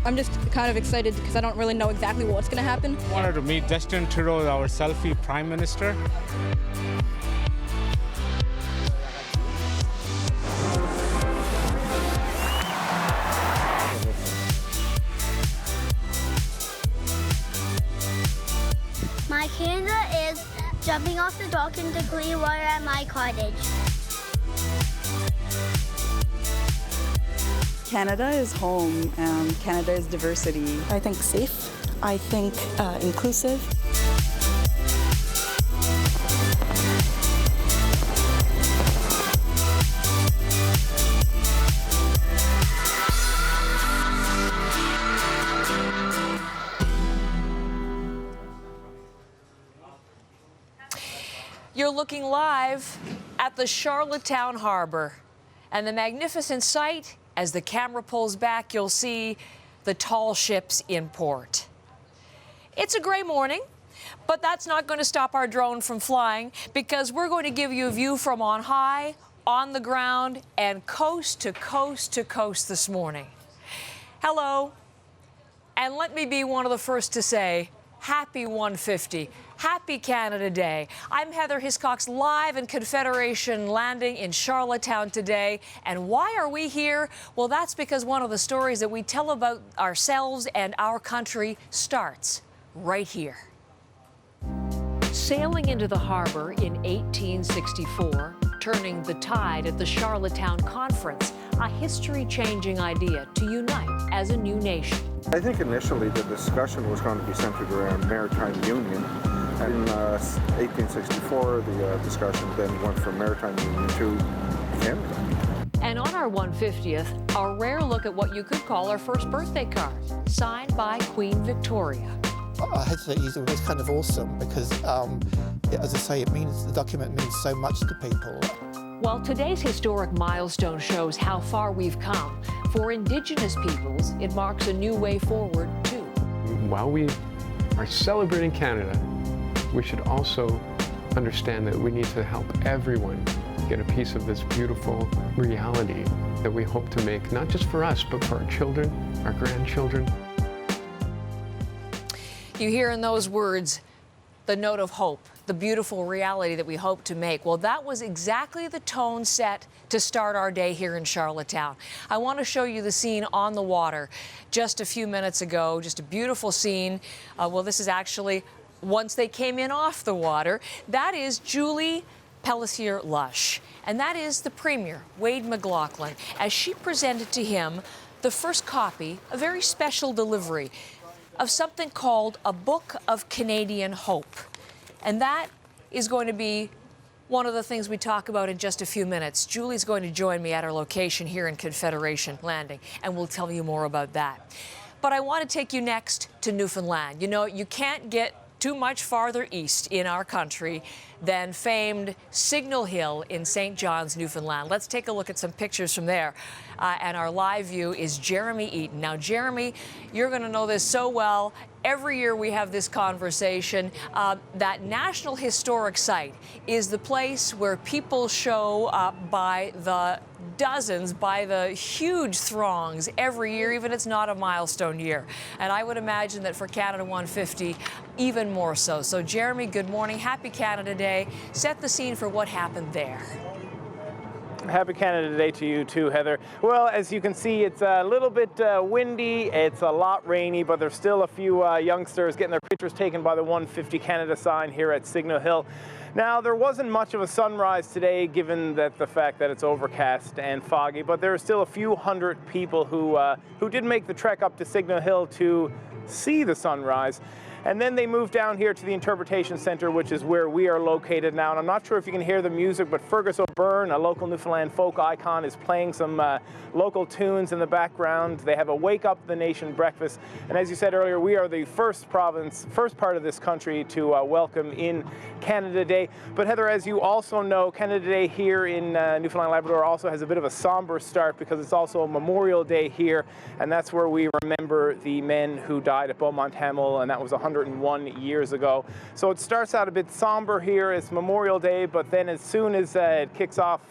I'm just kind of excited because I don't really know exactly what's going to happen. I wanted to meet Justin Trudeau, our selfie Prime Minister. My Canada is jumping off the dock into clean water at my cottage. Canada is home, and Canada is diversity. I think safe, I think inclusive. You're looking live at the Charlottetown Harbor, and the magnificent sight, as the camera pulls back, you'll see the tall ships in port. It's a gray morning, but that's not going to stop our drone from flying, because we're going to give you a view from on high, on the ground, and coast to coast to coast this morning. Hello, and let me be one of the first to say, happy 150. Happy Canada Day. I'm Heather Hiscox, live in Confederation Landing in Charlottetown today. And why are we here? Well, that's because one of the stories that we tell about ourselves and our country starts right here. Sailing into the harbor in 1864, turning the tide at the Charlottetown Conference, a history-changing idea to unite as a new nation. I think initially the discussion was going to be centered around maritime union. In 1864, the discussion then went from maritime union to Canada. And on our 150th, a rare look at what you could call our first birthday card, signed by Queen Victoria. I had to say it's kind of awesome because, as I say, the document means so much to people. While today's historic milestone shows how far we've come, for Indigenous peoples, it marks a new way forward, too. While we are celebrating Canada, we should also understand that we need to help everyone get a piece of this beautiful reality that we hope to make, not just for us, but for our children, our grandchildren. You hear in those words the note of hope, the beautiful reality that we hope to make. Well, that was exactly the tone set to start our day here in Charlottetown. I want to show you the scene on the water just a few minutes ago, just a beautiful scene. Well, this is actually once they came in off the water. That is Julie Pelletier-Lush, and that is the Premier, Wade McLaughlin, as she presented to him the first copy, a very special delivery, of something called A Book of Canadian Hope. And that is going to be one of the things we talk about in just a few minutes. Julie's going to join me at our location here in Confederation Landing, and we'll tell you more about that. But I want to take you next to Newfoundland. You know, you can't get too much farther east in our country than famed Signal Hill in St. John's, Newfoundland. Let's take a look at some pictures from there. And our live view is Jeremy Eaton. Now, Jeremy, you're going to know this so well. Every year we have this conversation. That National Historic Site is the place where people show up by the dozens, by the huge throngs every year, even if it's not a milestone year. And I would imagine that for Canada 150, even more so. So, Jeremy, good morning. Happy Canada Day. Set the scene for what happened there. Happy Canada Day to you too, Heather. Well, as you can see, it's a little bit windy, it's a lot rainy, but there's still a few youngsters getting their pictures taken by the 150 Canada sign here at Signal Hill. Now, there wasn't much of a sunrise today, given that the fact that it's overcast and foggy, but there are still a few hundred people who did make the trek up to Signal Hill to see the sunrise. And then they moved down here to the Interpretation Centre, which is where we are located now. And I'm not sure if you can hear the music, but Fergus O'Byrne, a local Newfoundland folk icon, is playing some local tunes in the background. They have a Wake Up the Nation breakfast. And as you said earlier, we are the first part of this country to welcome in Canada Day. But Heather, as you also know, Canada Day here in Newfoundland Labrador also has a bit of a somber start because it's also a Memorial Day here. And that's where we remember the men who died at Beaumont Hamel, and that was 101 years ago. So it starts out a bit somber here. It's Memorial Day, but then as soon as it kicks off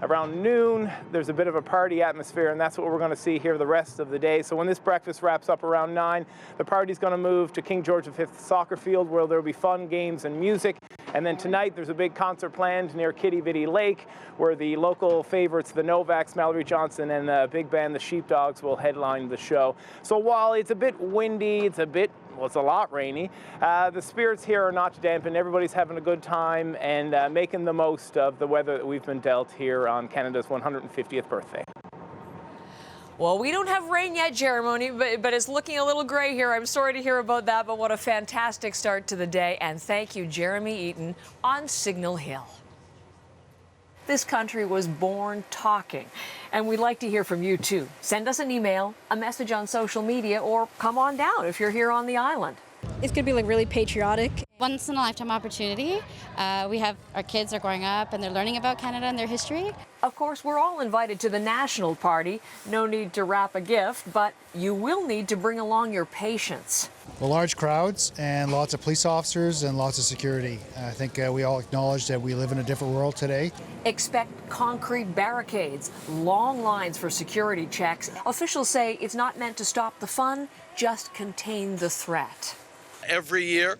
Around noon, there's a bit of a party atmosphere, and that's what we're going to see here the rest of the day. So when this breakfast wraps up around 9, the party's going to move to King George V soccer field, where there'll be fun, games, and music. And then tonight, there's a big concert planned near Kitty Vitty Lake, where the local favorites, the Novaks, Mallory Johnson, and the big band, the Sheepdogs, will headline the show. So while it's a bit windy, it's a lot rainy, the spirits here are not dampened. Everybody's having a good time and making the most of the weather that we've been dealt here on Canada's 150th birthday. Well, we don't have rain yet, Jeremy, but it's looking a little gray here. I'm sorry to hear about that, but what a fantastic start to the day. And thank you, Jeremy Eaton on Signal Hill. This country was born talking, and we'd like to hear from you, too. Send us an email, a message on social media, or come on down if you're here on the island. It's going to be like really patriotic. Once in a lifetime opportunity. Our kids are growing up and they're learning about Canada and their history. Of course, we're all invited to the national party. No need to wrap a gift, but you will need to bring along your patience. Well, large crowds and lots of police officers and lots of security. I think we all acknowledge that we live in a different world today. Expect concrete barricades, long lines for security checks. Officials say it's not meant to stop the fun, just contain the threat. Every year,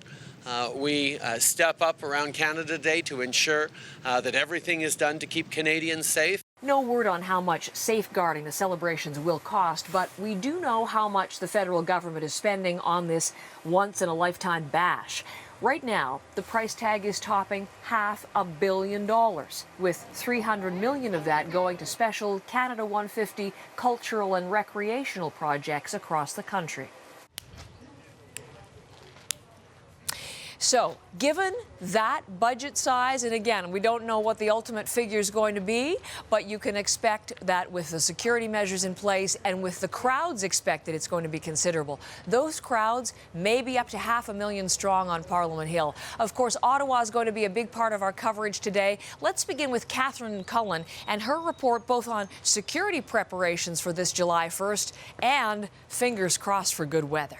we step up around Canada Day to ensure that everything is done to keep Canadians safe. No word on how much safeguarding the celebrations will cost, but we do know how much the federal government is spending on this once-in-a-lifetime bash. Right now, the price tag is topping $500 million, with $300 million of that going to special Canada 150 cultural and recreational projects across the country. So, given that budget size, and again, we don't know what the ultimate figure is going to be, but you can expect that with the security measures in place and with the crowds expected, it's going to be considerable. Those crowds may be up to 500,000 strong on Parliament Hill. Of course, Ottawa is going to be a big part of our coverage today. Let's begin with Catherine Cullen and her report both on security preparations for this July 1st and fingers crossed for good weather.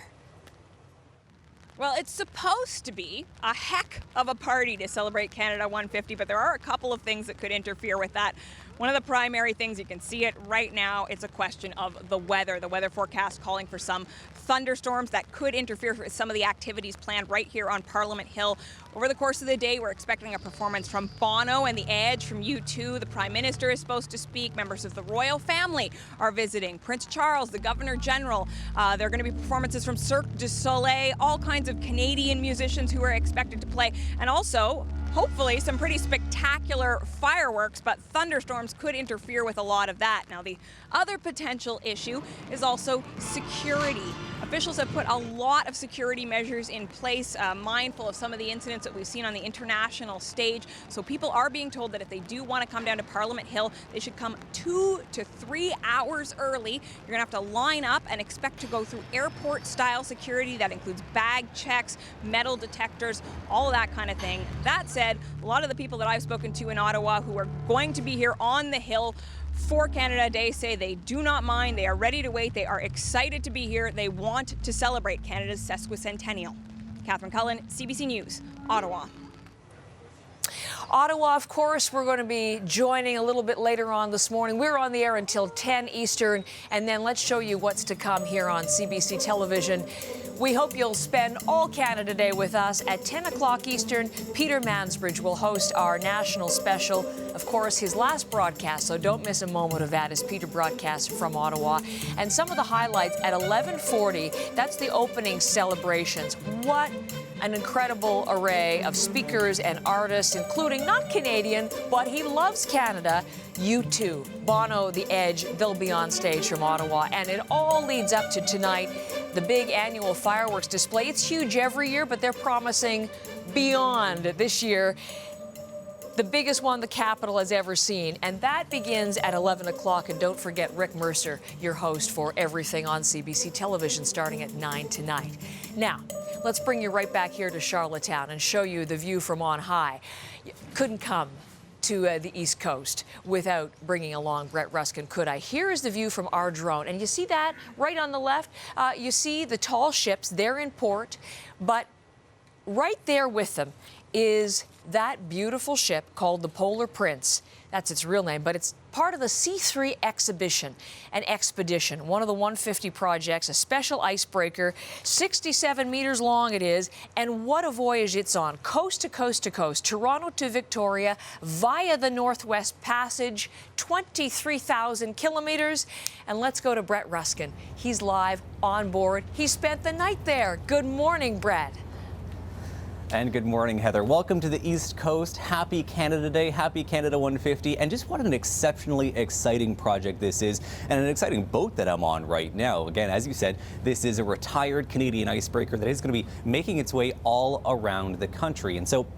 Well, it's supposed to be a heck of a party to celebrate Canada 150, but there are a couple of things that could interfere with that. One of the primary things, you can see it right now, it's a question of the weather. The weather forecast calling for some thunderstorms that could interfere with some of the activities planned right here on Parliament Hill. Over the course of the day, we're expecting a performance from Bono and The Edge from U2. The Prime Minister is supposed to speak. Members of the royal family are visiting. Prince Charles, the Governor General. There are going to be performances from Cirque du Soleil, all kinds of Canadian musicians who are expected to play, and also hopefully some pretty spectacular fireworks, but thunderstorms could interfere with a lot of that. Now, the other potential issue is also security. Officials have put a lot of security measures in place, mindful of some of the incidents that we've seen on the international stage. So people are being told that if they do want to come down to Parliament Hill, they should come 2 to 3 hours early. You're going to have to line up and expect to go through airport-style security. That includes bag checks, metal detectors, all of that kind of thing. That said, a lot of the people that I've spoken to in Ottawa who are going to be here on the Hill for Canada Day say they do not mind. They are ready to wait. They are excited to be here. They want to celebrate Canada's sesquicentennial. Catherine Cullen, CBC News, Ottawa. Ottawa, of course, we're going to be joining a little bit later on this morning. We're on the air until 10 Eastern, and then let's show you what's to come here on CBC Television. We hope you'll spend all Canada Day with us. At 10 o'clock Eastern, Peter Mansbridge will host our national special. Of course, his last broadcast, so don't miss a moment of that as Peter broadcasts from Ottawa. And some of the highlights at 11:40, that's the opening celebrations. What an incredible array of speakers and artists, including not Canadian, but he loves Canada, U2, Bono, The Edge, they'll be on stage from Ottawa. And it all leads up to tonight, the big annual fireworks display. It's huge every year, but they're promising beyond this year. The biggest one the capital has ever seen. And that begins at 11 o'clock. And don't forget Rick Mercer, your host for everything on CBC Television, starting at 9 tonight. Now, let's bring you right back here to Charlottetown and show you the view from on high. You couldn't come to the East Coast without bringing along Brett Ruskin, could I? Here is the view from our drone. And you see that right on the left? You see the tall ships, they're in port, but right there with them is that beautiful ship called the Polar Prince. That's its real name, but it's part of the C3 exhibition and expedition, one of the 150 projects, a special icebreaker, 67 meters long it is, and what a voyage it's on, coast to coast to coast, Toronto to Victoria, via the Northwest Passage, 23,000 kilometers. And let's go to Brett Ruskin. He's live on board. He spent the night there. Good morning, Brett. And good morning, Heather. Welcome to the East Coast. Happy Canada Day, happy Canada 150. And just what an exceptionally exciting project this is, and an exciting boat that I'm on right now. Again, as you said, this is a retired Canadian icebreaker that is going to be making its way all around the country. And so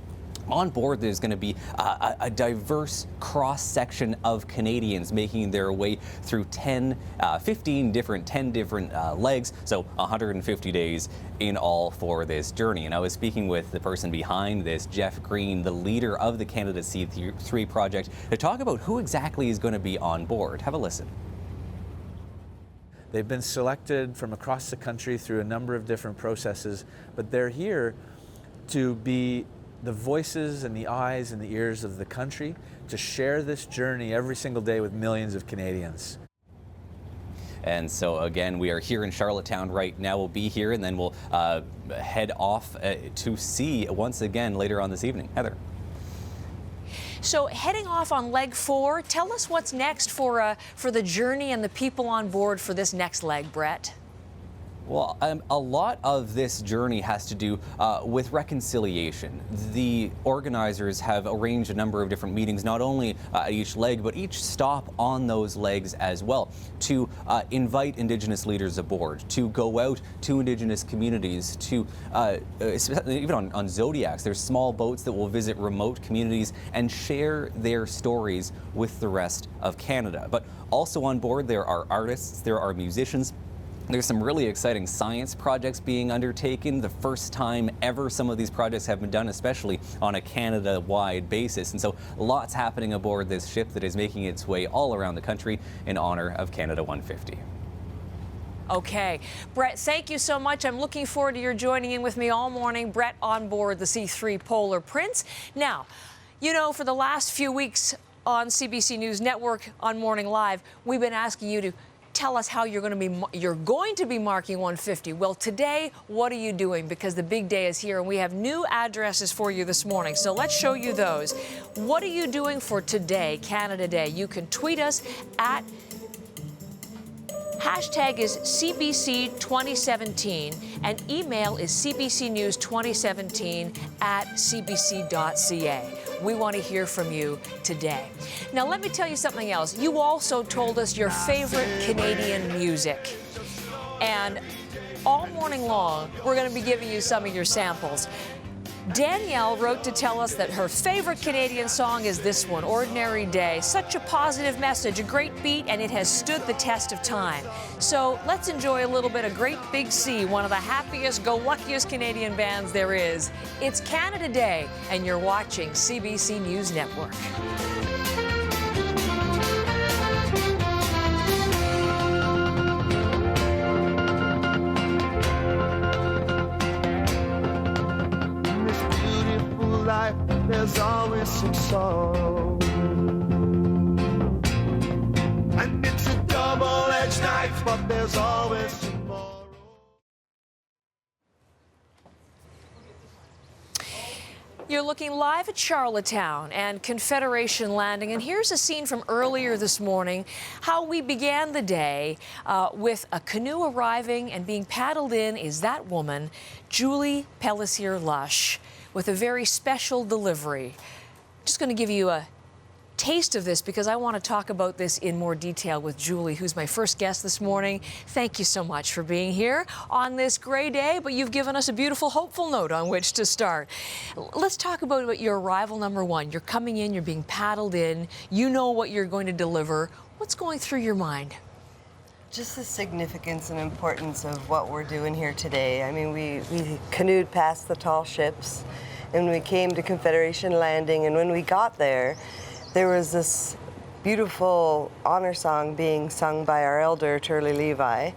on board, there's going to be a diverse cross-section of Canadians making their way through 10 different legs, so 150 days in all for this journey. And I was speaking with the person behind this, Jeff Green, the leader of the Canada C3 project, to talk about who exactly is going to be on board. Have a listen. They've been selected from across the country through a number of different processes, but they're here to be the voices and the eyes and the ears of the country, to share this journey every single day with millions of Canadians. And so again, we are here in Charlottetown right now. We'll be here and then we'll head off to sea once again later on this evening. Heather. So heading off on leg 4, tell us what's next for the journey and the people on board for this next leg, Brett. Well, a lot of this journey has to do with reconciliation. The organizers have arranged a number of different meetings, not only at each leg, but each stop on those legs as well, to invite Indigenous leaders aboard, to go out to Indigenous communities, to even on Zodiacs, there's small boats that will visit remote communities and share their stories with the rest of Canada. But also on board, there are artists, there are musicians. There's some really exciting science projects being undertaken. The first time ever some of these projects have been done, especially on a Canada-wide basis. And so lots happening aboard this ship that is making its way all around the country in honor of Canada 150. Okay. Brett, thank you so much. I'm looking forward to your joining in with me all morning. Brett on board the C3 Polar Prince. Now, you know, for the last few weeks on CBC News Network on Morning Live, we've been asking you to tell us how you're going to be marking 150. Well, today, what are you doing? Because the big day is here, and we have new addresses for you this morning. So let's show you those. What are you doing for today, Canada Day? You can tweet us at hashtag is CBC 2017, and email is CBCNews2017 at CBC.ca. We want to hear from you today. Now, let me tell you something else. You also told us your favorite Canadian music. And all morning long, we're going to be giving you some of your samples. Danielle wrote to tell us that her favorite Canadian song is this one, Ordinary Day. Such a positive message, a great beat, and it has stood the test of time. So let's enjoy a little bit of Great Big Sea, one of the happiest, go-luckiest Canadian bands there is. It's Canada Day, and you're watching CBC News Network. There's always some sorrow, and it's a double-edged knife, but there's always tomorrow. You're looking live at Charlottetown and Confederation Landing, and here's a scene from earlier this morning, how we began the day with a canoe arriving, and being paddled in is that woman, Julie Pellissier-Lush, with a very special delivery. Just going to give you a taste of this because I want to talk about this in more detail with Julie, who's my first guest this morning. Thank you so much for being here on this gray day, but you've given us a beautiful, hopeful note on which to start. Let's talk about your arrival number one. You're coming in, you're being paddled in, you know what you're going to deliver. What's going through your mind? Just the significance and importance of what we're doing here today. I mean, we canoed past the tall ships, and we came to Confederation Landing, and when we got there, there was this beautiful honor song being sung by our elder, Turley Levi.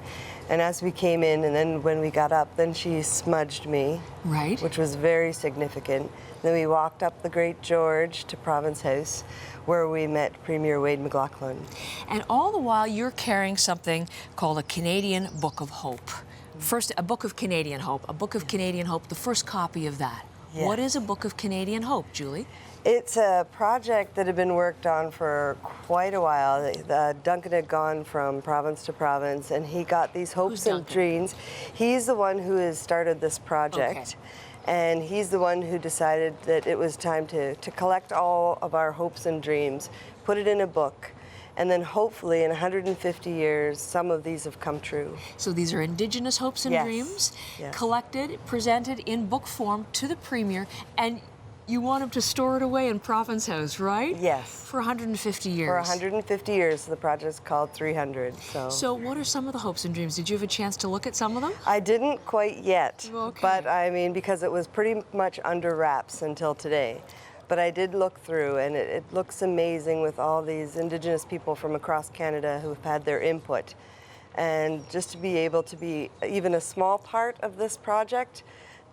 And as we came in, and then when we got up, then she smudged me. Right. Which was very significant. Then we walked up the Great George to Province House, where we met Premier Wade McLaughlin. And all the while, you're carrying something called a Canadian Book of Hope. First, a Book of Canadian Hope. A Book of Canadian Hope, the first copy of that. Yes. What is a Book of Canadian Hope, Julie? It's a project that had been worked on for quite a while. Duncan had gone from province to province, and he got these hopes and dreams. He's the one who has started this project. Okay. And he's the one who decided that it was time to collect all of our hopes and dreams, put it in a book, and then hopefully in 150 years, some of these have come true. So these are Indigenous hopes and dreams, collected, presented in book form to the Premier, and you want him to store it away in Province House, right? Yes. For 150 years. For 150 years. The project's called 300. So what are some of the hopes and dreams? Did you have a chance to look at some of them? I didn't quite yet. Okay. But I mean, because it was pretty much under wraps until today. But I did look through, and it looks amazing with all these Indigenous people from across Canada who've had their input. And just to be able to be even a small part of this project,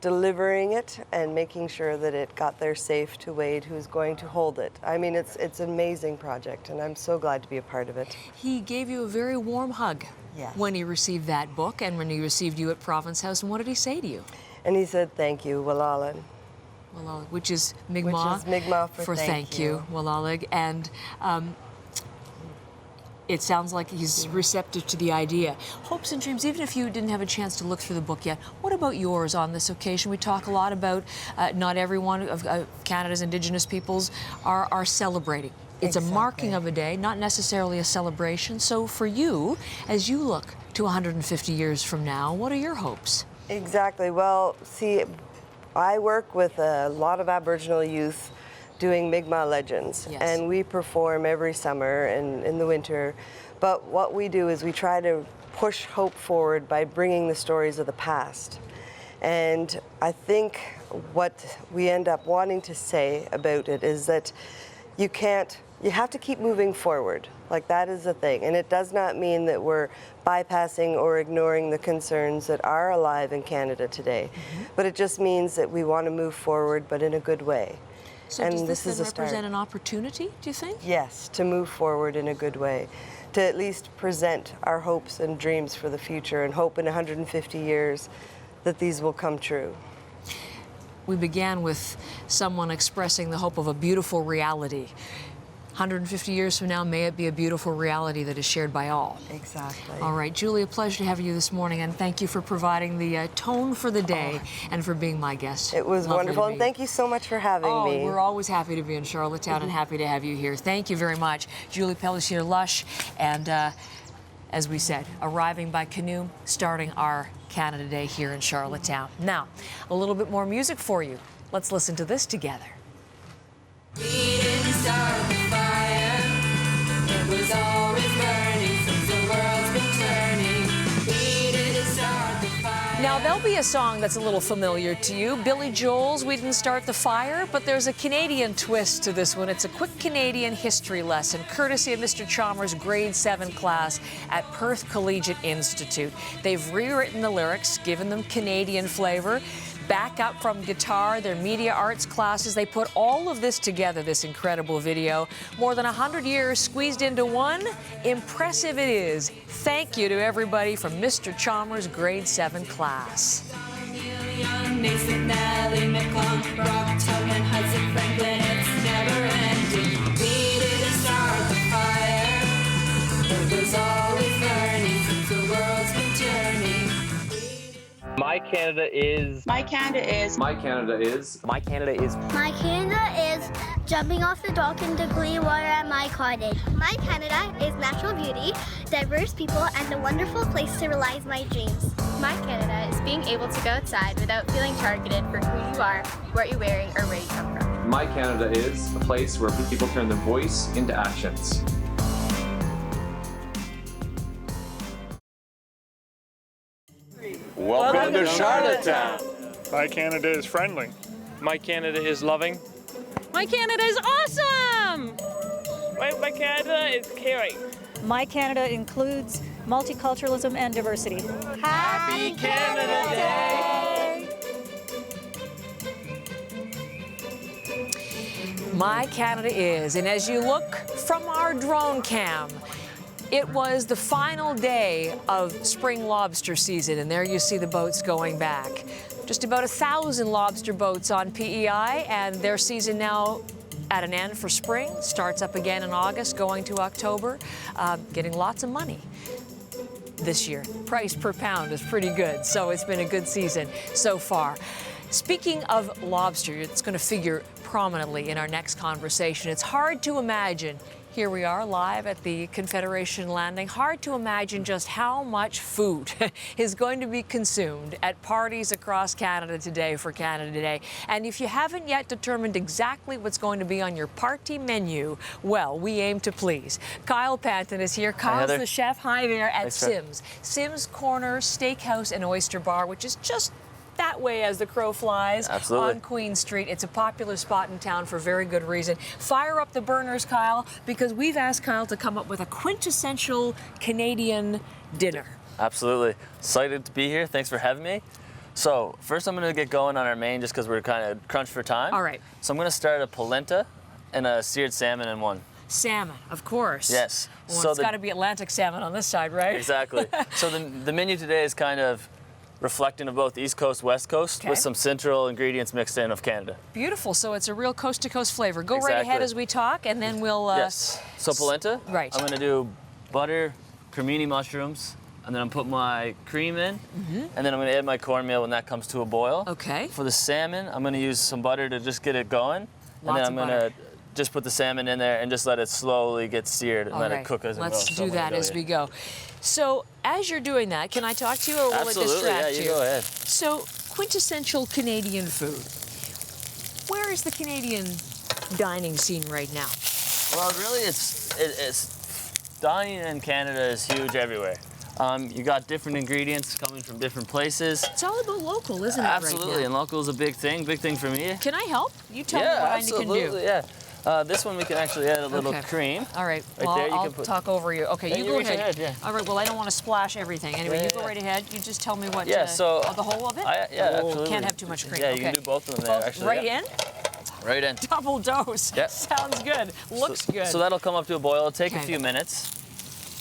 delivering it and making sure that it got there safe to Wade, who's going to hold it. I mean, it's an amazing project, and I'm so glad to be a part of it. He gave you a very warm hug when he received that book and when he received you at Province House. And what did he say to you? And he said, "Thank you, Walalan." Walalig, which is Mi'kmaq, which is Mi'kmaq for thank you, Walalig. And it sounds like he's receptive to the idea. Hopes and dreams, even if you didn't have a chance to look through the book yet, what about yours on this occasion? We talk a lot about not everyone of Canada's Indigenous peoples are celebrating. It's a marking of a day, not necessarily a celebration. So for you, as you look to 150 years from now, what are your hopes? Exactly. Well, see, I work with a lot of Aboriginal youth doing Mi'kmaq legends, and we perform every summer and in the winter. But what we do is we try to push hope forward by bringing the stories of the past. And I think what we end up wanting to say about it is that you have to keep moving forward. Like, that is the thing. And it does not mean that we're bypassing or ignoring the concerns that are alive in Canada today. But it just means that we want to move forward, but in a good way. So and does this is then a start. represent an opportunity, do you think? Yes, to move forward in a good way, to at least present our hopes and dreams for the future, and hope in 150 years that these will come true. We began with someone expressing the hope of a beautiful reality. 150 years from now, may it be a beautiful reality that is shared by all. Exactly. All right, Julie, a pleasure to have you this morning, and thank you for providing the tone for the day and for being my guest. It was wonderful, and thank you so much for having me. We're always happy to be in Charlottetown and happy to have you here. Thank you very much. Julie Pelletier-Lush, and as we said, arriving by canoe, starting our Canada Day here in Charlottetown. Now, a little bit more music for you. Let's listen to this together. We didn't start the fire. It was always burning since the world's been turning. We didn't start the fire. Now, there'll be a song that's a little familiar to you. Billy Joel's We Didn't Start the Fire, but there's a Canadian twist to this one. It's a quick Canadian history lesson, courtesy of Mr. Chalmers' grade 7 class at Perth Collegiate Institute. They've rewritten the lyrics, given them Canadian flavor. Back up from guitar, their media arts classes. They put all of this together, this incredible video. More than 100 years squeezed into one. Impressive it is. Thank you to everybody from Mr. Chalmers' grade 7 class. My Canada is. My Canada is. My Canada is. My Canada is. My Canada is jumping off the dock into clean water at my cottage. My Canada is natural beauty, diverse people, and a wonderful place to realize my dreams. My Canada is being able to go outside without feeling targeted for who you are, what you're wearing, or where you come from. My Canada is a place where people turn their voice into actions. Welcome to Charlottetown. My Canada is friendly. My Canada is loving. My Canada is awesome! Right by Canada is caring. My Canada includes multiculturalism and diversity. Happy Canada Day! My Canada is, and as you look from our drone cam, it was the final day of spring lobster season, and there you see the boats going back. Just about 1,000 lobster boats on PEI, and their season now at an end for spring. Starts up again in August, going to October, getting lots of money this year. Price per pound is pretty good, so it's been a good season so far. Speaking of lobster, it's going to figure prominently in our next conversation. It's hard to imagine. Here we are live at the Confederation Landing. Hard to imagine just how much food is going to be consumed at parties across Canada today for Canada Day. And if you haven't yet determined exactly what's going to be on your party menu, well, we aim to please. Kyle Panton is here. Kyle's the chef. Hi there at Sims. Sims Corner Steakhouse and Oyster Bar, which is just that way as the crow flies. Absolutely. On Queen Street. It's a popular spot in town for very good reason. Fire up the burners, Kyle, because we've asked Kyle to come up with a quintessential Canadian dinner. Absolutely. Excited to be here. Thanks for having me. So first I'm going to get going on our main just because we're kind of crunched for time. All right. So I'm going to start a polenta and a seared salmon in one. Salmon, of course. Yes. Well, so it's got to be Atlantic salmon on this side, right? Exactly. So the menu today is kind of reflecting of both East Coast, West Coast, with some central ingredients mixed in of Canada. Beautiful. So it's a real coast-to-coast flavor. Go right Exactly. ahead as we talk, and then we'll... yes. So polenta, right. I'm going to do butter, cremini mushrooms, and then I'm put my cream in, and then I'm going to add my cornmeal when that comes to a boil. Okay. For the salmon, I'm going to use some butter to just get it going, and then I'm going to just put the salmon in there and just let it slowly get seared and let it cook as it goes. Let's do that as we go. So as you're doing that, can I talk to you or will it distract you? You go ahead. So quintessential Canadian food. Where is the Canadian dining scene right now? Well, really, it's dining in Canada is huge everywhere. You got different ingredients coming from different places. It's all about local, isn't it? Absolutely, right now? and local is a big thing for me. Can I help? You tell me what I can do. Absolutely, yeah. This one we can actually add a little cream. All right. Right Well, there, you I'll can put. talk over you. Okay, you go ahead. Yeah. All right. Well, I don't want to splash everything. Anyway, you go right ahead. You just tell me what. Yeah. So the whole of it. Absolutely. Can't have too much cream. Yeah, okay. you can do both of them there. Actually. Right in. Right in. Double dose. Yep. Sounds good. Looks good. So that'll come up to a boil. It'll take a few minutes.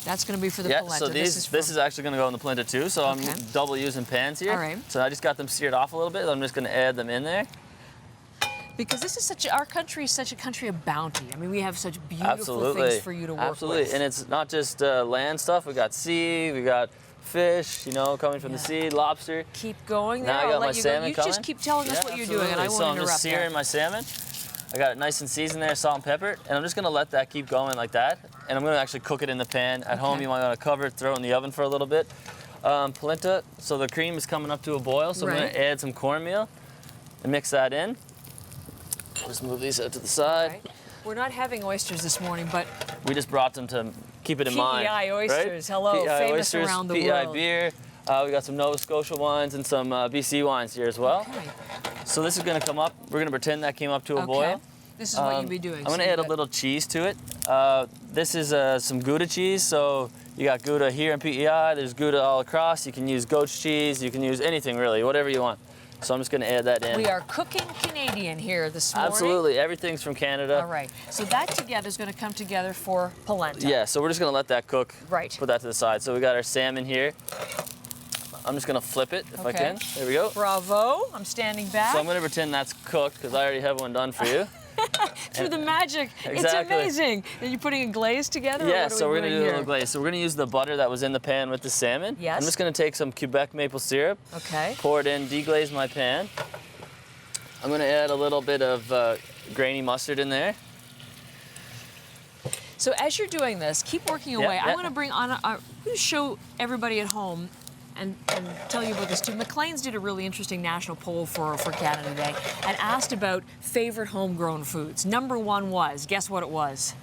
That's going to be for the polenta. So this is actually going to go in the polenta too. So I'm double using pans here. All right. So I just got them seared off a little bit. I'm just going to add them in there. Because this is our country is such a country of bounty. I mean, we have such beautiful things for you to work with. And it's not just land stuff. We got sea, we got fish, coming from the sea, lobster. Keep going there. Now I got my salmon You coming. just keep telling us what you're doing, and I won't So I'm interrupt just searing my salmon. I got it nice and seasoned there, salt and pepper, and I'm just going to let that keep going like that. And I'm going to actually cook it in the pan. At home, you might want to cover it, throw it in the oven for a little bit. Polenta, so the cream is coming up to a boil, so I'm going to add some cornmeal and mix that in. Just move these out to the side. Right. We're not having oysters this morning, but we just brought them to keep it in mind. PEI oysters, right? hello, PEI famous oysters, around the PEI world. beer. We got some Nova Scotia wines and some BC wines here as well. Okay. So this is going to come up. We're going to pretend that came up to a boil. This is what you'll be doing. I'm going to add a little cheese to it. This is some Gouda cheese. So you got Gouda here in PEI. There's Gouda all across. You can use goat's cheese. You can use anything really, whatever you want. So I'm just going to add that in. We are cooking Canadian here this morning. Absolutely. Everything's from Canada. All right. So that together is going to come together for polenta. Yeah, so we're just going to let that cook. Right. Put that to the side. So we got our salmon here. I'm just going to flip it if I can. There we go. Bravo. I'm standing back. So I'm going to pretend that's cooked because I already have one done for you. Through the magic. Exactly. It's amazing. Are you putting a glaze together? Yeah, or what so we're going to do a little glaze. So we're going to use the butter that was in the pan with the salmon. Yes. I'm just going to take some Quebec maple syrup. Okay. Pour it in, deglaze my pan. I'm going to add a little bit of grainy mustard in there. So as you're doing this, keep working away. I want to bring on, show everybody at home and tell you about this too. Maclean's did a really interesting national poll for Canada Day and asked about favorite homegrown foods. Number one was, guess what it was?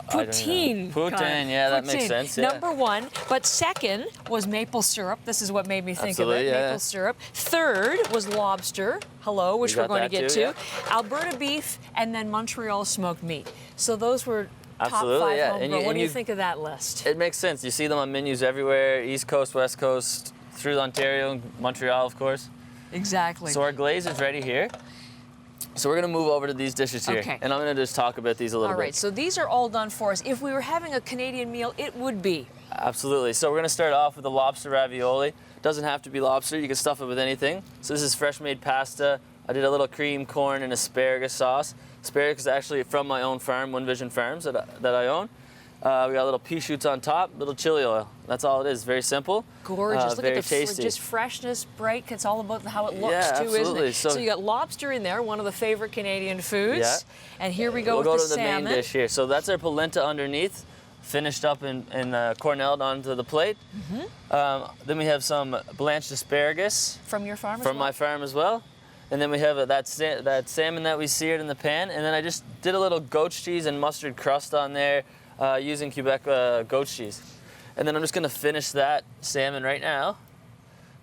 Poutine. Poutine, yeah, that makes sense. Yeah. Number one, but second was maple syrup. This is what made me think of it, yeah. maple syrup. Third was lobster, hello, which we're going to get to. Yeah. Alberta beef, and then Montreal smoked meat. So those were Absolutely, top 5 yeah. homegrown. What do you think of that list? It makes sense. You see them on menus everywhere, East Coast, West Coast, through Ontario, Montreal, of course. Exactly. So our glaze is ready here. So we're going to move over to these dishes here. Okay. And I'm going to just talk about these a little bit. All right, so these are all done for us. If we were having a Canadian meal, it would be. Absolutely. So we're going to start off with the lobster ravioli. Doesn't have to be lobster. You can stuff it with anything. So this is fresh made pasta. I did a little cream, corn, and asparagus sauce. Asparagus is actually from my own farm, One Vision Farms, that I own. We got little pea shoots on top, little chili oil. That's all it is. Very simple. Gorgeous. Look very at the tasty. just freshness, bright. It's all about how it looks Yeah, too, absolutely. isn't it? So you got lobster in there, one of the favorite Canadian foods. Yeah. And here we go We'll with go to the salmon. main dish here. So that's our polenta underneath, finished up and cornelled onto the plate. Then we have some blanched asparagus. From your farm as From well? my farm as well. And then we have that salmon that we seared in the pan. And then I just did a little goat cheese and mustard crust on there using Quebec goat cheese. And then I'm just going to finish that salmon right now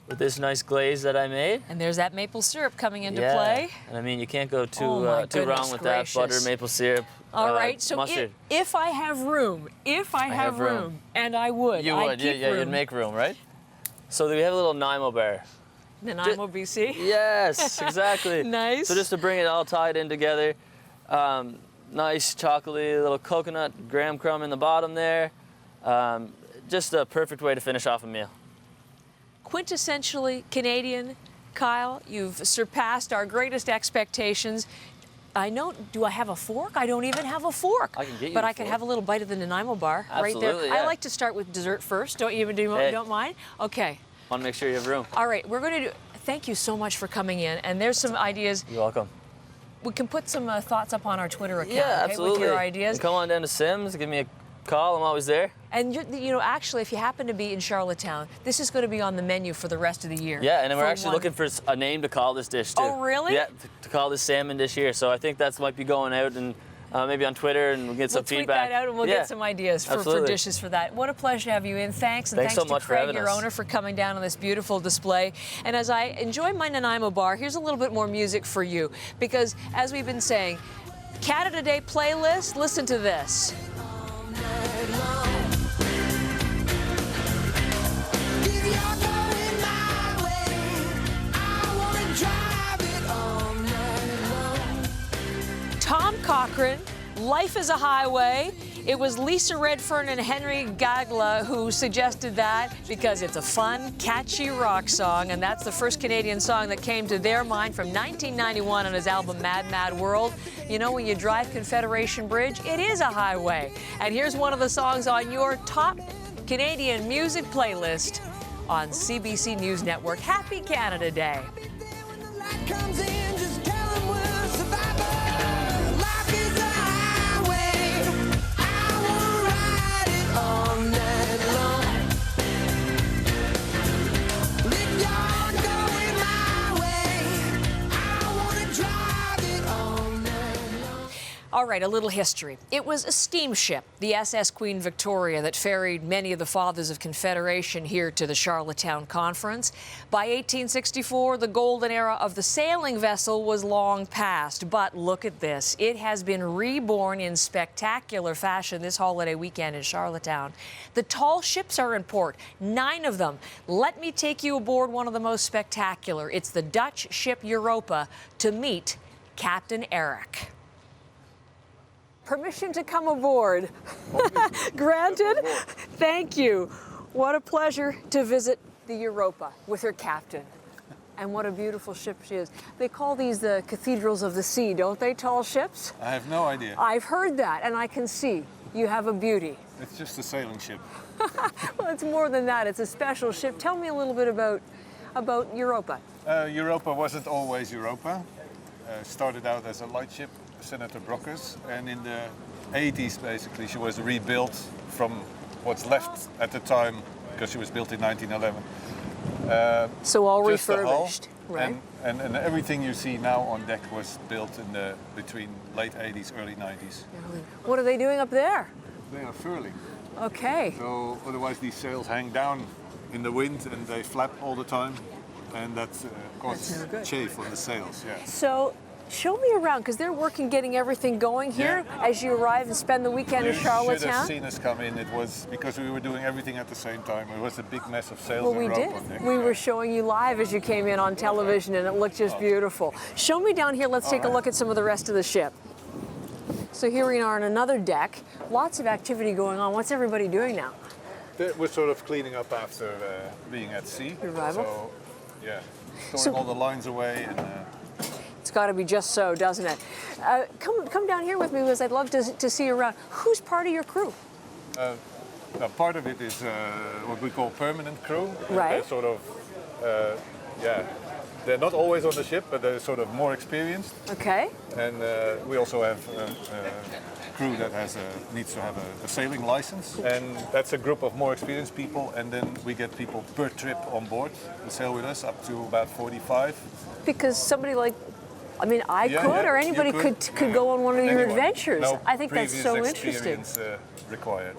with this nice glaze that I made. And there's that maple syrup coming into Yeah. play. And I mean, you can't go too Oh my too wrong goodness with gracious. that. Butter, maple syrup, All right, so mustard. if I have room, have room. and I would, You I'd would, yeah, keep yeah, room. you'd make room, right? So we have a little Nanaimo bar. Nanaimo, BC? Yes, exactly. Nice. So just to bring it all tied in together, nice chocolatey little coconut graham crumb in the bottom there. Just a perfect way to finish off a meal. Quintessentially Canadian, Kyle. You've surpassed our greatest expectations. I know, do I have a fork? I don't even have a fork. I can get you But a I could fork. have a little bite of the Nanaimo bar right there. Absolutely, I yeah. like to start with dessert first. Don't you even Hey. don't mind? Okay. Want to make sure you have room. All right, we're going to do, thank you so much for coming in. And there's some ideas. You're welcome. We can put some thoughts up on our Twitter account, Yeah, okay, absolutely. with your ideas. And come on down to Sims, give me a call, I'm always there. And you know, actually, if you happen to be in Charlottetown, this is going to be on the menu for the rest of the year. Yeah, and then we're For actually one- looking for a name to call this dish too. Oh, really? Yeah, to call this salmon dish here. So I think that might be going out and maybe on Twitter and we'll get some We'll tweet feedback. that out and we'll Yeah, get some ideas for absolutely. dishes for that. What a pleasure to have you in. Thanks. And Thanks so to much for Craig, having your us. owner, for coming down on this beautiful display. And as I enjoy my Nanaimo bar, here's a little bit more music for you. Because as we've been saying, Canada Day playlist, listen to this. Tom Cochrane, Life is a Highway. It was Lisa Redfern and Henry Gagla who suggested that because it's a fun, catchy rock song, and that's the first Canadian song that came to their mind from 1991 on his album Mad Mad World. You know, when you drive Confederation Bridge, it is a highway. And here's one of the songs on your top Canadian music playlist on CBC News Network. Happy Canada Day. All right, a little history. It was a steamship, the SS Queen Victoria, that ferried many of the Fathers of Confederation here to the Charlottetown Conference. By 1864, the golden era of the sailing vessel was long past. But look at this. It has been reborn in spectacular fashion this holiday weekend in Charlottetown. The tall ships are in port, 9 of them. Let me take you aboard one of the most spectacular. It's the Dutch ship Europa to meet Captain Eric. Permission to come aboard. Granted. Thank you. What a pleasure to visit the Europa with her captain. And what a beautiful ship she is. They call these the cathedrals of the sea, don't they, tall ships? I have no idea. I've heard that, and I can see you have a beauty. It's just a sailing ship. Well, it's more than that. It's a special ship. Tell me a little bit about Europa. Europa wasn't always Europa. Started out as a lightship, Senator Brockers, and in the 80s basically she was rebuilt from what's left at the time, because she was built in 1911. So all just the hull, refurbished, right? And everything you see now on deck was built in the between late 80s, early 90s. What are they doing up there? They are furling. Okay. So otherwise these sails hang down in the wind and they flap all the time, and that causes chafe on the sails. Yeah. So Show me around, because they're working getting everything going here as you arrive and spend the weekend in Charlottetown. You should have seen us come in. It was because we were doing everything at the same time. It was a big mess of sales. Well, we did. We were showing you live as you came in on television, and it looked just beautiful. Show me down here. Let's take a look at some of the rest of the ship. So here we are on another deck. Lots of activity going on. What's everybody doing now? We're sort of cleaning up after being at sea. Arrival. So, yeah, storing all the lines away and. It's got to be just so, doesn't it? Come down here with me, because I'd love to see you around. Who's part of your crew? Part of it is what we call permanent crew. Right. They're sort of, they're not always on the ship, but they're sort of more experienced. Okay. And we also have a crew that needs to have a sailing license. And that's a group of more experienced people. And then we get people per trip on board to sail with us, up to about 45. Because somebody like, I mean, I could, or anybody could go on one of your adventures. No, I think that's so interesting. Required.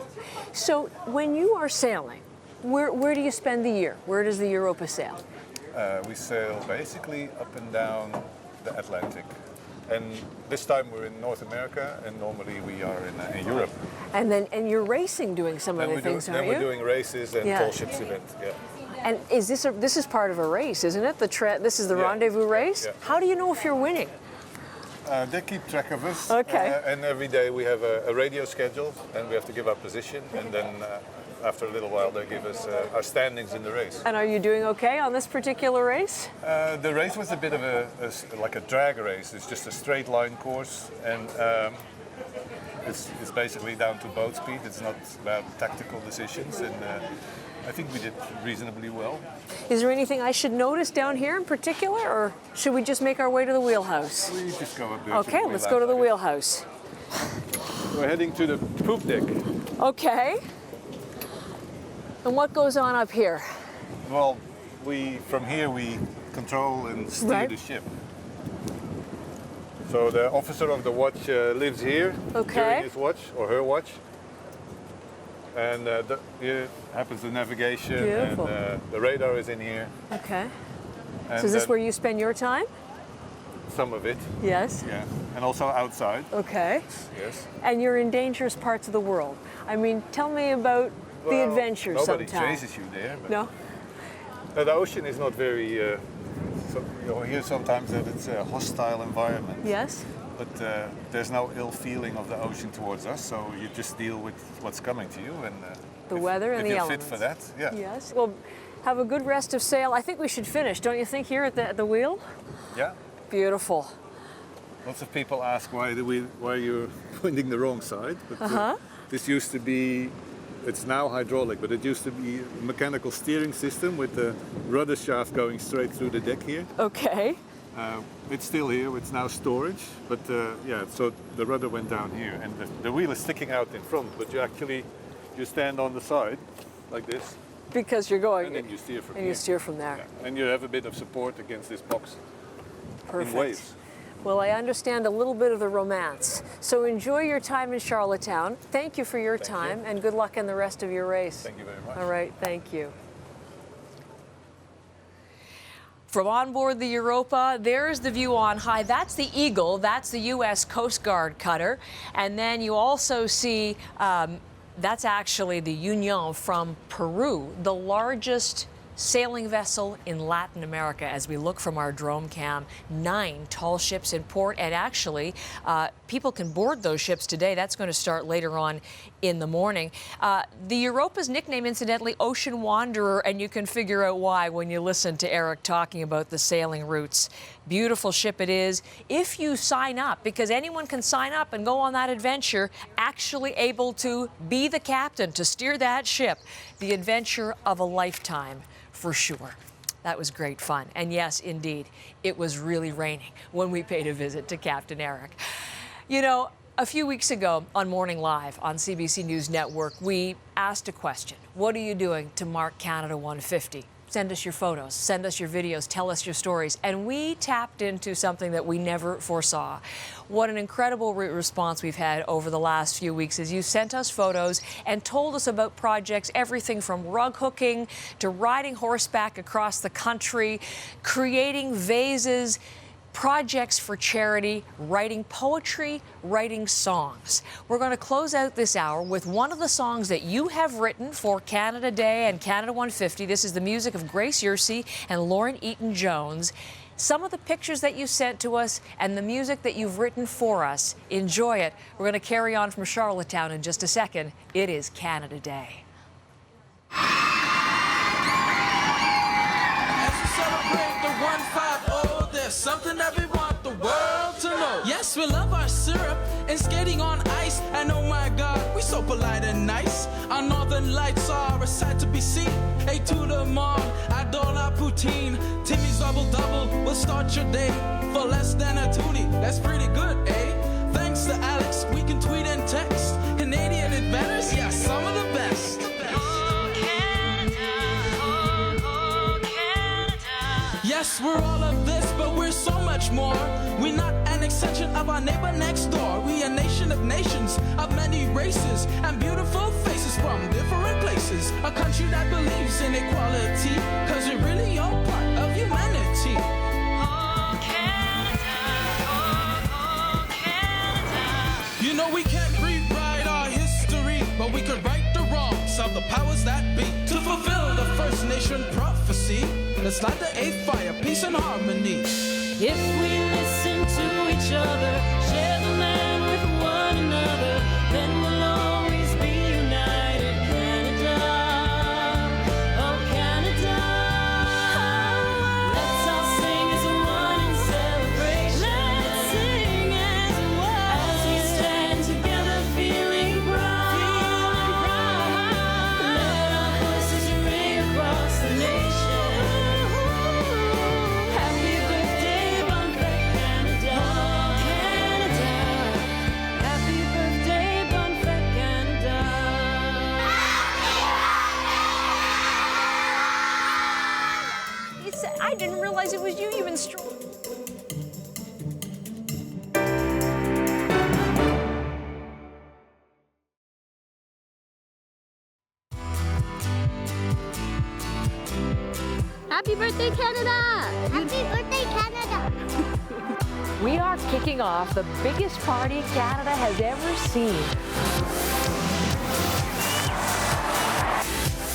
So when you are sailing, where do you spend the year? Where does the Europa sail? We sail basically up and down the Atlantic. And this time we're in North America, and normally we are in Europe. And you're racing, doing some of the things, aren't you? Then we're doing races and tall ships events. Yeah. And this is part of a race, isn't it? This is the rendezvous race. Yeah. How do you know if you're winning? They keep track of us. Okay. And every day we have a radio schedule, and we have to give our position, and then after a little while they give us our standings in the race. And are you doing okay on this particular race? The race was a bit of like a drag race. It's just a straight line course, and it's basically down to boat speed. It's not about tactical decisions, and I think we did reasonably well. Is there anything I should notice down here in particular, or should we just make our way to the wheelhouse? We just go up there. Okay, let's go to the wheelhouse. We're heading to the poop deck. Okay. And what goes on up here? Well, from here we control and steer the ship. So the officer of the watch lives here during his watch or her watch. And here happens the navigation. Beautiful. And the radar is in here. Okay. And so is this where you spend your time? Some of it. Yes. Yeah. And also outside. Okay. Yes. And you're in dangerous parts of the world. I mean, tell me about the adventures nobody sometimes. chases you there. But No? The ocean is not very... you hear sometimes that it's a hostile environment. Yes. But there's no ill feeling of the ocean towards us, so you just deal with what's coming to you. And the weather and the elements. If you're fit for that, yeah. Yes. Well, have a good rest of sail. I think we should finish, don't you think, here at the wheel? Yeah. Beautiful. Lots of people ask why you're pointing the wrong side. But this used to be, it's now hydraulic, but it used to be a mechanical steering system with the rudder shaft going straight through the deck here. Okay. It's still here, it's now storage, but so the rudder went down here, and the wheel is sticking out in front, but you stand on the side, like this. Because you're going. And then you steer from here. And you steer from there. Yeah. And you have a bit of support against this box. Perfect. In waves. Well, I understand a little bit of the romance. So enjoy your time in Charlottetown. Thank you for your time, and good luck in the rest of your race. Thank you very much. All right, thank you. From on board the Europa, there's the view on high. That's the Eagle. That's the U.S. Coast Guard cutter. And then you also see that's actually the Union from Peru, the largest sailing vessel in Latin America. As we look from our drone cam, 9 tall ships in port, and actually people can board those ships today. That's going to start later on in the morning. The Europa's nickname, incidentally, Ocean Wanderer, and you can figure out why when you listen to Eric talking about the sailing routes. Beautiful ship it is. If you sign up, because anyone can sign up and go on that adventure, actually able to be the captain, to steer that ship, the adventure of a lifetime. For sure. That was great fun. And yes, indeed, it was really raining when we paid a visit to Captain Eric. You know, a few weeks ago on Morning Live on CBC News Network, we asked a question. What are you doing to mark Canada 150? Send us your photos, send us your videos, tell us your stories. And we tapped into something that we never foresaw. What an incredible response we've had over the last few weeks as you sent us photos and told us about projects, everything from rug hooking to riding horseback across the country, creating vases, projects for charity, writing poetry, writing songs. We're going to close out this hour with one of the songs that you have written for Canada Day and Canada 150. This is the music of Grace Yersey and Lauren Eaton-Jones. Some of the pictures that you sent to us and the music that you've written for us. Enjoy it. We're going to carry on from Charlottetown in just a second. It is Canada Day. As we celebrate the 150, there's something that we want the world to know. Yes, we love our syrup and skating on ice. And oh my God, we're so polite and nice. Our northern lights are a sight to be seen. Hey, to the mall, adore la poutine. Timmy's double-double will start your day for less than a toonie. That's pretty good, eh? Thanks to Alex, we can tweet and text. Canadian adventures, yeah, some of the best. Yes, we're all of this, but we're so much more. We're not an extension of our neighbor next door. We a nation of nations, of many races, and beautiful faces from different places. A country that believes in equality, cause we're really all part of humanity. Oh, Canada, oh, Canada. You know we can't rewrite our history, but we could right the wrongs of the powers that be. To fulfill the First Nation prophecy, let's light the eighth fire, peace and harmony. If we listen to each other, share the land with one another, then we'll always be united. Canada, oh Canada. Let's all sing as one in celebration. Let's sing as one. As we stand together, feeling proud. Let our voices ring across the nation. I didn't realize it was you even strong. Happy birthday, Canada! Happy birthday, Canada! We are kicking off the biggest party Canada has ever seen.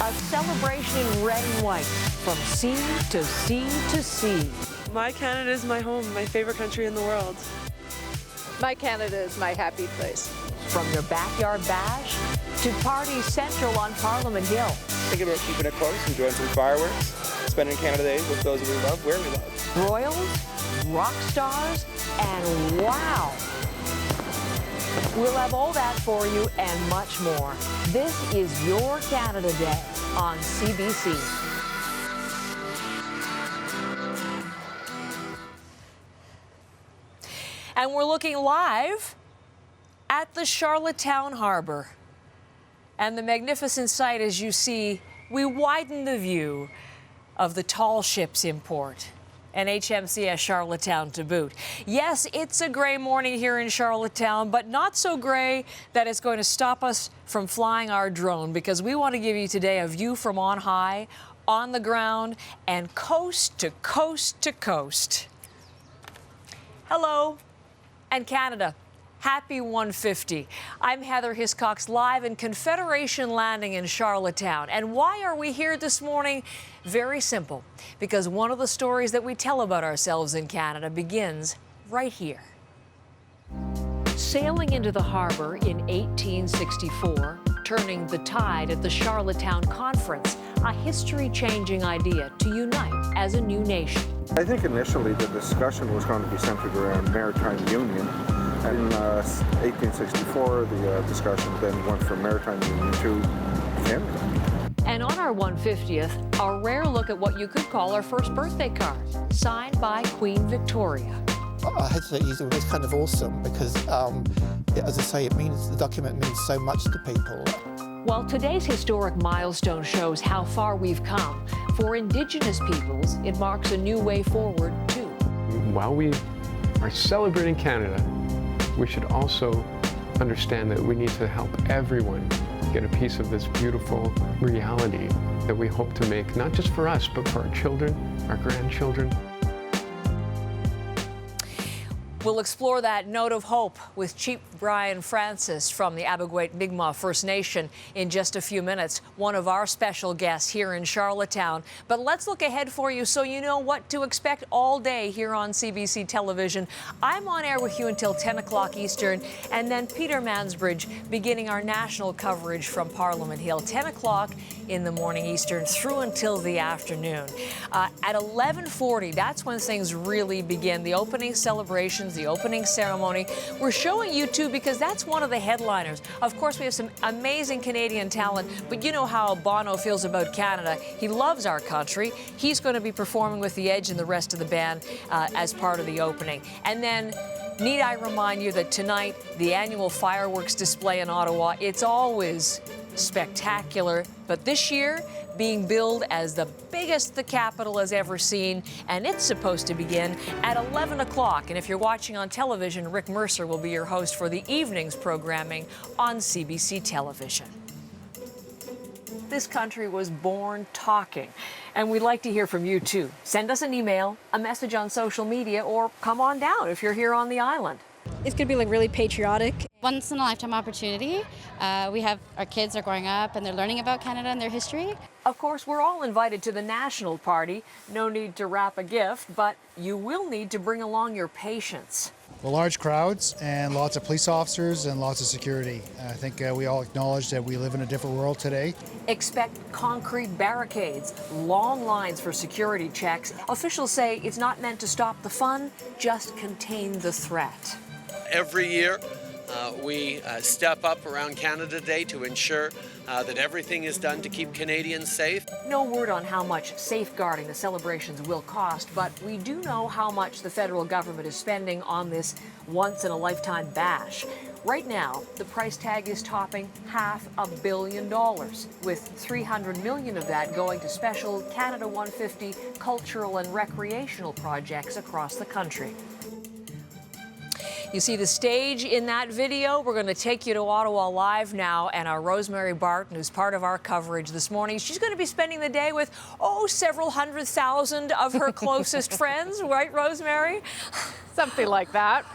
A celebration in red and white, from sea to sea to sea. My Canada is my home, my favorite country in the world. My Canada is my happy place. From your backyard bash to Party Central on Parliament Hill. Think about keeping it close, enjoying some fireworks, spending Canada Day with those we love, where we love. Royals, rock stars, and wow! We'll have all that for you and much more. This is your Canada Day on CBC. And we're looking live at the Charlottetown Harbor. And the magnificent sight, as you see, we widen the view of the tall ships in port. And HMCS Charlottetown to boot. Yes, it's a gray morning here in Charlottetown, but not so gray that it's going to stop us from flying our drone, because we want to give you today a view from on high, on the ground, and coast to coast to coast. Hello, and Canada. Happy 150. I'm Heather Hiscox, live in Confederation Landing in Charlottetown. And why are we here this morning? Very simple, because one of the stories that we tell about ourselves in Canada begins right here. Sailing into the harbor in 1864, turning the tide at the Charlottetown Conference, a history-changing idea to unite as a new nation. I think initially the discussion was going to be centered around maritime union. In 1864, the discussion then went from maritime union to Canada. And on our 150th, a rare look at what you could call our first birthday card, signed by Queen Victoria. I had to use the word, it's kind of awesome because, as I say, the document means so much to people. Well, today's historic milestone shows how far we've come. For Indigenous peoples, it marks a new way forward, too. While we are celebrating Canada, we should also understand that we need to help everyone get a piece of this beautiful reality that we hope to make, not just for us, but for our children, our grandchildren. We'll explore that note of hope with Chief Brian Francis from the Abogwait Mi'kmaq First Nation in just a few minutes, one of our special guests here in Charlottetown. But let's look ahead for you so you know what to expect all day here on CBC Television. I'm on air with you until 10 o'clock Eastern, and then Peter Mansbridge beginning our national coverage from Parliament Hill, 10 o'clock in the morning Eastern through until the afternoon. At 11:40, that's when things really begin. The opening celebrations, the opening ceremony. We're showing you two because that's one of the headliners. Of course, we have some amazing Canadian talent, but you know how Bono feels about Canada. He loves our country. He's going to be performing with The Edge and the rest of the band as part of the opening. And then, need I remind you that tonight, the annual fireworks display in Ottawa, it's always spectacular, but this year being billed as the biggest the capital has ever seen, and it's supposed to begin at 11 o'clock. And if you're watching on television, Rick Mercer will be your host for the evening's programming on CBC Television. This country was born talking, and we'd like to hear from you too. Send us an email, a message on social media, or come on down if you're here on the island. It's going to be like really patriotic. Once in a lifetime opportunity. We have our kids are growing up and they're learning about Canada and their history. Of course, we're all invited to the national party. No need to wrap a gift, but you will need to bring along your patience. Well, large crowds and lots of police officers and lots of security. I think we all acknowledge that we live in a different world today. Expect concrete barricades, long lines for security checks. Officials say it's not meant to stop the fun, just contain the threat. Every year, we step up around Canada Day to ensure that everything is done to keep Canadians safe. No word on how much safeguarding the celebrations will cost, but we do know how much the federal government is spending on this once-in-a-lifetime bash. Right now, the price tag is topping $500 million, with $300 million of that going to special Canada 150 cultural and recreational projects across the country. You see the stage in that video. We're going to take you to Ottawa Live now, and our Rosemary Barton, who's part of our coverage this morning, she's going to be spending the day with, several 100,000 of her closest friends, right, Rosemary? Something like that.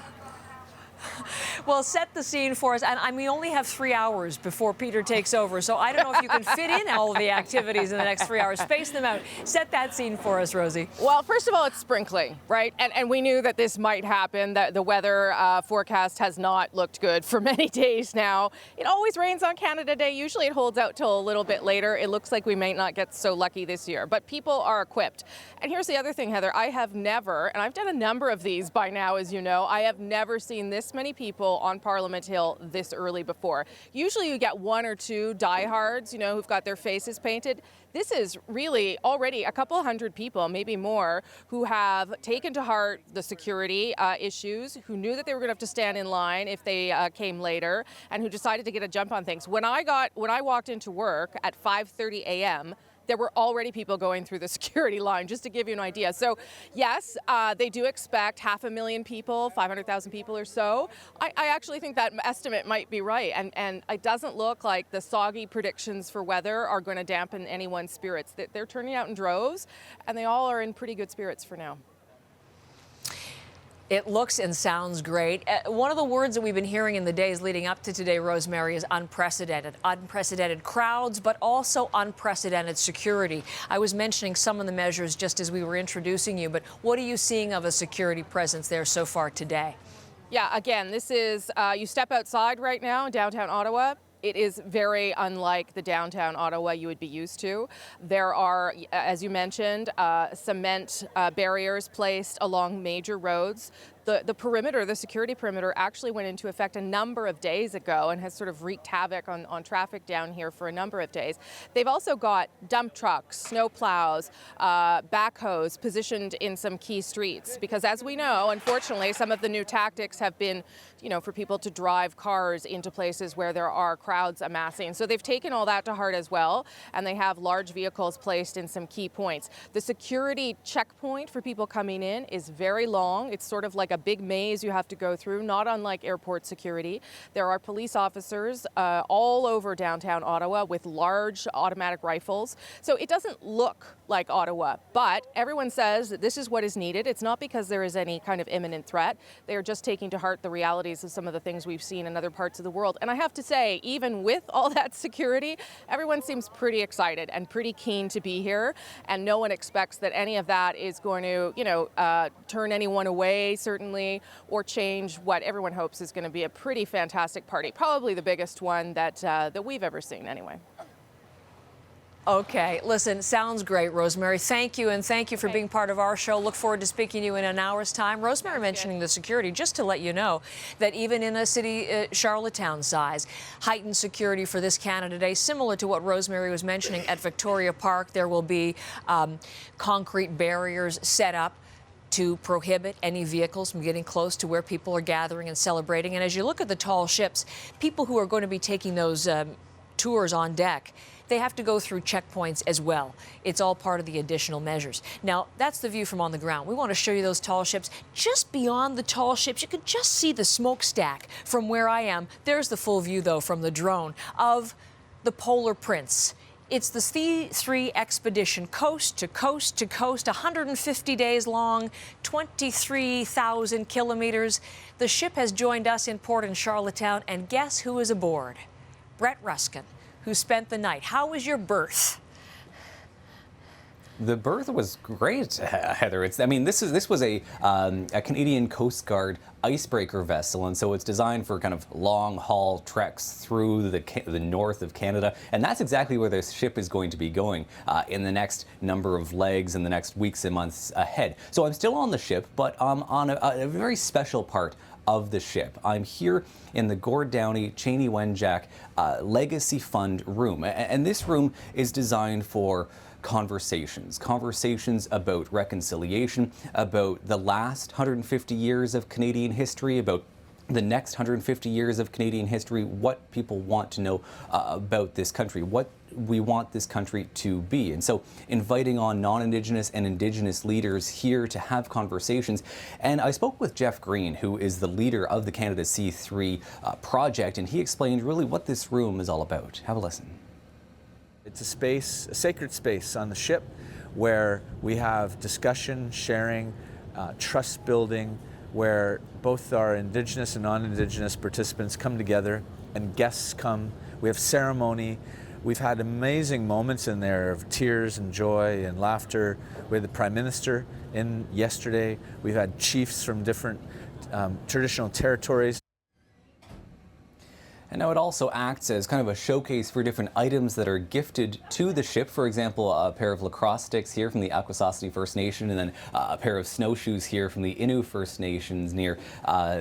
Well, set the scene for us. And we only have 3 hours before Peter takes over, so I don't know if you can fit in all of the activities in the next 3 hours. Space them out. Set that scene for us, Rosie. Well, first of all, it's sprinkling, right? And we knew that this might happen, that the weather forecast has not looked good for many days now. It always rains on Canada Day. Usually it holds out till a little bit later. It looks like we may not get so lucky this year, but people are equipped. And here's the other thing, Heather. I have never, and I've done a number of these by now, as you know, I have never seen this many people on Parliament Hill this early before. Usually you get one or two diehards, who've got their faces painted. This is really already a couple hundred people, maybe more, who have taken to heart the security issues, who knew that they were going to have to stand in line if they came later, and who decided to get a jump on things. When I walked into work at 5:30 a.m., there were already people going through the security line, just to give you an idea. So, yes, they do expect 500,000 people, 500,000 people or so. I actually think that estimate might be right, and it doesn't look like the soggy predictions for weather are going to dampen anyone's spirits. They're turning out in droves, and they all are in pretty good spirits for now. It looks and sounds great. One of the words that we've been hearing in the days leading up to today, Rosemary, is unprecedented. Unprecedented crowds, but also unprecedented security. I was mentioning some of the measures just as we were introducing you, but what are you seeing of a security presence there so far today? Yeah, again, this is, you step outside right now in downtown Ottawa. It is very unlike the downtown Ottawa you would be used to. There are, as you mentioned, cement barriers placed along major roads. The perimeter, the security perimeter, actually went into effect a number of days ago and has sort of wreaked havoc on traffic down here for a number of days. They've also got dump trucks, snow plows, backhoes positioned in some key streets because, as we know, unfortunately, some of the new tactics have been, for people to drive cars into places where there are crowds amassing. So they've taken all that to heart as well, and they have large vehicles placed in some key points. The security checkpoint for people coming in is very long. It's sort of like like a big maze you have to go through, not unlike airport security. There are police officers all over downtown Ottawa with large automatic rifles. So it doesn't look like Ottawa, but everyone says that this is what is needed. It's not because there is any kind of imminent threat. They are just taking to heart the realities of some of the things we've seen in other parts of the world. And I have to say, even with all that security, everyone seems pretty excited and pretty keen to be here. And no one expects that any of that is going to, turn anyone away, certainly, or change what everyone hopes is going to be a pretty fantastic party. Probably the biggest one that we've ever seen, anyway. Okay, listen, sounds great, Rosemary. Thank you, and thank you for being part of our show. Look forward to speaking to you in an hour's time. Rosemary mentioning the security, just to let you know that even in a city Charlottetown size, heightened security for this Canada Day, similar to what Rosemary was mentioning at Victoria Park. There will be concrete barriers set up to prohibit any vehicles from getting close to where people are gathering and celebrating. And as you look at the tall ships, people who are going to be taking those tours on deck, they have to go through checkpoints as well. It's all part of the additional measures. Now, that's the view from on the ground. We want to show you those tall ships. Just beyond the tall ships, you can just see the smokestack from where I am. There's the full view, though, from the drone of the Polar Prince. It's the C3 expedition, coast to coast to coast, 150 days long, 23,000 kilometers. The ship has joined us in port in Charlottetown, and guess who is aboard? Brett Ruskin, who spent the night. How was your berth? The berth was great, Heather. This was a Canadian Coast Guard icebreaker vessel, and so it's designed for kind of long haul treks through the north of Canada, and that's exactly where this ship is going to be going in the next number of legs in the next weeks and months ahead. So I'm still on the ship, but on a very special part of the ship. I'm here in the Gord Downey Cheney Wenjack Legacy Fund room, and this room is designed for conversations about reconciliation, about the last 150 years of Canadian history, about the next 150 years of Canadian history, what people want to know about this country, what we want this country to be. And so inviting on non-Indigenous and Indigenous leaders here to have conversations. And I spoke with Jeff Green, who is the leader of the Canada C3 project, and he explained really what this room is all about. Have a listen. It's a space, a sacred space on the ship where we have discussion, sharing, trust building, where both our Indigenous and non-Indigenous participants come together and guests come. We have ceremony. We've had amazing moments in there of tears and joy and laughter. We had the Prime Minister in yesterday. We've had chiefs from different traditional territories. And now it also acts as kind of a showcase for different items that are gifted to the ship. For example, a pair of lacrosse sticks here from the Akwesasne First Nation, and then a pair of snowshoes here from the Innu First Nations near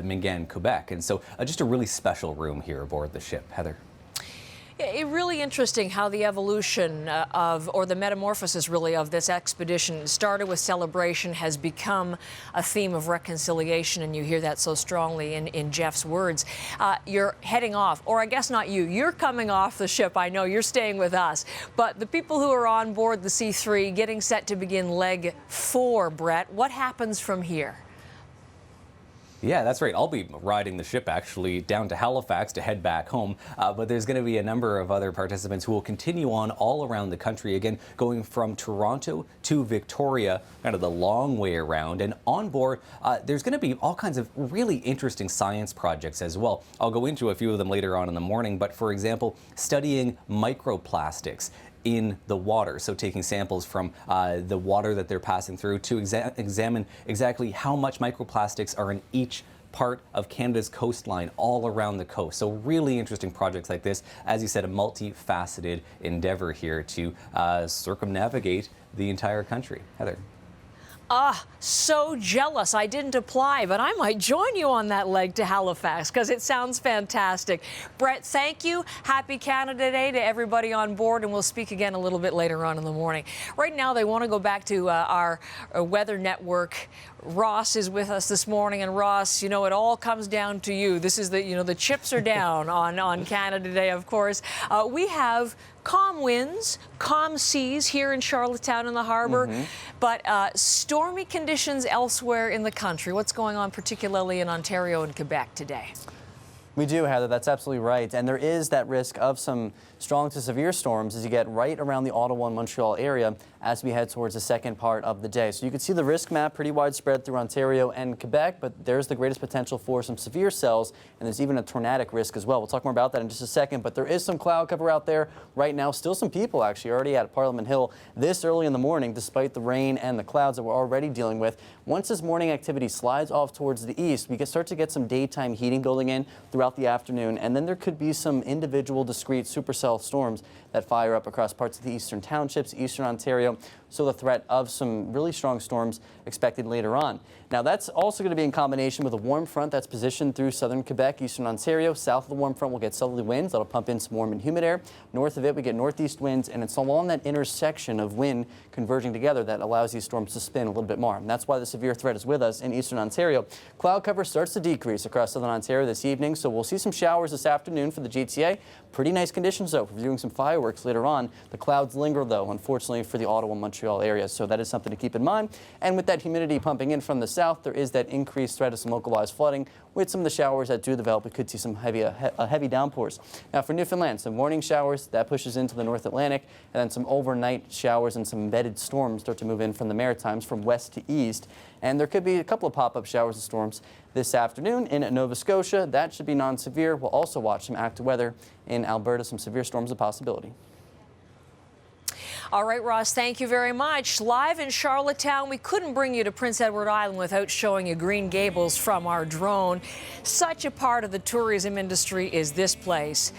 Mingan, Quebec. And so just a really special room here aboard the ship. Heather. Really interesting how the evolution or the metamorphosis really of this expedition started with celebration, has become a theme of reconciliation, and you hear that so strongly in Jeff's words. You're heading off, or I guess not you, you're coming off the ship. I know you're staying with us, but the people who are on board the C3 getting set to begin leg 4, Brett, what happens from here? Yeah, that's right. I'll be riding the ship actually down to Halifax to head back home. But there's going to be a number of other participants who will continue on all around the country, again, going from Toronto to Victoria, kind of the long way around. And on board, there's going to be all kinds of really interesting science projects as well. I'll go into a few of them later on in the morning. But for example, studying microplastics in the water. So taking samples from the water that they're passing through to examine exactly how much microplastics are in each part of Canada's coastline all around the coast. So really interesting projects like this. As you said, a multifaceted endeavor here to circumnavigate the entire country. Heather. So jealous I didn't apply, but I might join you on that leg to Halifax because it sounds fantastic. Brett, thank you. Happy Canada Day to everybody on board, and we'll speak again a little bit later on in the morning. Right now, they want to go back to our weather network. Ross is with us this morning, and Ross, it all comes down to you. This is the chips are down on Canada Day, of course. We have calm winds, calm seas here in Charlottetown in the harbor, but stormy conditions elsewhere in the country. What's going on particularly in Ontario and Quebec today? We do, Heather. That's absolutely right. And there is that risk of some strong to severe storms as you get right around the Ottawa and Montreal area as we head towards the second part of the day. So you can see the risk map pretty widespread through Ontario and Quebec, but there's the greatest potential for some severe cells, and there's even a tornadic risk as well. We'll talk more about that in just a second, but there is some cloud cover out there right now. Still some people actually already at Parliament Hill this early in the morning, despite the rain and the clouds that we're already dealing with. Once this morning activity slides off towards the east, we can start to get some daytime heating building in throughout the afternoon, and then there could be some individual discrete supercell storms that fire up across parts of the eastern townships, eastern Ontario. So the threat of some really strong storms expected later on. Now that's also going to be in combination with a warm front that's positioned through southern Quebec, eastern Ontario. South of the warm front we'll get southerly winds that'll pump in some warm and humid air. North of it we get northeast winds, and it's along that intersection of wind converging together that allows these storms to spin a little bit more. And that's why the severe threat is with us in eastern Ontario. Cloud cover starts to decrease across southern Ontario this evening, so we'll see some showers this afternoon for the GTA. Pretty nice conditions though for viewing some fireworks later on. The clouds linger though, unfortunately, for the Ottawa and Montreal area, so that is something to keep in mind. And with that humidity pumping in from the south, there is that increased threat of some localized flooding. With some of the showers that do develop, we could see some heavy downpours. Now for Newfoundland, some morning showers that pushes into the North Atlantic, and then some overnight showers and some embedded storms start to move in from the Maritimes from west to east. And there could be a couple of pop-up showers and storms this afternoon in Nova Scotia. That should be non-severe. We'll also watch some active weather in Alberta, some severe storms a possibility. All right, Ross, thank you very much. Live in Charlottetown, we couldn't bring you to Prince Edward Island without showing you Green Gables from our drone. Such a part of the tourism industry is this place.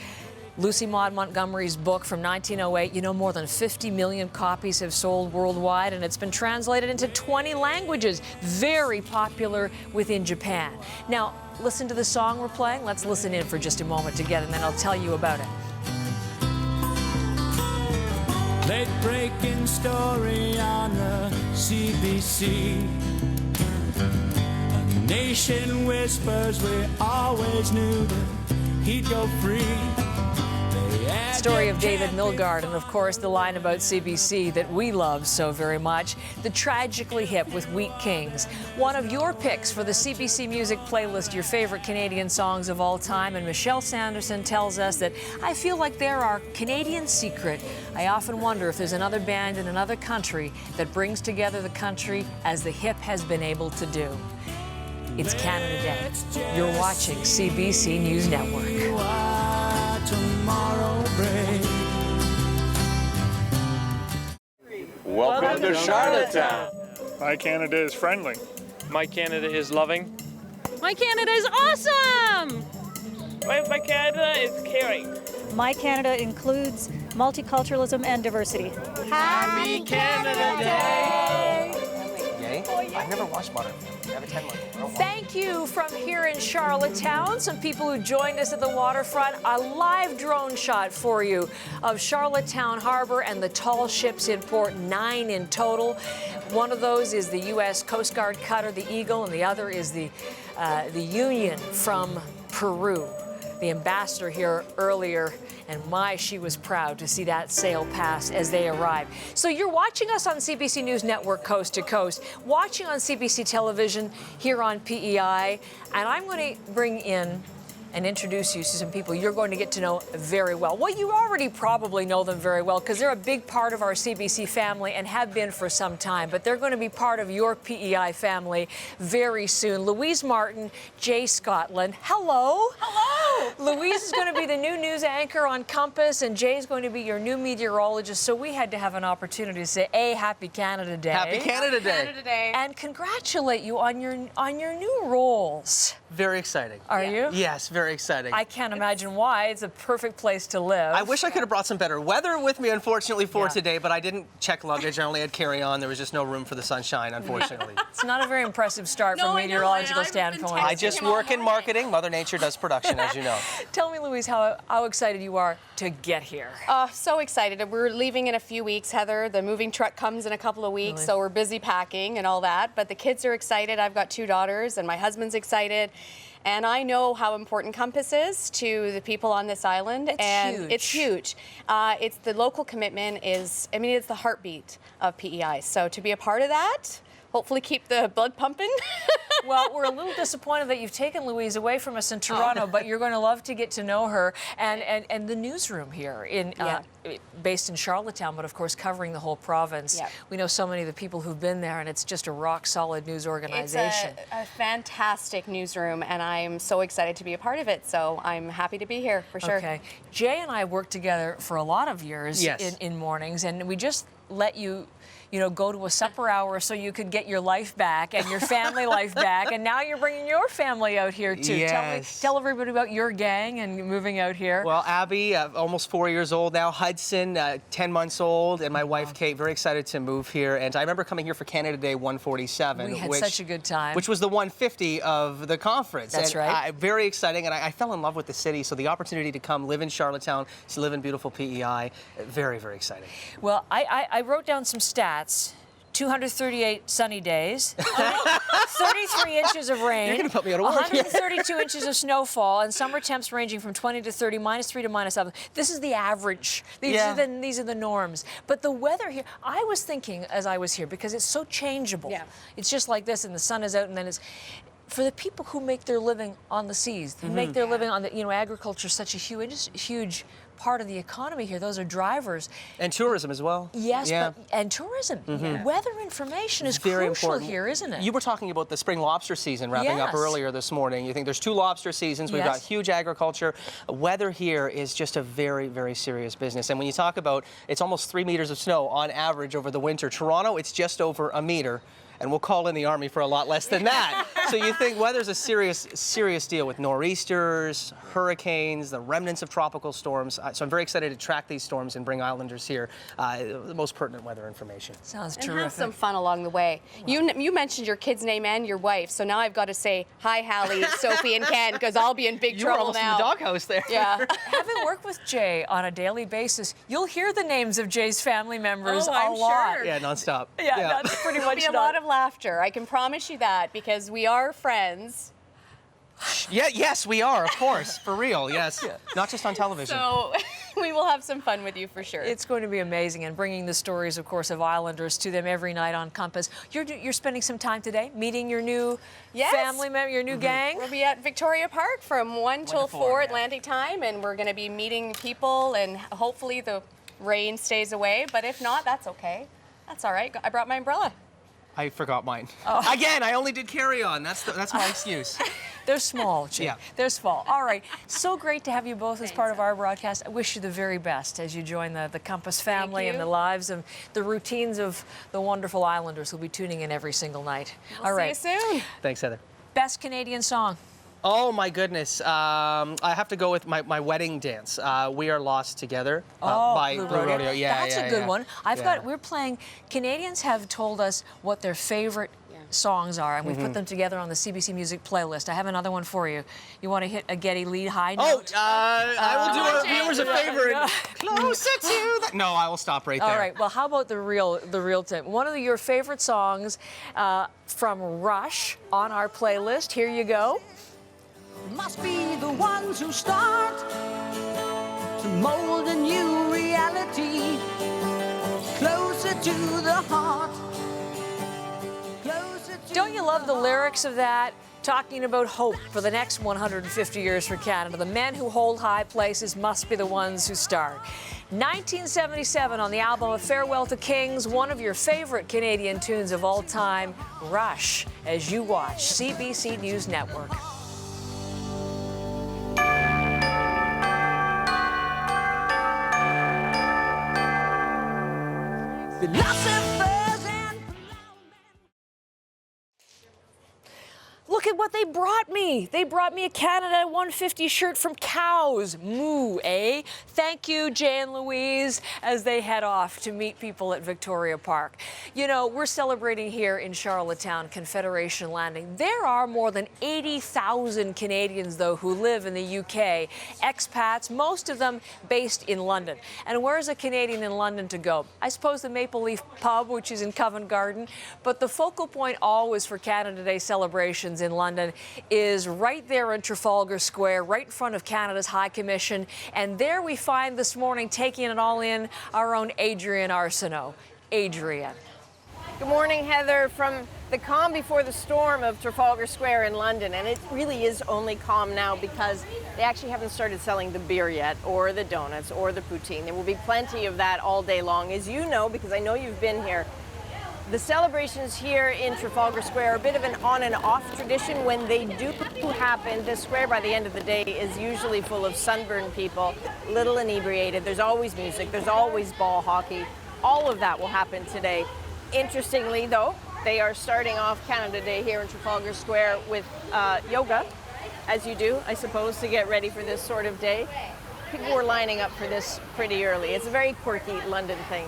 Lucy Maud Montgomery's book from 1908, you know, more than 50 million copies have sold worldwide, and it's been translated into 20 languages. Very popular within Japan. Now, listen to the song we're playing. Let's listen in for just a moment together, and then I'll tell you about it. Late-breaking story on the CBC. A nation whispers, we always knew that he'd go free. Story of David Milgaard, and of course the line about CBC that we love so very much, the Tragically Hip with Wheat Kings. One of your picks for the CBC Music playlist, your favorite Canadian songs of all time, and Michelle Sanderson tells us that I feel like they're our Canadian secret. I often wonder if there's another band in another country that brings together the country as the hip has been able to do. It's Canada Day. You're watching CBC News Network. Welcome to Charlottetown. My Canada is friendly. My Canada is loving. My Canada is awesome! My Canada is caring. My Canada includes multiculturalism and diversity. Happy Canada Day! Yay? I've never watched Modern Family. I have a 10-month. Thank you from here in Charlottetown. Some people who joined us at the waterfront. A live drone shot for you of Charlottetown Harbor and the tall ships in port, 9 in total. One of those is the U.S. Coast Guard cutter, the Eagle, and the other is the Union from Peru. The ambassador here earlier, and my, she was proud to see that sail pass as they arrived. So you're watching us on CBC News Network coast to coast, watching on CBC Television here on PEI, and I'm going to bring in and introduce you to some people you're going to get to know very well. Well, you already probably know them very well because they're a big part of our CBC family and have been for some time, but they're going to be part of your PEI family very soon. Louise Martin, Jay Scotland. Hello. Hello. Louise is going to be the new news anchor on Compass, and Jay's going to be your new meteorologist, so we had to have an opportunity to say, Happy Canada Day. Happy Canada Day. Canada Day. And congratulate you on your new roles. Very exciting. Are you? Yes, very exciting. I can't imagine why. It's a perfect place to live. I wish I could have brought some better weather with me, unfortunately, for today, but I didn't check luggage. I only had carry-on. There was just no room for the sunshine, unfortunately. It's not a very impressive start from a meteorological standpoint. I just work in marketing. Mother Nature does production, as you you know. Tell me, Louise, how excited you are to get here. So excited. We're leaving in a few weeks, Heather. The moving truck comes in a couple of weeks, so we're busy packing and all that. But the kids are excited. I've got 2 daughters, and my husband's excited. And I know how important Compass is to the people on this island. It's huge. It's the local commitment is, I mean, it's the heartbeat of PEI. So to be a part of that, hopefully keep the blood pumping. Well, we're a little disappointed that you've taken Louise away from us in Toronto, but you're going to love to get to know her. And the newsroom here, based in Charlottetown, but of course covering the whole province. Yeah. We know so many of the people who've been there, and it's just a rock-solid news organization. It's a fantastic newsroom, and I'm so excited to be a part of it. So I'm happy to be here, for sure. Okay. Jay and I worked together for a lot of years in mornings, and we just let you go to a supper hour so you could get your life back and your family life back, and now you're bringing your family out here too. Yes. Tell everybody about your gang and moving out here. Well, Abby, almost 4 years old now. Hudson, 10 months old, and my wife Kate, very excited to move here. And I remember coming here for Canada Day 147. We had such a good time. Which was the 150 of the conference. That's right. Very exciting, and I fell in love with the city. So the opportunity to come live in Charlottetown, to live in beautiful PEI, very, very exciting. Well, I wrote down some stats. 238 sunny days, 33 inches of rain, You're gonna put me out of work. 132 inches of snowfall, and summer temps ranging from 20 to 30, -3 to -7. This is the average. These are the norms. But the weather here, I was thinking as I was here, because it's so changeable. Yeah. It's just like this, and the sun is out, and then it's... For the people who make their living on the seas, who make their living on the, agriculture is such a huge part of the economy here. Those are drivers. And tourism as well. Yes, and tourism. Weather information is very crucial important here, isn't it? You were talking about the spring lobster season wrapping up earlier this morning. You think there's 2 lobster seasons. We've got huge agriculture. Weather here is just a very, very serious business. And when you talk about, it's almost 3 meters of snow on average over the winter. Toronto, it's just over a meter. And we'll call in the Army for a lot less than that. So you think weather's a serious deal with nor'easters, hurricanes, the remnants of tropical storms. So I'm very excited to track these storms and bring Islanders here the most pertinent weather information. Sounds And terrific. have some fun along the way. You mentioned your kid's name and your wife, so now I've got to say hi, Hallie, Sophie, and Ken, because I'll be in big You were trouble almost now. in the doghouse there. Yeah. Having worked with Jay on a daily basis, you'll hear the names of Jay's family members I'm a lot. sure. Yeah, nonstop. Yeah, that's pretty There'll much be a lot of laughter. I can promise you that, because we are friends. Yes, we are, of course, for real, yes. Not just on television. So we will have some fun with you for sure. It's going to be amazing, and bringing the stories, of course, of Islanders to them every night on Compass. You're spending some time today meeting your new family member, your new gang? We'll be at Victoria Park from 1 till 4 Atlantic time, and we're going to be meeting people, and hopefully the rain stays away, but if not, that's okay. That's all right. I brought my umbrella. I forgot mine. Again, I only did carry-on. That's my excuse. They're small, Jay. Yeah. They're small. All right. So great to have you both as part of our broadcast. I wish you the very best as you join the Compass family and the lives and the routines of the wonderful Islanders who'll be tuning in every single night. All right. See you soon. Thanks, Heather. Best Canadian song? Oh, my goodness. I have to go with my wedding dance. We Are Lost Together by Blue Rodeo. Yeah, That's a good one. We're playing, Canadians have told us what their favorite songs are, and we've put them together on the CBC Music playlist. I have another one for you. You want to hit a Getty Lee high note? I will do our viewers a favor. Closer to the... No, I will stop right there. All right. Well, how about the real thing? One of your favorite songs from Rush on our playlist. Here you go. Must be the ones who start to mold a new reality, closer to the heart. Don't you love the lyrics of that? Talking about hope for the next 150 years for Canada. The men who hold high places must be the ones who start. 1977 on the album A Farewell to Kings, one of your favorite Canadian tunes of all time, Rush, as you watch CBC News Network. Look at what they brought me. They brought me a Canada 150 shirt from Cows. Moo, eh? Thank you, Jay and Louise, as they head off to meet people at Victoria Park. You know, we're celebrating here in Charlottetown, Confederation Landing. There are more than 80,000 Canadians, though, who live in the UK. Expats, most of them based in London. And where's a Canadian in London to go? I suppose the Maple Leaf Pub, which is in Covent Garden. But the focal point always for Canada Day celebrations in London is right there in Trafalgar Square, right in front of Canada's High Commission. And there we find this morning, taking it all in, our own Adrian Arsenault. Adrian. Good morning, Heather, from the calm before the storm of Trafalgar Square in London. And it really is only calm now because they actually haven't started selling the beer yet, or the donuts, or the poutine. There will be plenty of that all day long. As you know, because I know you've been here, the celebrations here in Trafalgar Square are a bit of an on and off tradition. When they do happen, the square by the end of the day is usually full of sunburned people, little inebriated. There's always music, there's always ball hockey. All of that will happen today. Interestingly, though, they are starting off Canada Day here in Trafalgar Square with yoga, as you do, I suppose, to get ready for this sort of day. People were lining up for this pretty early. It's a very quirky London thing.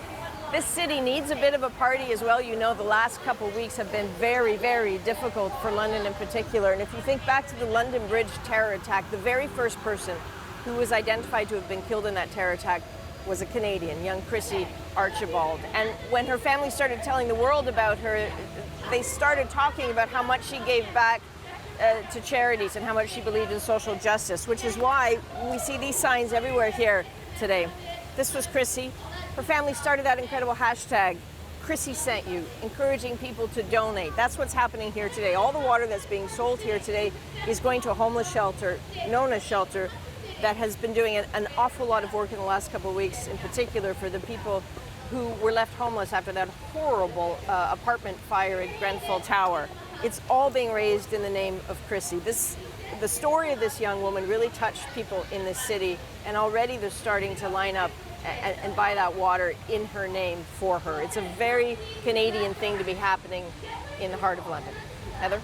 This city needs a bit of a party as well. You know, the last couple of weeks have been very, very difficult for London in particular. And if you think back to the London Bridge terror attack, the very first person who was identified to have been killed in that terror attack was a Canadian, young Chrissy Archibald. And when her family started telling the world about her, they started talking about how much she gave back to charities and how much she believed in social justice, which is why we see these signs everywhere here today. This was Chrissy. Her family started that incredible hashtag, Chrissy Sent You, encouraging people to donate. That's what's happening here today. All the water that's being sold here today is going to a homeless shelter, known as Shelter, that has been doing an awful lot of work in the last couple of weeks, in particular for the people who were left homeless after that horrible apartment fire at Grenfell Tower. It's all being raised in the name of Chrissy. The story of this young woman really touched people in this city, and already they're starting to line up and buy that water in her name for her. It's a very Canadian thing to be happening in the heart of London. Heather?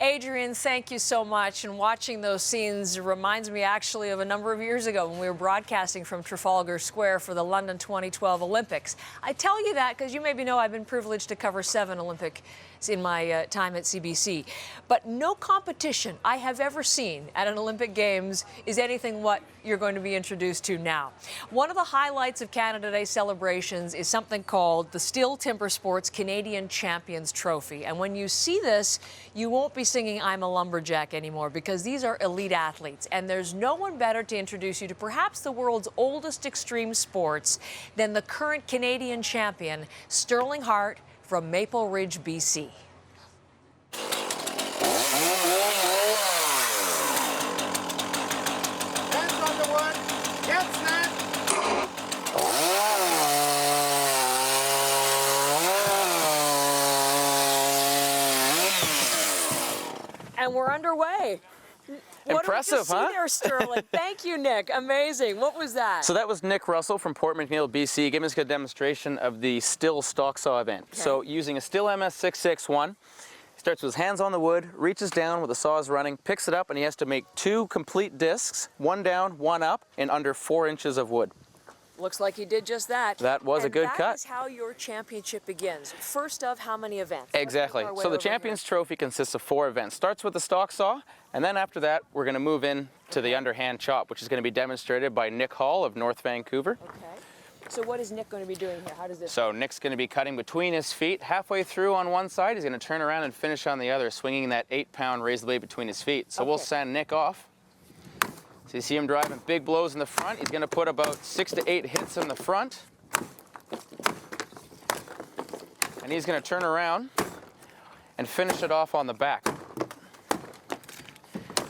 Adrian, thank you so much. And watching those scenes reminds me actually of a number of years ago when we were broadcasting from Trafalgar Square for the London 2012 Olympics. I tell you that because you maybe know I've been privileged to cover 7 Olympics in my time at CBC. But no competition I have ever seen at an Olympic Games is anything what you're going to be introduced to now. One of the highlights of Canada Day celebrations is something called the Steel Timber Sports Canadian Champions Trophy. And when you see this, you won't be singing I'm a Lumberjack anymore, because these are elite athletes. And there's no one better to introduce you to perhaps the world's oldest extreme sports than the current Canadian champion, Sterling Hart, from Maple Ridge, BC. Hands on the one, get set. And we're underway. Impressive, huh? huh? There, Sterling. Thank you, Nick. Amazing. What was that? So that was Nick Russell from Port McNeill, BC, giving us a demonstration of the still stock saw event. Okay. So using a still MS661, he starts with his hands on the wood, reaches down with the saws running, picks it up, and he has to make 2 complete discs, 1 down, 1 up, in under 4 inches of wood. Looks like he did just that. That was a good cut. That is how your championship begins. First of how many events? Exactly. So the Champions Trophy consists of 4 events. Starts with the stock saw, and then after that, we're going to move in to the underhand chop, which is going to be demonstrated by Nick Hall of North Vancouver. Okay. So what is Nick going to be doing here? How does this So Nick's going to be cutting between his feet. Halfway through on one side, he's going to turn around and finish on the other, swinging that 8-pound razor blade between his feet. So we'll send Nick off. So you see him driving big blows in the front. He's going to put about 6 to 8 hits in the front. And he's going to turn around and finish it off on the back.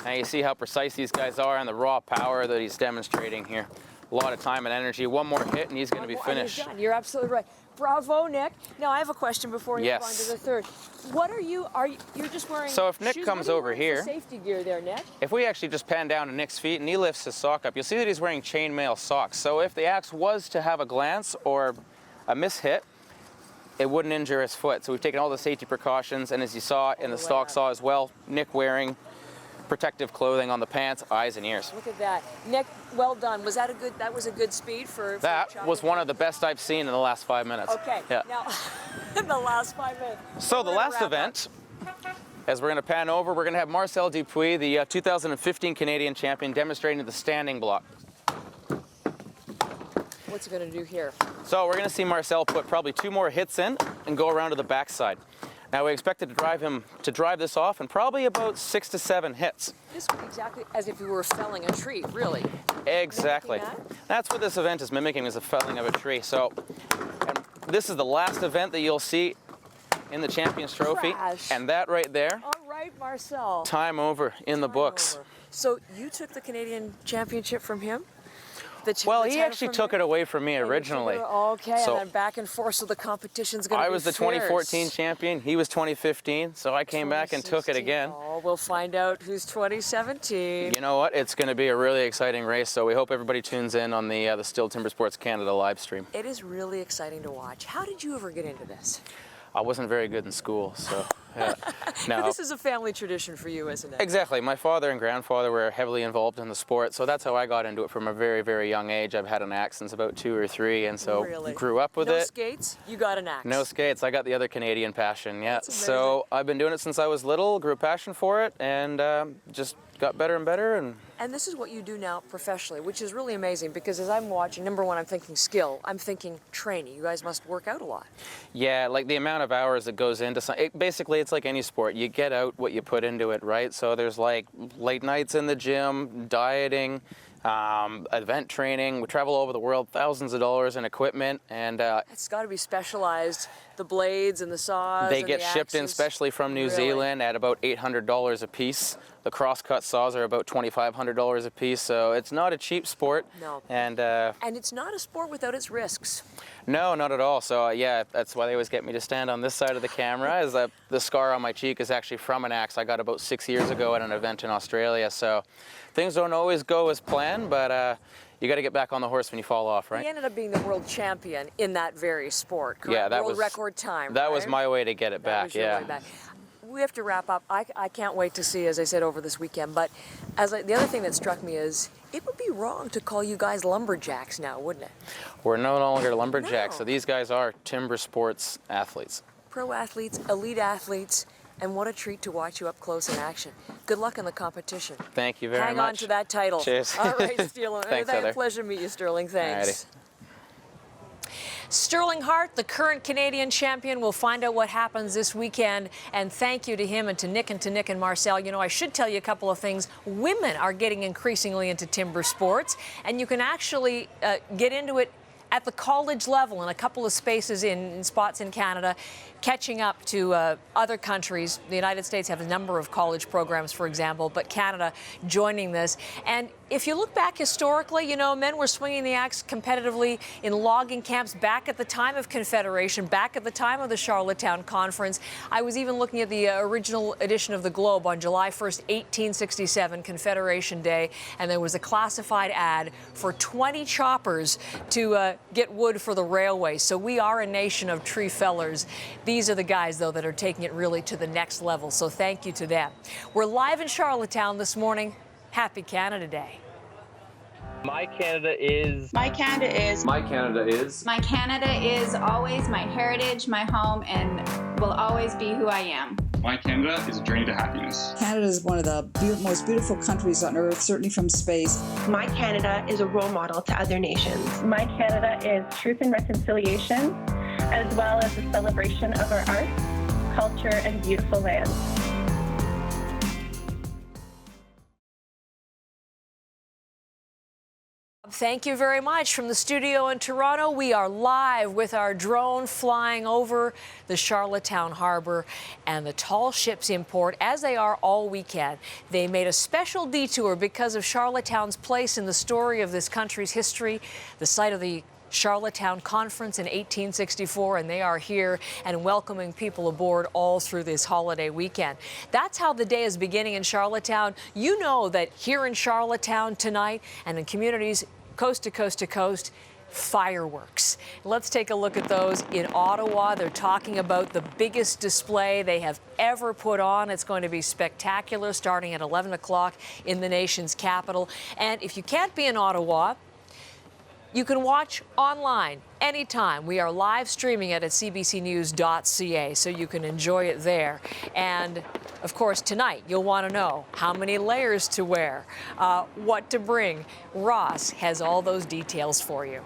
Now you see how precise these guys are and the raw power that he's demonstrating here. A lot of time and energy. One more hit and he's going to be finished. You're absolutely right. Bravo, Nick. Now I have a question before you go on to the third. What are you're just wearing So if Nick shoes, comes over here, safety gear there, Nick? If we actually just pan down to Nick's feet and he lifts his sock up, you'll see that he's wearing chainmail socks. So if the axe was to have a glance or a mishit, it wouldn't injure his foot. So we've taken all the safety precautions, and as you saw in the stock saw as well, Nick wearing protective clothing on the pants, eyes, and ears. Look at that. Nick, well done. Was that that was a good speed for That was one of the best I've seen in the last 5 minutes. Okay. Yeah. Now, in the last 5 minutes. So the last event, as we're going to pan over, we're going to have Marcel Dupuis, the 2015 Canadian champion, demonstrating the standing block. What's he going to do here? So we're going to see Marcel put probably 2 more hits in and go around to the backside. Now we expected to drive this off in probably about 6 to 7 hits. This would be exactly as if you were felling a tree, really. Exactly. That's what this event is mimicking, is the felling of a tree. So, and this is the last event that you'll see in the Champions Trophy. Crash. And that right there, All right, Marcel. time over in the books. Over. So you took the Canadian championship from him? Well, he actually took it away from me originally. Okay, So and then back and forth, so the competition's going to be I was the 2014 champion, he was 2015, so I came back and took it again. Oh, we'll find out who's 2017. You know what? It's going to be a really exciting race, so we hope everybody tunes in on the Still Timber Sports Canada live stream. It is really exciting to watch. How did you ever get into this? I wasn't very good in school, so yeah. But this is a family tradition for you, isn't it? Exactly. My father and grandfather were heavily involved in the sport, so that's how I got into it from a very, very young age. I've had an axe since about 2 or 3, and so grew up with it. No skates? You got an axe? No skates. I got the other Canadian passion, yeah. So I've been doing it since I was little, grew a passion for it, and just got better and better. And this is what you do now professionally, which is really amazing, because as I'm watching, number one, I'm thinking skill. I'm thinking training. You guys must work out a lot. Yeah, like the amount of hours that goes into something. Basically, it's like any sport. You get out what you put into it, right? So there's like late nights in the gym, dieting, event training. We travel all over the world, thousands of dollars in equipment, and it's got to be specialized. The blades and the saws. They and get the shipped in axes. specially from New Zealand at about $800 a piece. The cross-cut saws are about $2,500 a piece, so it's not a cheap sport. No. And it's not a sport without its risks. no, not at all. So yeah, that's why they always get me to stand on this side of the camera. Is that the scar on my cheek is actually from an axe I got about 6 years ago at an event in Australia. So things don't always go as planned, but you got to get back on the horse when you fall off, right? He ended up being the world champion in that very sport, correct? Yeah, that world was record time. That right? was my way to get it back. Was your way back. We have to wrap up. I can't wait to see, as I said, over this weekend. But the other thing that struck me is it would be wrong to call you guys lumberjacks now, wouldn't it? We're no longer lumberjacks, so these guys are timber sports athletes. Pro athletes, elite athletes, and what a treat to watch you up close in action. Good luck in the competition. Thank you very much. Hang on to that title. Cheers. All right, Sterling. Thanks, It's a Heather. pleasure to meet you, Sterling. Thanks. Alrighty. Sterling Hart, the current Canadian champion, will find out what happens this weekend. And thank you to him and to Nick and Marcel. You know, I should tell you a couple of things. Women are getting increasingly into timber sports, and you can actually get into it at the college level in a couple of spaces in spots in Canada, catching up to other countries. The United States have a number of college programs, for example, but Canada joining this. And if you look back historically, you know, men were swinging the axe competitively in logging camps back at the time of Confederation, back at the time of the Charlottetown Conference. I was even looking at the original edition of the Globe on July 1st, 1867, Confederation Day, and there was a classified ad for 20 choppers to get wood for the railway. So we are a nation of tree fellers. These are the guys, though, that are taking it really to the next level. So thank you to them. We're live in Charlottetown this morning. Happy Canada Day. My Canada is. My Canada is. My Canada is. My Canada is always my heritage, my home, and will always be who I am. My Canada is a journey to happiness. Canada is one of the most beautiful countries on earth, certainly from space. My Canada is a role model to other nations. My Canada is truth and reconciliation, as well as a celebration of our arts, culture, and beautiful land. Thank you very much. From the studio in Toronto, we are live with our drone flying over the Charlottetown Harbor and the tall ships in port, as they are all weekend. They made a special detour because of Charlottetown's place in the story of this country's history, the site of the Charlottetown Conference in 1864, and they are here and welcoming people aboard all through this holiday weekend. That's how the day is beginning in Charlottetown. You know that here in Charlottetown tonight and in communities coast to coast to coast, fireworks. Let's take a look at those in Ottawa. They're talking about the biggest display they have ever put on. It's going to be spectacular, starting at 11 o'clock in the nation's capital. And if you can't be in Ottawa, you can watch online anytime. We are live streaming it at CBCNews.ca, so you can enjoy it there. And of course, tonight you'll want to know how many layers to wear, what to bring. Ross has all those details for you.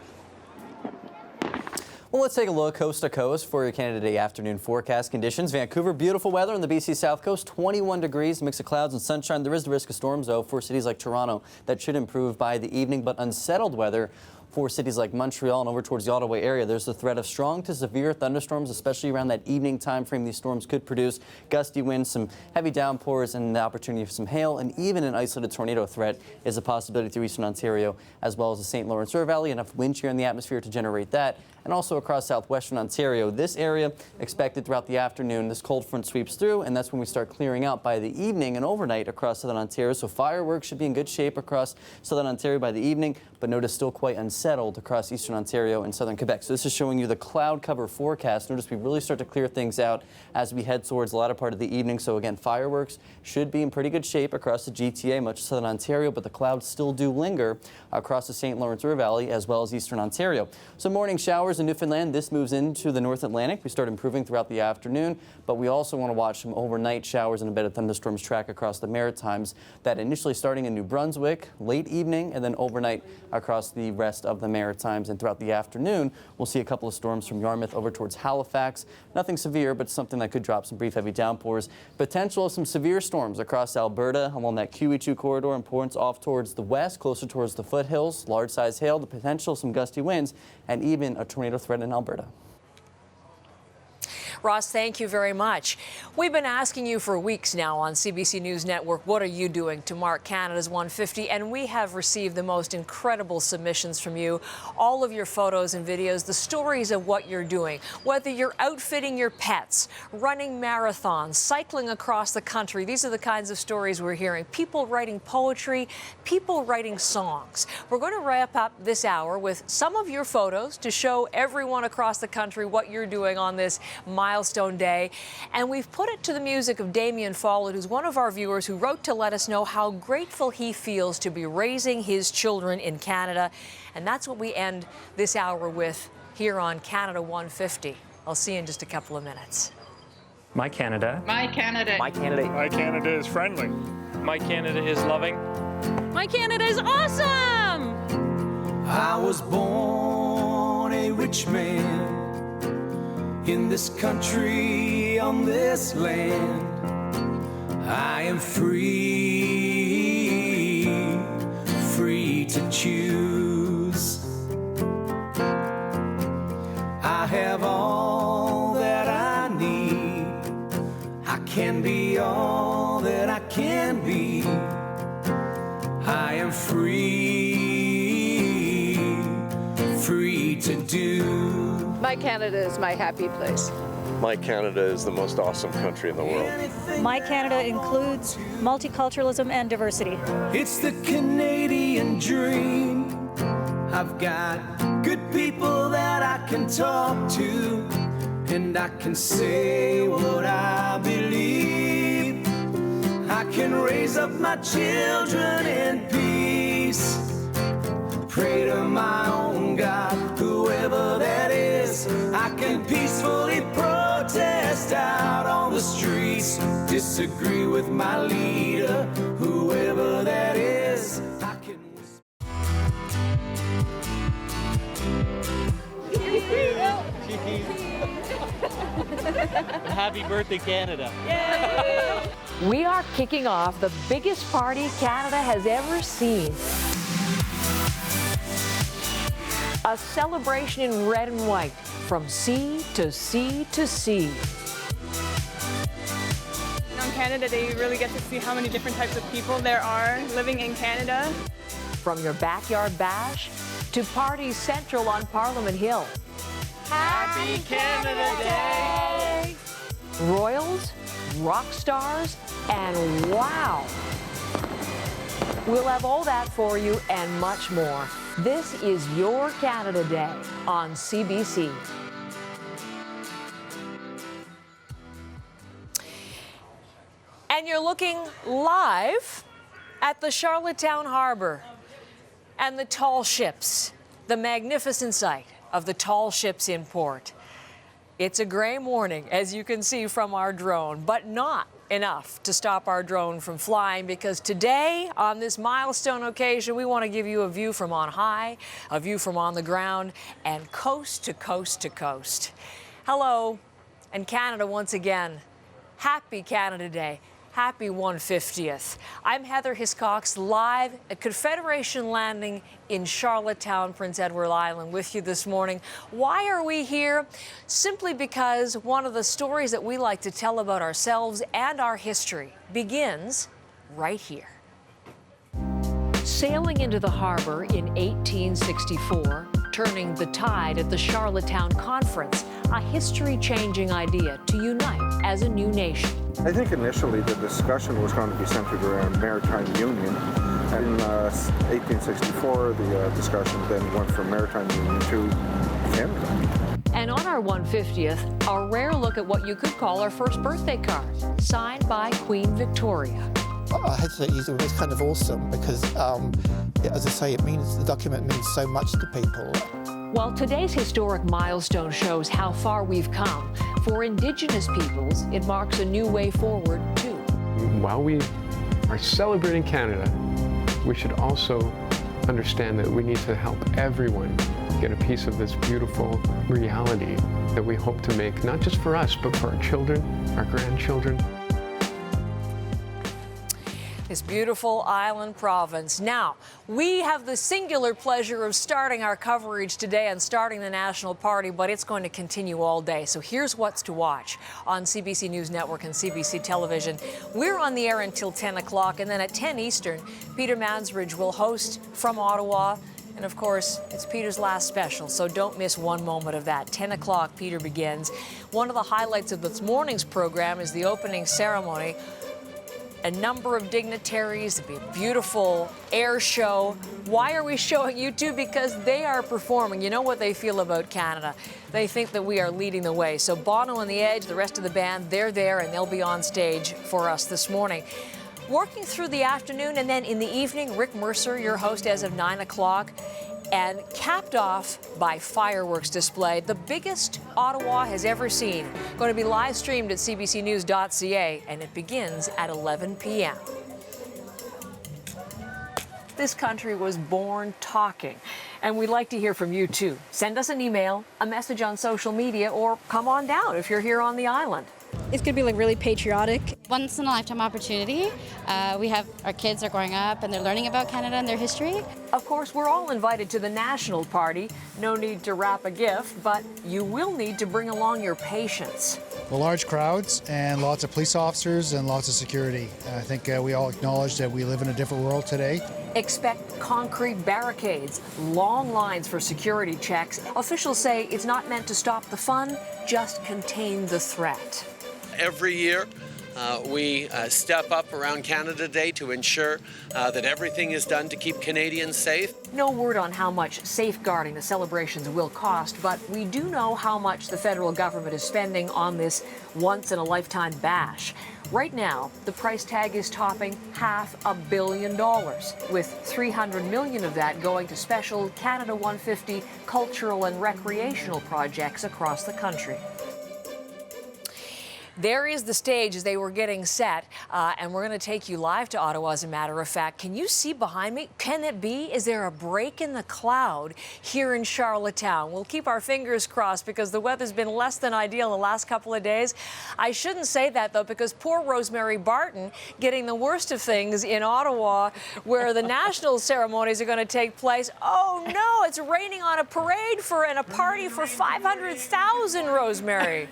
Well, let's take a look coast to coast for your Canada Day afternoon forecast conditions. Vancouver, beautiful weather on the BC South Coast, 21 degrees, mix of clouds and sunshine. There is the risk of storms, though, for cities like Toronto. That should improve by the evening, but unsettled weather for cities like Montreal and over towards the Ottawa area. There's the threat of strong to severe thunderstorms, especially around that evening time frame. These storms could produce gusty winds, some heavy downpours, and the opportunity for some hail, and even an isolated tornado threat is a possibility through eastern Ontario, as well as the St. Lawrence River Valley. Enough wind shear in the atmosphere to generate that, and also across southwestern Ontario. This area expected throughout the afternoon. This cold front sweeps through, and that's when we start clearing out by the evening and overnight across southern Ontario. So fireworks should be in good shape across southern Ontario by the evening, but notice still quite unsettled across eastern Ontario and southern Quebec. So this is showing you the cloud cover forecast. Notice we really start to clear things out as we head towards the latter part of the evening. So again, fireworks should be in pretty good shape across the GTA, much of southern Ontario, but the clouds still do linger across the St. Lawrence River Valley as well as eastern Ontario. So morning showers in Newfoundland. This moves into the North Atlantic. We start improving throughout the afternoon, but we also want to watch some overnight showers and embedded thunderstorms track across the Maritimes. That initially starting in New Brunswick, late evening, and then overnight across the rest of the Maritimes. And throughout the afternoon, we'll see a couple of storms from Yarmouth over towards Halifax. Nothing severe, but something that could drop some brief heavy downpours. Potential of some severe storms across Alberta along that QE2 corridor and points off towards the west, closer towards the foothills. Large size hail, the potential of some gusty winds, and even a tornado threat in Alberta. Ross, thank you very much. We've been asking you for weeks now on CBC News Network, what are you doing to mark Canada's 150? And we have received the most incredible submissions from you. All of your photos and videos, the stories of what you're doing, whether you're outfitting your pets, running marathons, cycling across the country. These are the kinds of stories we're hearing. People writing poetry, people writing songs. We're going to wrap up this hour with some of your photos to show everyone across the country what you're doing on this milestone day. And we've put it to the music of Damien Follett, who's one of our viewers who wrote to let us know how grateful he feels to be raising his children in Canada. And that's what we end this hour with here on Canada 150. I'll see you in just a couple of minutes. My Canada. My Canada. My Canada. My Canada is friendly. My Canada is loving. My Canada is awesome! I was born a rich man in this country, on this land. I am free, free to choose. I have all that I need. I can be all that I can be. I am free, free to do. My Canada is my happy place. My Canada is the most awesome country in the world. My Canada includes multiculturalism and diversity. It's the Canadian dream. I've got good people that I can talk to, and I can say what I believe. I can raise up my children in peace. Pray to my own God, whoever that is. I can peacefully protest out on the streets. Disagree with my leader, whoever that is. I can Happy birthday, Canada. Yay! We are kicking off the biggest party Canada has ever seen. A celebration in red and white, from sea to sea to sea. On Canada Day, you really get to see how many different types of people there are living in Canada. From your backyard bash to parties central on Parliament Hill. Happy Canada Day! Royals, rock stars, and wow! We'll have all that for you and much more This is your Canada Day on CBC. And you're looking live at the Charlottetown Harbor and the tall ships, the magnificent sight of the tall ships in port. It's a gray morning, as you can see from our drone, but not enough to stop our drone from flying, because today, on this milestone occasion, we want to give you a view from on high, a view from on the ground, and coast to coast to coast. Hello, and Canada once again. Happy Canada Day. Happy 150th. I'm Heather Hiscox, live at Confederation Landing in Charlottetown, Prince Edward Island, with you this morning. Why are we here? Simply because one of the stories that we like to tell about ourselves and our history begins right here. Sailing into the harbor in 1864, turning the tide at the Charlottetown Conference, a history-changing idea to unite as a new nation. I think initially the discussion was going to be centered around maritime union. In 1864, the discussion then went from maritime union to Canada. And on our 150th, a rare look at what you could call our first birthday card, signed by Queen Victoria. I had to use the word kind of awesome because, as I say, the document means so much to people. Well, today's historic milestone shows how far we've come. For Indigenous peoples, it marks a new way forward, too. While we are celebrating Canada, we should also understand that we need to help everyone get a piece of this beautiful reality that we hope to make, not just for us, but for our children, our grandchildren. This beautiful island province. Now, we have the singular pleasure of starting our coverage today and starting the national party, but it's going to continue all day. So here's what's to watch on CBC News Network and CBC Television. We're on the air until 10 o'clock, and then at 10 Eastern, Peter Mansbridge will host from Ottawa. And of course, it's Peter's last special, so don't miss one moment of that. 10 o'clock, Peter begins. One of the highlights of this morning's program is the opening ceremony. A number of dignitaries, it'll be a beautiful air show. Why are we showing you two? Because they are performing. You know what they feel about Canada. They think that we are leading the way. So Bono and the Edge, the rest of the band, they're there and they'll be on stage for us this morning. Working through the afternoon, and then in the evening, Rick Mercer, your host as of 9 o'clock. And capped off by fireworks display, the biggest Ottawa has ever seen. Going to be live streamed at CBCNews.ca, and it begins at 11 p.m. This country was born talking, and we'd like to hear from you too. Send us an email, a message on social media, or come on down if you're here on the island. It's going to be like really patriotic. Once in a lifetime opportunity. We have our kids are growing up and they're learning about Canada and their history. Of course, we're all invited to the national party. No need to wrap a gift, but you will need to bring along your patience. Well, large crowds and lots of police officers and lots of security. I think we all acknowledge that we live in a different world today. Expect concrete barricades, long lines for security checks. Officials say it's not meant to stop the fun, just contain the threat. Every year, we step up around Canada Day to ensure that everything is done to keep Canadians safe. No word on how much safeguarding the celebrations will cost, but we do know how much the federal government is spending on this once-in-a-lifetime bash. Right now, the price tag is topping $500 million, with $300 million of that going to special Canada 150 cultural and recreational projects across the country. There is the stage as they were getting set, and we're going to take you live to Ottawa, as a matter of fact. Can you see behind me? Can it be? Is there a break in the cloud here in Charlottetown? We'll keep our fingers crossed because the weather's been less than ideal the last couple of days. I shouldn't say that, though, because poor Rosemary Barton getting the worst of things in Ottawa, where the national ceremonies are going to take place. Oh, no, it's raining on a parade and a party for 500,000, Rosemary.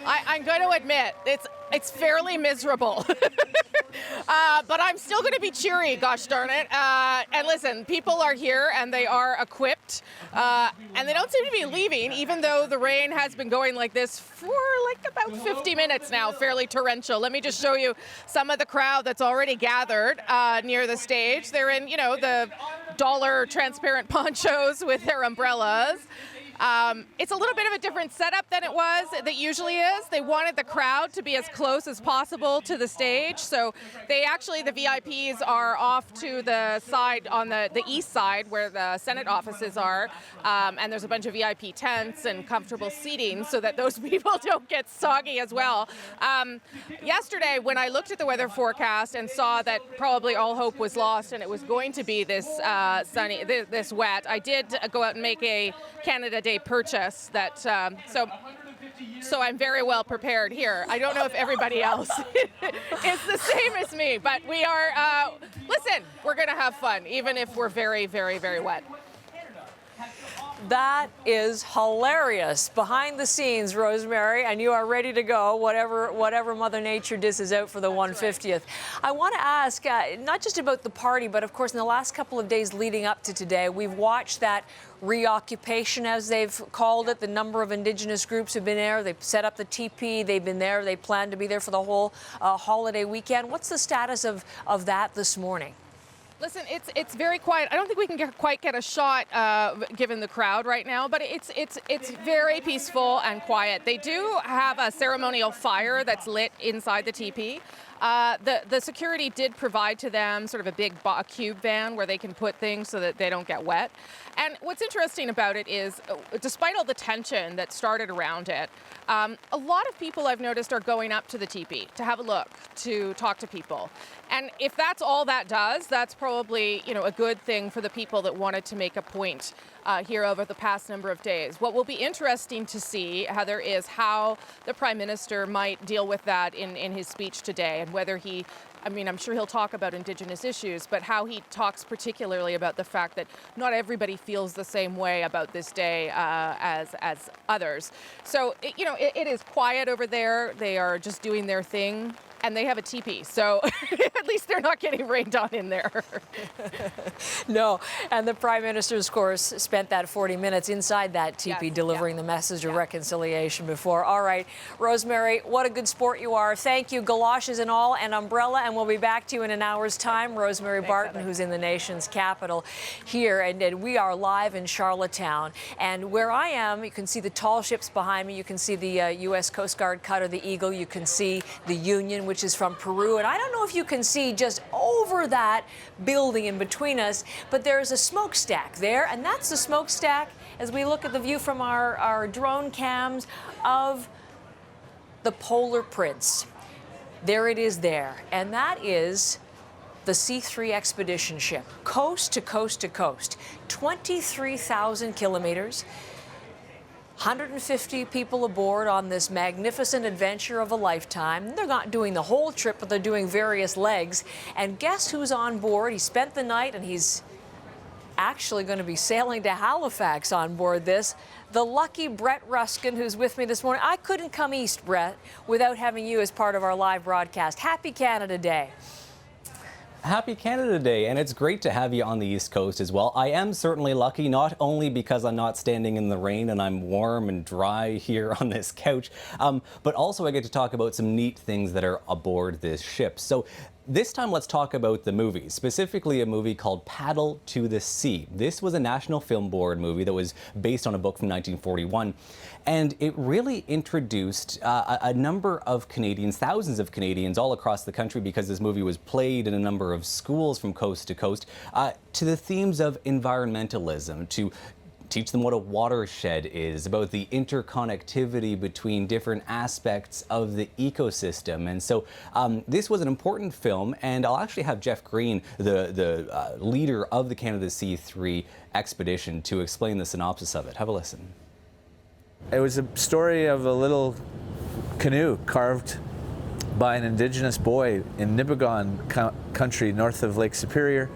I'm going to admit, it's fairly miserable. But I'm still going to be cheery, gosh darn it. And listen, people are here and they are equipped. And they don't seem to be leaving, even though the rain has been going like this for like about 50 minutes now, fairly torrential. Let me just show you some of the crowd that's already gathered near the stage. They're in, you know, the dollar transparent ponchos with their umbrellas. It's a little bit of a different setup than it was that usually is. They wanted the crowd to be as close as possible to the stage, so the VIPs are off to the side on the east side where the Senate offices are, and there's a bunch of VIP tents and comfortable seating so that those people don't get soggy as well. Yesterday, when I looked at the weather forecast and saw that probably all hope was lost and it was going to be this sunny, this wet, I did go out and make a Canada Day purchase that so I'm very well prepared here. I don't know if everybody else is the same as me, but we are listen, we're gonna have fun even if we're very, very, very wet. That is hilarious. Behind the scenes, Rosemary, and you are ready to go, whatever Mother Nature dishes out for the 150th. I want to ask, not just about the party, but of course in the last couple of days leading up to today, we've watched that reoccupation, as they've called it. The number of Indigenous groups have been there. They've set up the teepee. They've been there. They plan to be there for the whole holiday weekend. What's the status of that this morning? Listen, it's very quiet. I don't think we can quite get a shot given the crowd right now, but it's very peaceful and quiet. They do have a ceremonial fire that's lit inside the teepee. The security did provide to them sort of a big cube van where they can put things so that they don't get wet. And what's interesting about it is, despite all the tension that started around it, a lot of people I've noticed are going up to the teepee to have a look, to talk to people. And if that's all that does, that's probably, you know, a good thing for the people that wanted to make a point here over the past number of days. What will be interesting to see, Heather, is how the Prime Minister might deal with that in his speech today, and whether he, I mean, I'm sure he'll talk about Indigenous issues, but how he talks particularly about the fact that not everybody feels the same way about this day as others. So, it is quiet over there. They are just doing their thing. And they have a teepee, so at least they're not getting rained on in there. No, and the Prime Minister, of course, spent that 40 minutes inside that teepee delivering the message of reconciliation before. All right, Rosemary, what a good sport you are. Thank you, galoshes and all, and umbrella, and we'll be back to you in an hour's time. Rosemary Barton, who's in the nation's capital here, and we are live in Charlottetown. And where I am, you can see the tall ships behind me. You can see the U.S. Coast Guard cutter, the Eagle. You can see the Union, which is from Peru. And I don't know if you can see just over that building in between us, but there's a smokestack there, and that's the smokestack as we look at the view from our drone cams of the Polar Prince. There it is there, and that is the C3 expedition ship, coast to coast to coast, 23,000 kilometers, 150 people aboard on this magnificent adventure of a lifetime. They're not doing the whole trip, but they're doing various legs. And guess who's on board? He spent the night, and he's actually going to be sailing to Halifax on board this. The lucky Brett Ruskin, who's with me this morning. I couldn't come east, Brett, without having you as part of our live broadcast. Happy Canada Day. Happy Canada Day, and it's great to have you on the East Coast as well. I am certainly lucky, not only because I'm not standing in the rain and I'm warm and dry here on this couch, but also I get to talk about some neat things that are aboard this ship. So this time let's talk about the movie, specifically a movie called Paddle to the Sea. This was a National Film Board movie that was based on a book from 1941. And it really introduced a number of Canadians, thousands of Canadians all across the country, because this movie was played in a number of schools from coast to coast, to the themes of environmentalism, to teach them what a watershed is, about the interconnectivity between different aspects of the ecosystem. And so this was an important film, and I'll actually have Jeff Green, the leader of the Canada C3 expedition, to explain the synopsis of it. Have a listen. It was a story of a little canoe carved by an Indigenous boy in Nipigon country north of Lake Superior.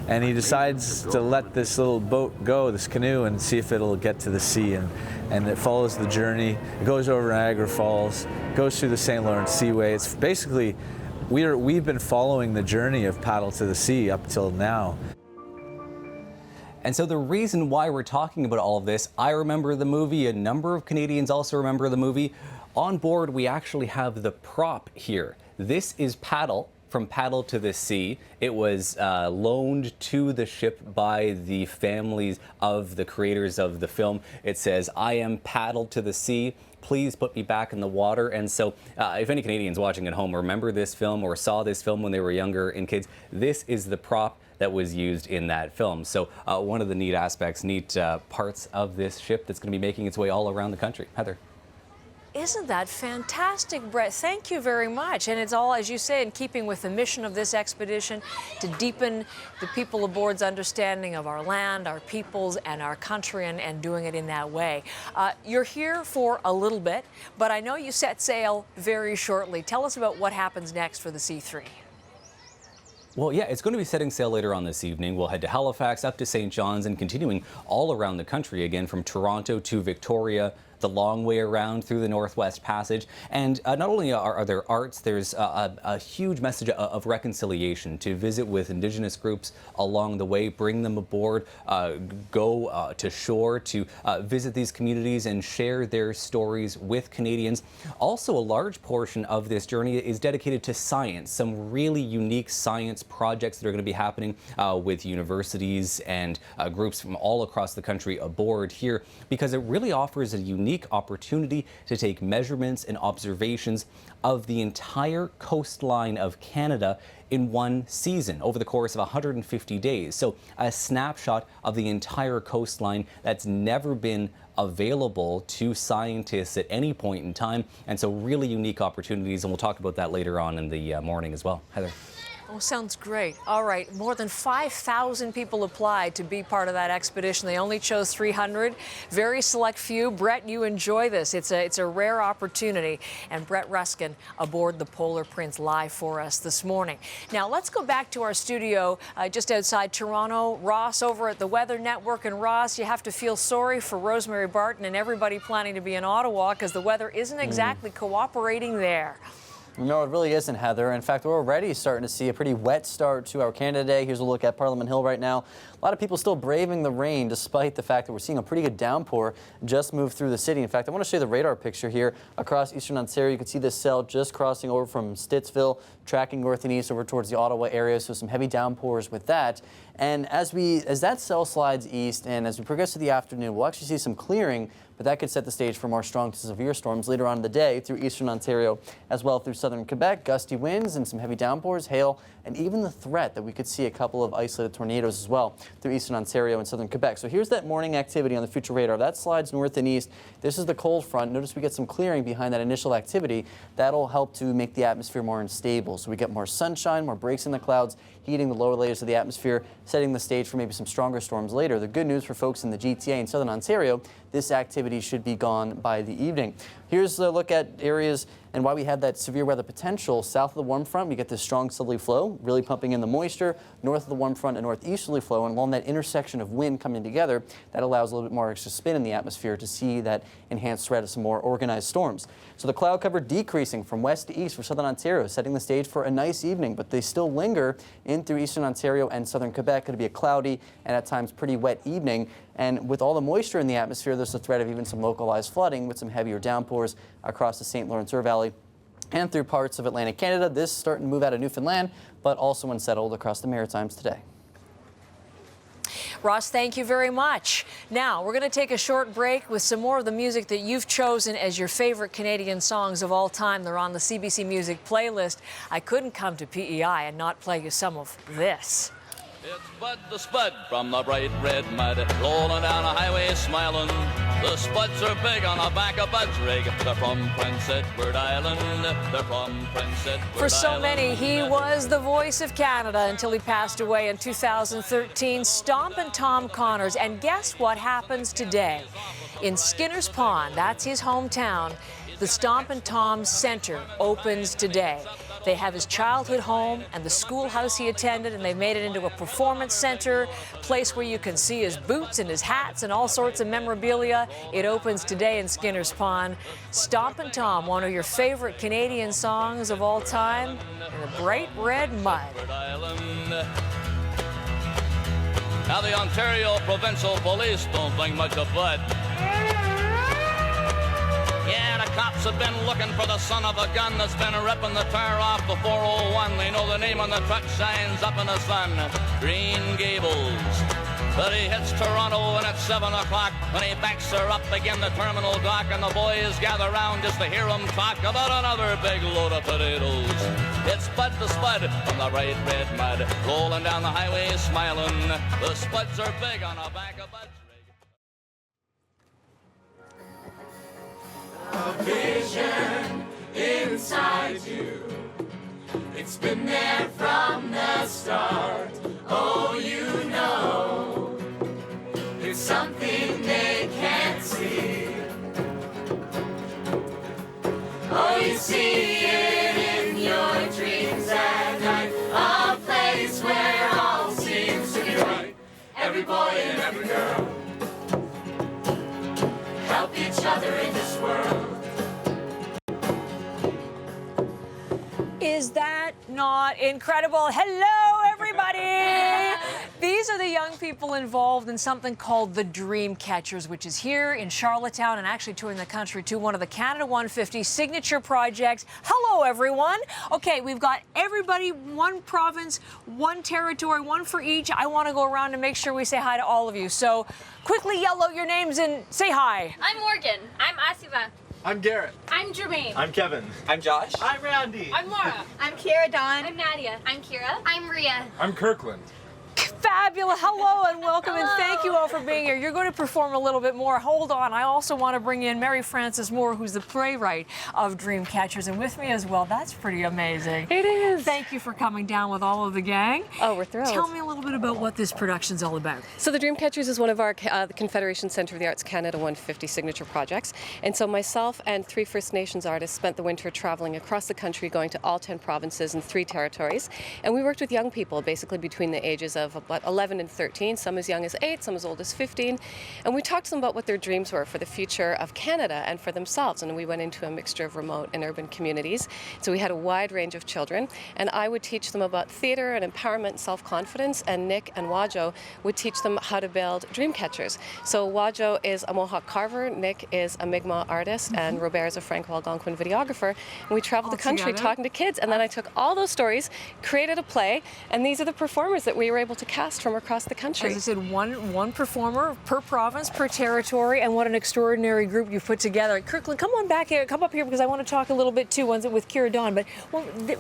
And he decides to let this little boat go, this canoe, and see if it'll get to the sea. And it follows the journey. It goes over Niagara Falls, goes through the St. Lawrence Seaway. It's basically, we've been following the journey of Paddle to the Sea up till now. And so the reason why we're talking about all of this, I remember the movie, a number of Canadians also remember the movie. On board, we actually have the prop here. This is Paddle, from Paddle to the Sea. It was loaned to the ship by the families of the creators of the film. It says, "I am Paddle to the Sea. Please put me back in the water." And so if any Canadians watching at home remember this film or saw this film when they were younger and kids, this is the prop that was used in that film. So one of the neat aspects, parts of this ship that's going to be making its way all around the country. Heather. Isn't that fantastic, Brett? Thank you very much. And it's all, as you say, in keeping with the mission of this expedition to deepen the people aboard's understanding of our land, our peoples, and our country, and doing it in that way. You're here for a little bit, but I know you set sail very shortly. Tell us about what happens next for the C3. Well, yeah, it's going to be setting sail later on this evening. We'll head to Halifax, up to St. John's, and continuing all around the country, again from Toronto to Victoria, the long way around through the Northwest Passage. And not only are there arts, there's a huge message of reconciliation, to visit with Indigenous groups along the way, bring them aboard, go to shore to visit these communities and share their stories with Canadians. Also, a large portion of this journey is dedicated to science, some really unique science projects that are going to be happening with universities and groups from all across the country aboard here, because it really offers a unique opportunity to take measurements and observations of the entire coastline of Canada in one season over the course of 150 days. So a snapshot of the entire coastline that's never been available to scientists at any point in time. And so really unique opportunities, and we'll talk about that later on in the morning as well. Heather. Oh, sounds great. All right, more than 5,000 people applied to be part of that expedition. They only chose 300. Very select few. Brett, you enjoy this. It's a rare opportunity. And Brett Ruskin aboard the Polar Prince live for us this morning. Now, let's go back to our studio just outside Toronto. Ross over at the Weather Network. And Ross, you have to feel sorry for Rosemary Barton and everybody planning to be in Ottawa, because the weather isn't exactly cooperating there. No, it really isn't, Heather. In fact, we're already starting to see a pretty wet start to our Canada Day. Here's a look at Parliament Hill right now. A lot of people still braving the rain, despite the fact that we're seeing a pretty good downpour just move through the city. In fact, I want to show you the radar picture here across eastern Ontario. You can see this cell just crossing over from Stittsville, tracking north and east over towards the Ottawa area. So some heavy downpours with that. And as that cell slides east and as we progress to the afternoon, we'll actually see some clearing, but that could set the stage for more strong to severe storms later on in the day through eastern Ontario as well through southern Quebec. Gusty winds and some heavy downpours, hail, and even the threat that we could see a couple of isolated tornadoes as well through eastern Ontario and southern Quebec. So here's that morning activity on the future radar. That slides north and east. This is the cold front. Notice we get some clearing behind that initial activity. That'll help to make the atmosphere more unstable. So we get more sunshine, more breaks in the clouds, heating the lower layers of the atmosphere, setting the stage for maybe some stronger storms later. The good news for folks in the GTA and southern Ontario, this activity should be gone by the evening. Here's a look at areas and why we have that severe weather potential. South of the warm front, we get this strong southerly flow, really pumping in the moisture. North of the warm front, a northeasterly flow, and along that intersection of wind coming together, that allows a little bit more extra spin in the atmosphere to see that enhanced threat of some more organized storms. So the cloud cover decreasing from west to east for southern Ontario, setting the stage for a nice evening, but they still linger in through eastern Ontario and southern Quebec. It'll be a cloudy and at times pretty wet evening. And with all the moisture in the atmosphere, there's the threat of even some localized flooding with some heavier downpours across the St. Lawrence River Valley and through parts of Atlantic Canada. This starting to move out of Newfoundland, but also unsettled across the Maritimes today. Ross, thank you very much. Now, we're going to take a short break with some more of the music that you've chosen as your favorite Canadian songs of all time. They're on the CBC Music playlist. I couldn't come to PEI and not play you some of this. It's Bud the Spud from the bright red mud, rolling down a highway smiling. The Spuds are big on the back of Bud's rig. They're from Prince Edward Island. They're from Prince Edward For so Island. many, he was the voice of Canada until he passed away in 2013. Stompin' Tom Connors. And guess what happens today? In Skinner's Pond, that's his hometown, the Stompin' Tom Center opens today. They have his childhood home and the schoolhouse he attended, and they've made it into a performance center, place where you can see his boots and his hats and all sorts of memorabilia. It opens today in Skinner's Pond. Stompin' Tom, one of your favorite Canadian songs of all time, in the bright red mud. Now the Ontario Provincial Police don't think much of blood. Yeah, the cops have been looking for the son of a gun that's been ripping the tire off the 401. They know the name on the truck shines up in the sun. Green Gables. But he hits Toronto and at 7 o'clock when he backs her up again the terminal dock, and the boys gather round just to hear him talk about another big load of potatoes. It's Spud the Spud from the bright red mud, rolling down the highway smiling. The Spuds are big on the back of Bud's rig. A vision inside you. It's been there from the start. Oh, you know. It's something they can't see. Oh, you see it in your dreams at night. A place where all seems to be right. Every boy and every girl help each other in this world. Is that not incredible? Hello, everybody! These are the young people involved in something called the Dreamcatchers, which is here in Charlottetown and actually touring the country too, one of the Canada 150 signature projects. Hello, everyone. Okay, we've got everybody, one province, one territory, one for each. I want to go around and make sure we say hi to all of you. So quickly yell out your names and say hi. I'm Morgan. I'm Asiva. I'm Garrett. I'm Jermaine. I'm Kevin. I'm Josh. I'm Randy. I'm Laura. I'm Kira Dawn. I'm Nadia. I'm Kira. I'm Ria. I'm Kirkland. Fabulous. Hello and welcome and thank you all for being here. You're going to perform a little bit more. Hold on. I also want to bring in Mary Frances Moore, who's the playwright of Dreamcatchers, and with me as well. That's pretty amazing. It is. Thank you for coming down with all of the gang. Oh, we're thrilled. Tell me a little bit about what this production's all about. So the Dreamcatchers is one of our the Confederation Centre of the Arts Canada 150 signature projects. And so myself and 3 First Nations artists spent the winter traveling across the country, going to all 10 provinces and 3 territories. And we worked with young people, basically between the ages of about 11 and 13, some as young as 8, some as old as 15. And we talked to them about what their dreams were for the future of Canada and for themselves. And we went into a mixture of remote and urban communities. So we had a wide range of children. And I would teach them about theatre and empowerment and self-confidence. And Nick and Wajo would teach them how to build Dreamcatchers. So Wajo is a Mohawk carver, Nick is a Mi'kmaq artist, and Robert is a Franco-Algonquin videographer. And we traveled the country talking to kids. And then I took all those stories, created a play, and these are the performers that we were able to cast from across the country. As I said, one performer per province, per territory, and what an extraordinary group you've put together. Kirkland, come on back here, come up here, because I want to talk a little bit too with Kira Dawn. But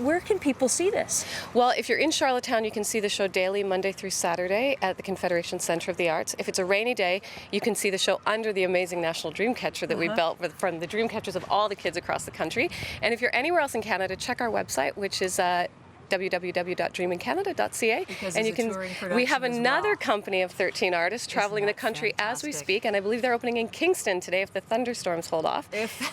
where can people see this? Well, if you're in Charlottetown, you can see the show daily, Monday through Saturday, at the Confederation Centre of the Arts. If it's a rainy day, you can see the show under the amazing National Dreamcatcher that we built from the Dreamcatchers of all the kids across the country. And if you're anywhere else in Canada, check our website, which is www.dreamincanada.ca, and you can. We have another company of 13 artists traveling the country as we speak, and I believe they're opening in Kingston today if the thunderstorms hold off.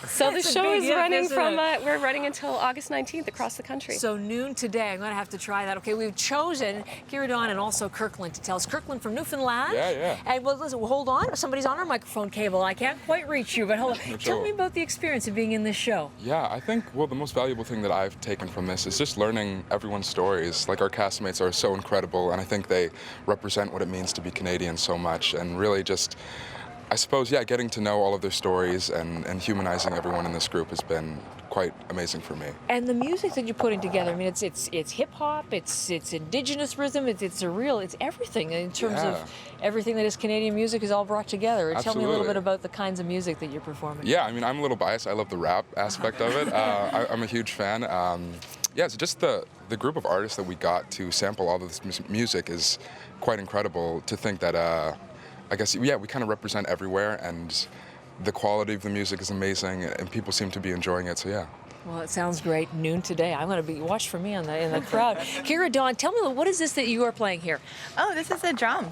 So the show is running from we're running until August 19th across the country. So noon today. I'm going to have to try that. Okay, we've chosen Kira Dawn and also Kirkland to tell us. Kirkland from Newfoundland. Yeah. And well, listen, hold on. Somebody's on our microphone cable. I can't quite reach you, but hold on. Tell me about the experience of being in this show. Yeah, I think the most valuable thing that I've taken from this is just learning everyone's stories. Like, our castmates are so incredible, and I think they represent what it means to be Canadian so much, and really just, I suppose, getting to know all of their stories and humanizing everyone in this group has been quite amazing for me. And the music that you're putting together, I mean, it's hip hop, it's indigenous rhythm, it's surreal, it's everything in terms of everything that is Canadian music is all brought together. Absolutely. Tell me a little bit about the kinds of music that you're performing. Yeah, I mean, I'm a little biased. I love the rap aspect of it. I'm a huge fan. So just the group of artists that we got to sample all of this music is quite incredible. To think that, I guess, we kind of represent everywhere, and the quality of the music is amazing, and people seem to be enjoying it, so yeah. Well, it sounds great. Noon today. I'm going to be, watch for me in the crowd. Kira Dawn, tell me, what is this that you are playing here? Oh, this is a drum.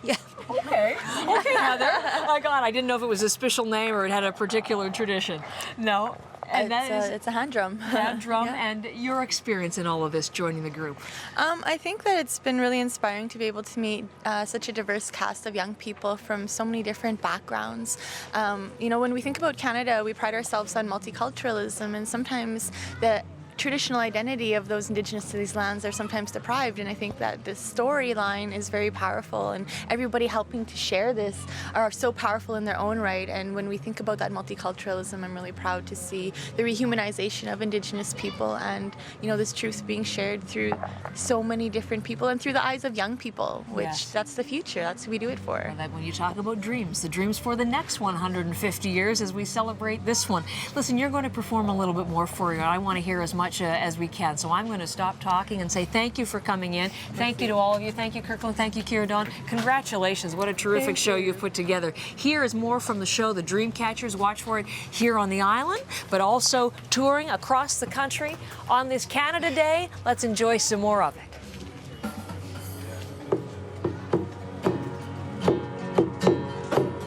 Yeah. Okay, Heather. Oh my God, I didn't know if it was a special name or it had a particular tradition. No. And It's a hand drum. hand drum. Yeah. And your experience in all of this, joining the group. I think that it's been really inspiring to be able to meet such a diverse cast of young people from so many different backgrounds. When we think about Canada, we pride ourselves on multiculturalism, and sometimes the traditional identity of those Indigenous to these lands are sometimes deprived, and I think that this storyline is very powerful, and everybody helping to share this are so powerful in their own right. And when we think about that multiculturalism, I'm really proud to see the rehumanization of Indigenous people, and this truth being shared through so many different people and through the eyes of young people, which that's the future. That's who we do it for. Well, like when you talk about dreams, the dreams for the next 150 years as we celebrate this one. Listen, you're going to perform a little bit more for you. I want to hear as much as we can. So I'm going to stop talking and say thank you for coming in. Thank you to all of you. Thank you, Kirkland. Thank you, Kira Dawn. Congratulations. What a terrific show you've put together. Here is more from the show, The Dreamcatchers. Watch for it here on the island, but also touring across the country on this Canada Day. Let's enjoy some more of it.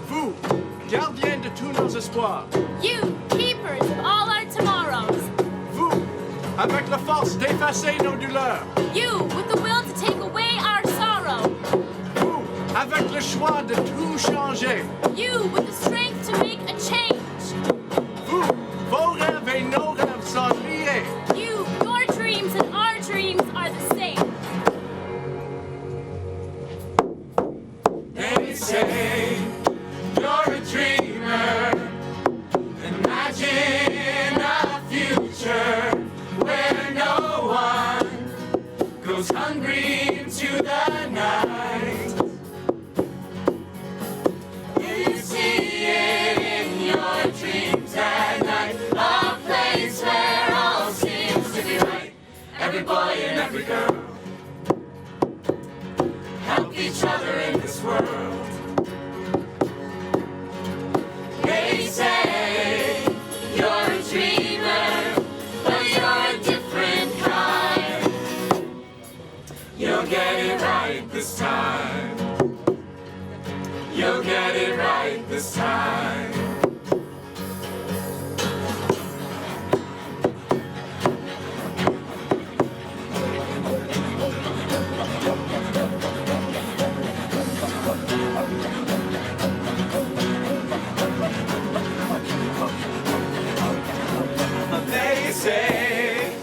Vous, gardiens de tous nos espoirs. You, keepers of all our tomorrows. Vous, avec la force d'effacer nos douleurs. You, with the will to take away our sorrow. Vous, avec le choix de tout changer. You, with the strength to make a change. Vous, vos rêves et nos rêves sont liés. You, your dreams and our dreams are the same. They say you're a dreamer. Imagine a future where no one goes hungry into the night. You see it in your dreams at night, a place where all seems to be right. Every boy and every girl help each other in this world. They say you're a dreamer, but you're a different kind. You'll get it right this time. You'll get it right this time. They say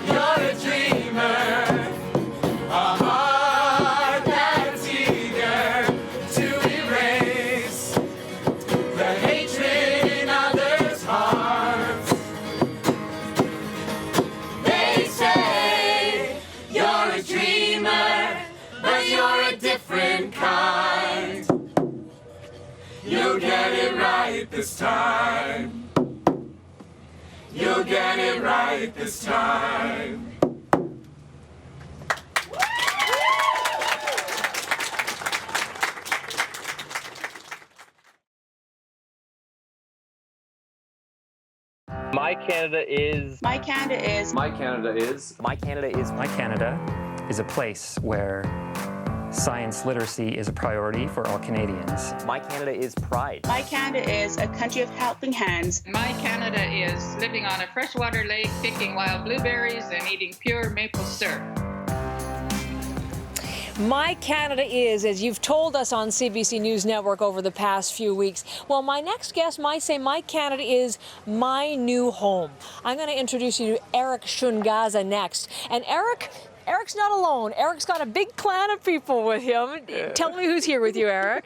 you're a dreamer, a heart that's eager to erase the hatred in others' hearts. They say you're a dreamer, but you're a different kind. You'll get it right this time. You'll get it right this time. My Canada is. My Canada is. My Canada is. My Canada is. My Canada is a place where science literacy is a priority for all Canadians. My Canada is pride. My Canada is a country of helping hands. My Canada is living on a freshwater lake, picking wild blueberries and eating pure maple syrup. My Canada is, as you've told us on CBC News Network over the past few weeks. Well, my next guest might say my Canada is my new home. I'm going to introduce you to Eric Shungaza next. And Eric's not alone. Eric's got a big clan of people with him. Tell me who's here with you, Eric.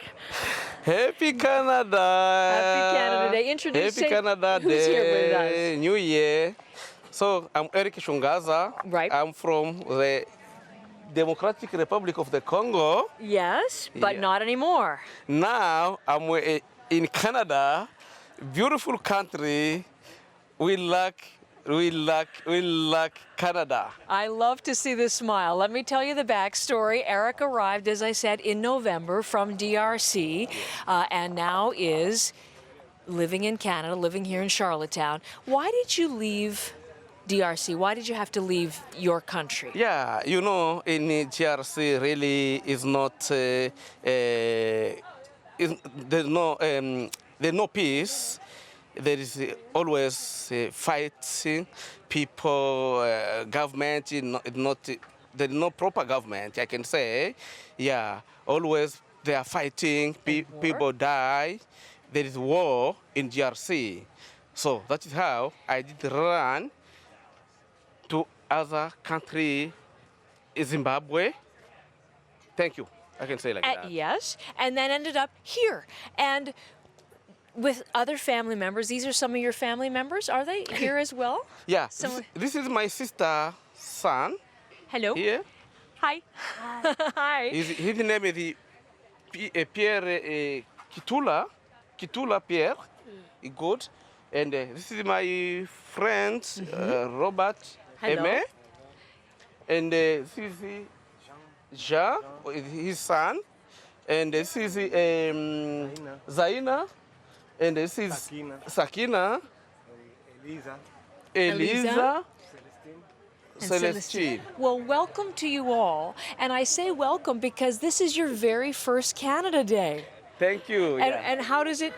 Happy Canada! Happy Canada Day. Introduce Happy Canada who's Day. here with us. New Year. So I'm Eric Shungaza. Right. I'm from the Democratic Republic of the Congo. Yes, but not anymore. Now I'm in Canada, beautiful country. We like Canada. I love to see this smile. Let me tell you the backstory. Eric arrived, as I said, in November from DRC, and now is living in Canada, living here in Charlottetown. Why did you leave DRC? Why did you have to leave your country? Yeah, you know, in DRC really is not, there's no peace. there is always fighting. People, government, there is no proper government, I can say. Yeah, always they are fighting, people die. There is war in DRC. So that is how I did run to other country, Zimbabwe. Thank you. I can say like that. Yes, and then ended up here. And with other family members, these are some of your family members, are they here as well? Yeah, this is my sister's son. Hello. Here. Hi. Hi. His name is Pierre Kitula Pierre. Good. And this is my friend, Robert Aimé. And this is Jean, his son. And this is Zaina. And this is Sakina. Eliza. Celestine. Well, welcome to you all. And I say welcome because this is your very first Canada Day. Thank you. And how does it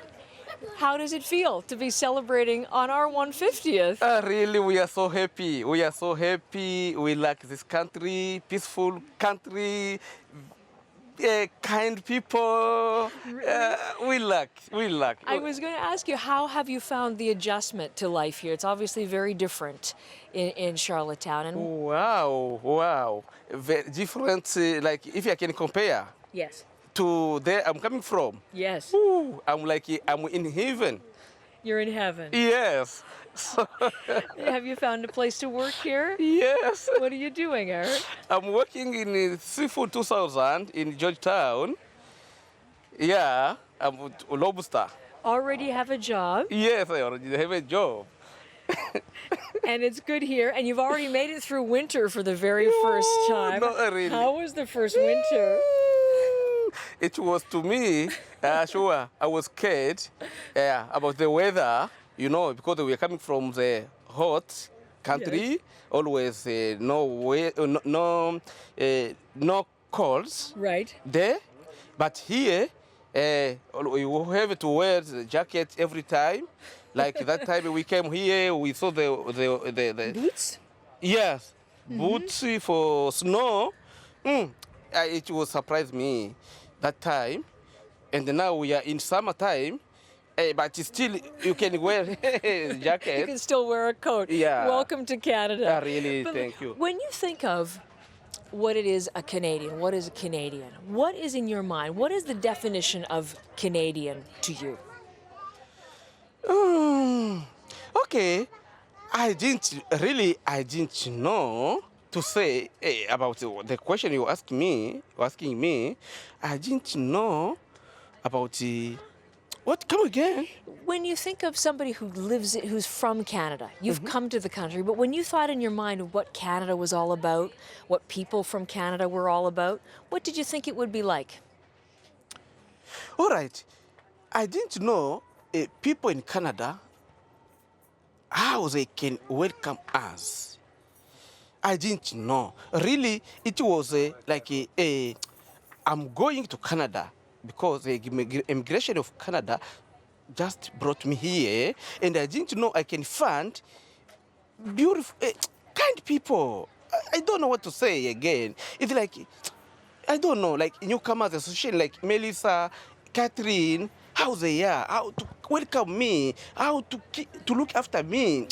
feel to be celebrating on our 150th? Really, we are so happy. We are so happy. We like this country, peaceful country, kind people. We like. I was going to ask you, how have you found the adjustment to life here? It's obviously very different in Charlottetown. And wow. Very different, like if I can compare. Yes. To where I'm coming from. Yes. Ooh, I'm in heaven. You're in heaven. Yes. Have you found a place to work here? Yes. What are you doing, Eric? I'm working in Seafood 2000 in Georgetown. Yeah, I'm a Lobster. Already have a job? Yes, I already have a job. And it's good here, and you've already made it through winter for the very first time. Not really. How was the first winter? It was to me, sure, I was scared about the weather, because we are coming from the hot country, yes. Always no colds. Right. There, but here, you have to wear the jacket every time. Like that time we came here, we saw the boots? Yes, boots for snow. It will surprise me that time. And now we are in summertime, but still you can wear a jacket. You can still wear a coat. Yeah. Welcome to Canada. Really, thank you. When you think of what it is a Canadian, what is a Canadian? What is in your mind? What is the definition of Canadian to you? Okay, I didn't know to say about the question you're asking me. I didn't know about what? Come again? When you think of somebody who's from Canada, you've come to the country, but when you thought in your mind of what Canada was all about, what people from Canada were all about, what did you think it would be like? All right, I didn't know people in Canada, how they can welcome us. I didn't know. Really, it was I'm going to Canada because the immigration of Canada just brought me here, and I didn't know I can find beautiful, kind people. I don't know what to say again. It's like, I don't know, like newcomers association, like Melissa, Catherine, how they are, how to welcome me, how to look after me.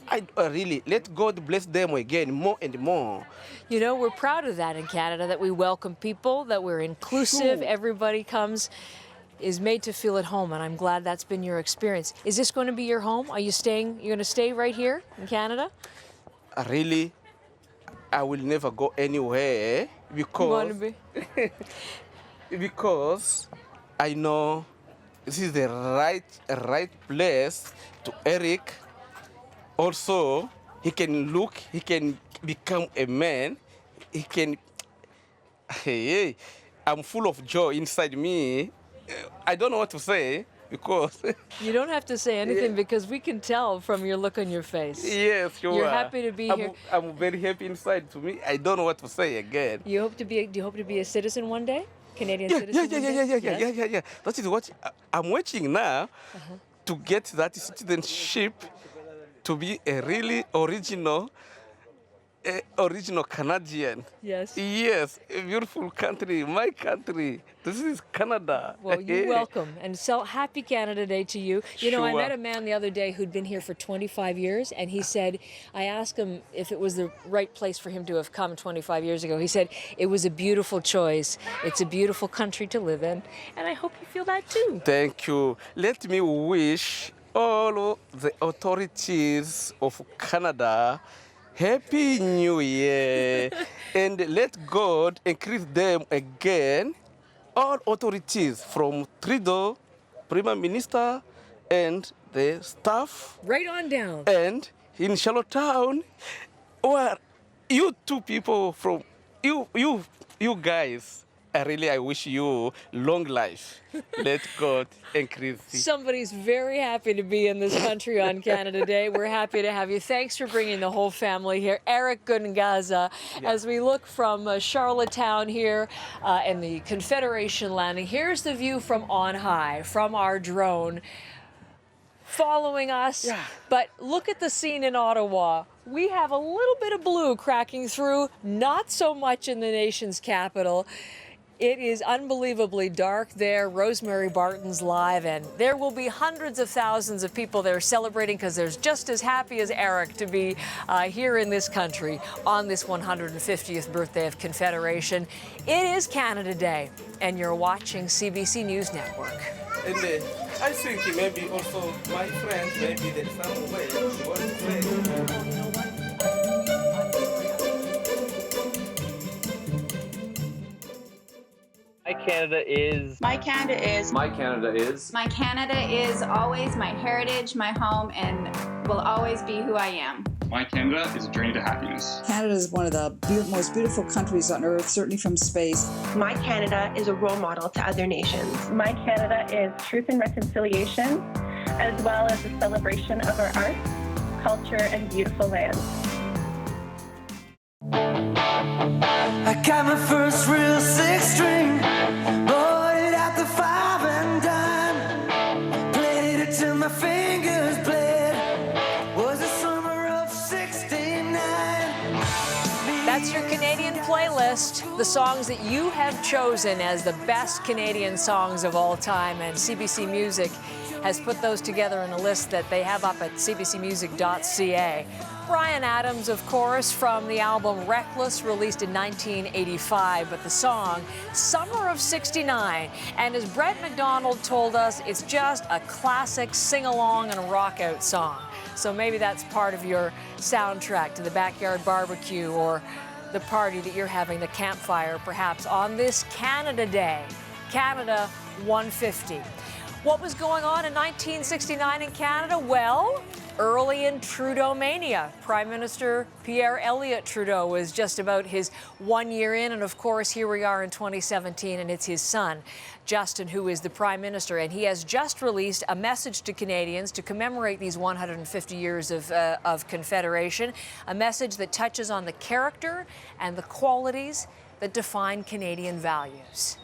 I really, let God bless them again more and more. We're proud of that in Canada, that we welcome people, that we're inclusive, sure. Everybody is made to feel at home, and I'm glad that's been your experience. Is this going to be your home? You're going to stay right here in Canada? Really, I will never go anywhere because, because I know this is the right place to Eric. Also, he can become a man. I'm full of joy inside me. I don't know what to say because... You don't have to say anything because we can tell from your look on your face. Yes, sure. You're happy to be here. I'm very happy inside to me. I don't know what to say again. Do you hope to be a citizen one day? Canadian citizen? Yeah. That is what I'm watching now. to get that citizenship to be a really original Canadian. Yes. Yes, a beautiful country, my country. This is Canada. Well, you're welcome. And so happy Canada Day to you. You know, I Sure. met a man the other day who'd been here for 25 years, and he said, I asked him if it was the right place for him to have come 25 years ago. He said, it was a beautiful choice. It's a beautiful country to live in, and I hope you feel that too. Thank you. Let me wish all the authorities of Canada Happy New Year. And let God increase them again. All authorities from Trudeau, Prime Minister, and the staff. Right on down. And in Charlottetown, where you two people from, you guys, I wish you long life. Let God increase it. Somebody's very happy to be in this country on Canada Day. We're happy to have you. Thanks for bringing the whole family here. Eric Gungaza, as we look from Charlottetown here in the Confederation landing, here's the view from on high, from our drone, following us. Yeah. But look at the scene in Ottawa. We have a little bit of blue cracking through, not so much in the nation's capital. It is unbelievably dark there. Rosemary Barton's live, and there will be hundreds of thousands of people there celebrating because they're just as happy as Eric to be here in this country on this 150th birthday of Confederation. It is Canada Day, and you're watching CBC News Network. And I think maybe also my friends, maybe there's some way what to say. My Canada is. My Canada is. My Canada is. My Canada is always my heritage, my home, and will always be who I am. My Canada is a journey to happiness. Canada is one of the most beautiful countries on earth, certainly from space. My Canada is a role model to other nations. My Canada is truth and reconciliation, as well as a celebration of our arts, culture, and beautiful land. I got my first real six-string, bought it at the 5 and dime, played it till my fingers bled, was the summer of '69. That's your Canadian playlist, the songs that you have chosen as the best Canadian songs of all time, and CBC Music has put those together in a list that they have up at CBCNews.ca. Bryan Adams, of course, from the album Reckless, released in 1985, but the song, Summer of '69. And as Brett McDonald told us, it's just a classic sing-along and rock-out song. So maybe that's part of your soundtrack to the backyard barbecue or the party that you're having, the campfire, perhaps, on this Canada Day, Canada 150. What was going on in 1969 in Canada? Well, early in Trudeau mania. Prime Minister Pierre Elliott Trudeau was just about his 1 year in, and of course here we are in 2017, and it's his son, Justin, who is the Prime Minister, and he has just released a message to Canadians to commemorate these 150 years of Confederation, a message that touches on the character and the qualities that define Canadian values.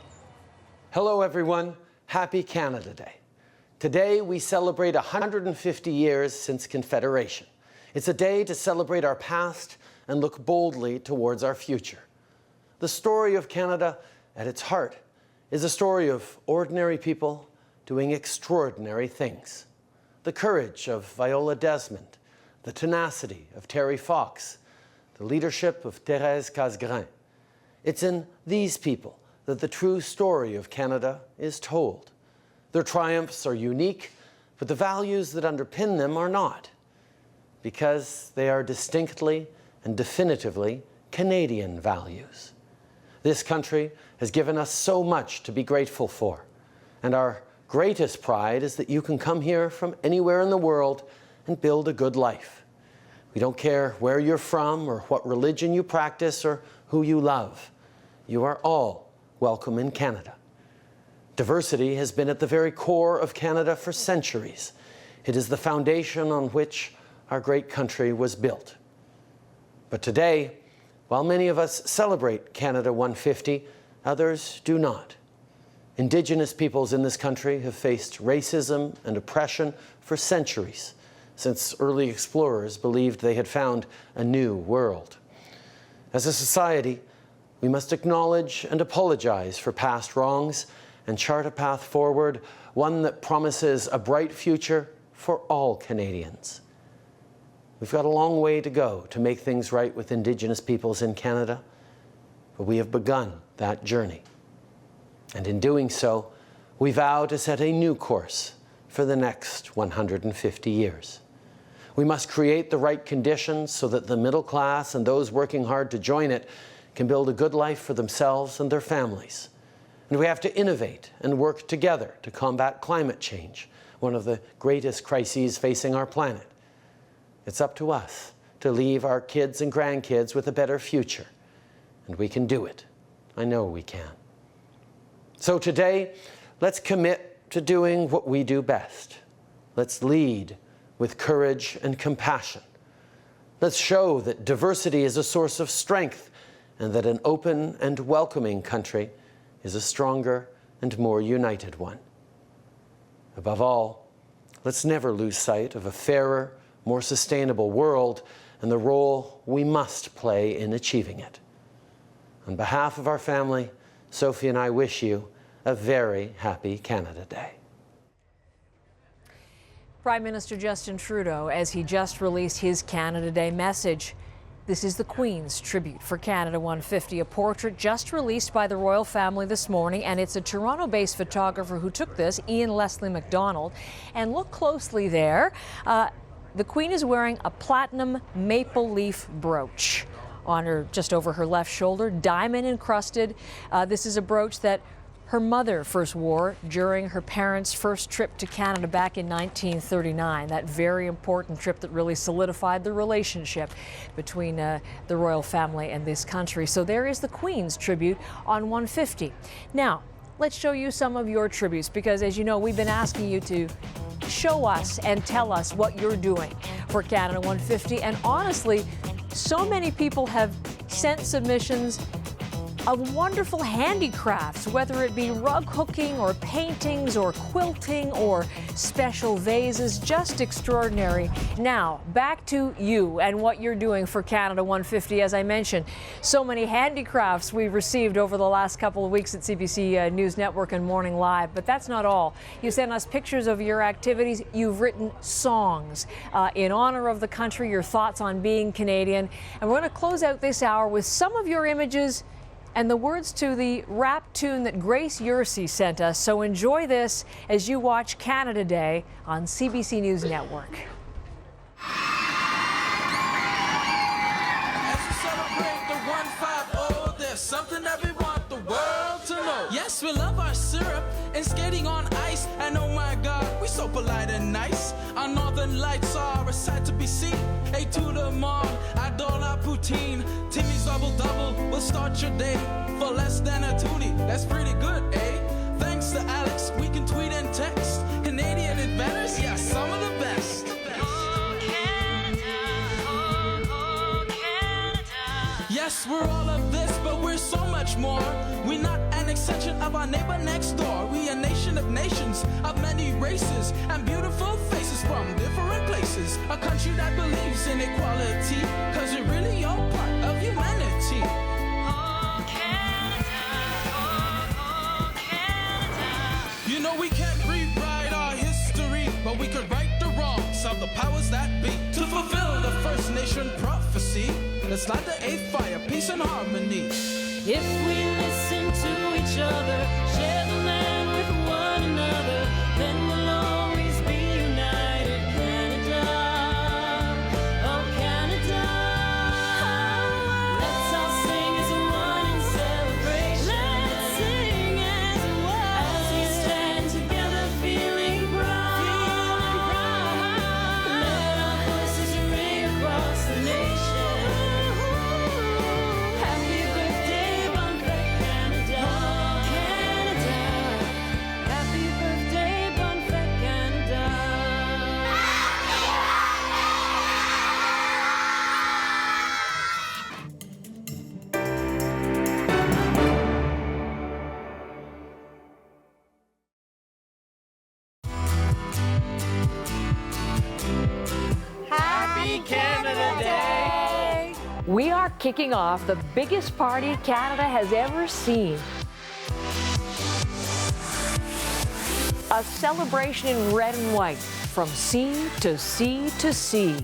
Hello everyone, happy Canada Day. Today, we celebrate 150 years since Confederation. It's a day to celebrate our past and look boldly towards our future. The story of Canada, at its heart, is a story of ordinary people doing extraordinary things. The courage of Viola Desmond, the tenacity of Terry Fox, the leadership of Thérèse Casgrain. It's in these people that the true story of Canada is told. Their triumphs are unique, but the values that underpin them are not, because they are distinctly and definitively Canadian values. This country has given us so much to be grateful for, and our greatest pride is that you can come here from anywhere in the world and build a good life. We don't care where you're from or what religion you practice or who you love. You are all welcome in Canada. Diversity has been at the very core of Canada for centuries. It is the foundation on which our great country was built. But today, while many of us celebrate Canada 150, others do not. Indigenous peoples in this country have faced racism and oppression for centuries, since early explorers believed they had found a new world. As a society, we must acknowledge and apologize for past wrongs and chart a path forward, one that promises a bright future for all Canadians. We've got a long way to go to make things right with Indigenous peoples in Canada, but we have begun that journey. And in doing so, we vow to set a new course for the next 150 years. We must create the right conditions so that the middle class and those working hard to join it can build a good life for themselves and their families. And we have to innovate and work together to combat climate change, one of the greatest crises facing our planet. It's up to us to leave our kids and grandkids with a better future. And we can do it. I know we can. So today, let's commit to doing what we do best. Let's lead with courage and compassion. Let's show that diversity is a source of strength and that an open and welcoming country is a stronger and more united one. Above all, let's never lose sight of a fairer, more sustainable world and the role we must play in achieving it. On behalf of our family, Sophie and I wish you a very happy Canada Day. Prime Minister Justin Trudeau, as he just released his Canada Day message. This is the Queen's tribute for Canada 150, a portrait just released by the royal family this morning, and it's a Toronto-based photographer who took this, Ian Leslie MacDonald. And look closely there. The Queen is wearing a platinum maple leaf brooch on her, just over her left shoulder, diamond encrusted. This is a brooch that her mother first wore during her parents' first trip to Canada back in 1939, that very important trip that really solidified the relationship between the royal family and this country. So there is the Queen's tribute on 150. Now, let's show you some of your tributes, because as you know, we've been asking you to show us and tell us what you're doing for Canada 150. And honestly, so many people have sent submissions of wonderful handicrafts, whether it be rug hooking or paintings or quilting or special vases, just extraordinary. Now, back to you and what you're doing for Canada 150. As I mentioned, so many handicrafts we've received over the last couple of weeks at CBC News Network and Morning Live, but that's not all. You sent us pictures of your activities. You've written songs in honor of the country, your thoughts on being Canadian. And we're going to close out this hour with some of your images and the words to the rap tune that Grace Yersey sent us. So enjoy this as you watch Canada Day on CBC News Network. As we celebrate the 150, there's something that we want the world to know. Yes, we love our syrup and skating on ice. And oh my God, we're so polite and nice. Our northern lights are a sight to be seen. A to the mall, adore la poutine. Timmy's double-double will start your day for less than a toonie. That's pretty good, eh? Thanks to Alex, we can tweet and text. Canadian adventures, yeah, some of the best. Oh, Canada, oh, Canada. Yes, we're all of this, but we're so much more. We're not an extension of our neighbor next door. We a nation of nations, of many races, and beautiful faces from different places. A country that believes in equality, cause we're really all part of humanity. Oh, Canada, oh, Canada. You know we can't rewrite our history, but we could right the wrongs of the powers that be. To fulfill the First Nation prophecy, let's light the eighth fire, peace and harmony. If we listen to each other, share the land with one another, then we'll always be united. Canada, oh Canada. Let's all sing as one in celebration. Let's sing as one. As we stand together, feeling proud. Let our voices ring across the nation. Happy birthday, Canada. Canada. Happy birthday, are kicking off the biggest party Canada has ever seen. A celebration in red and white, from sea to sea to sea.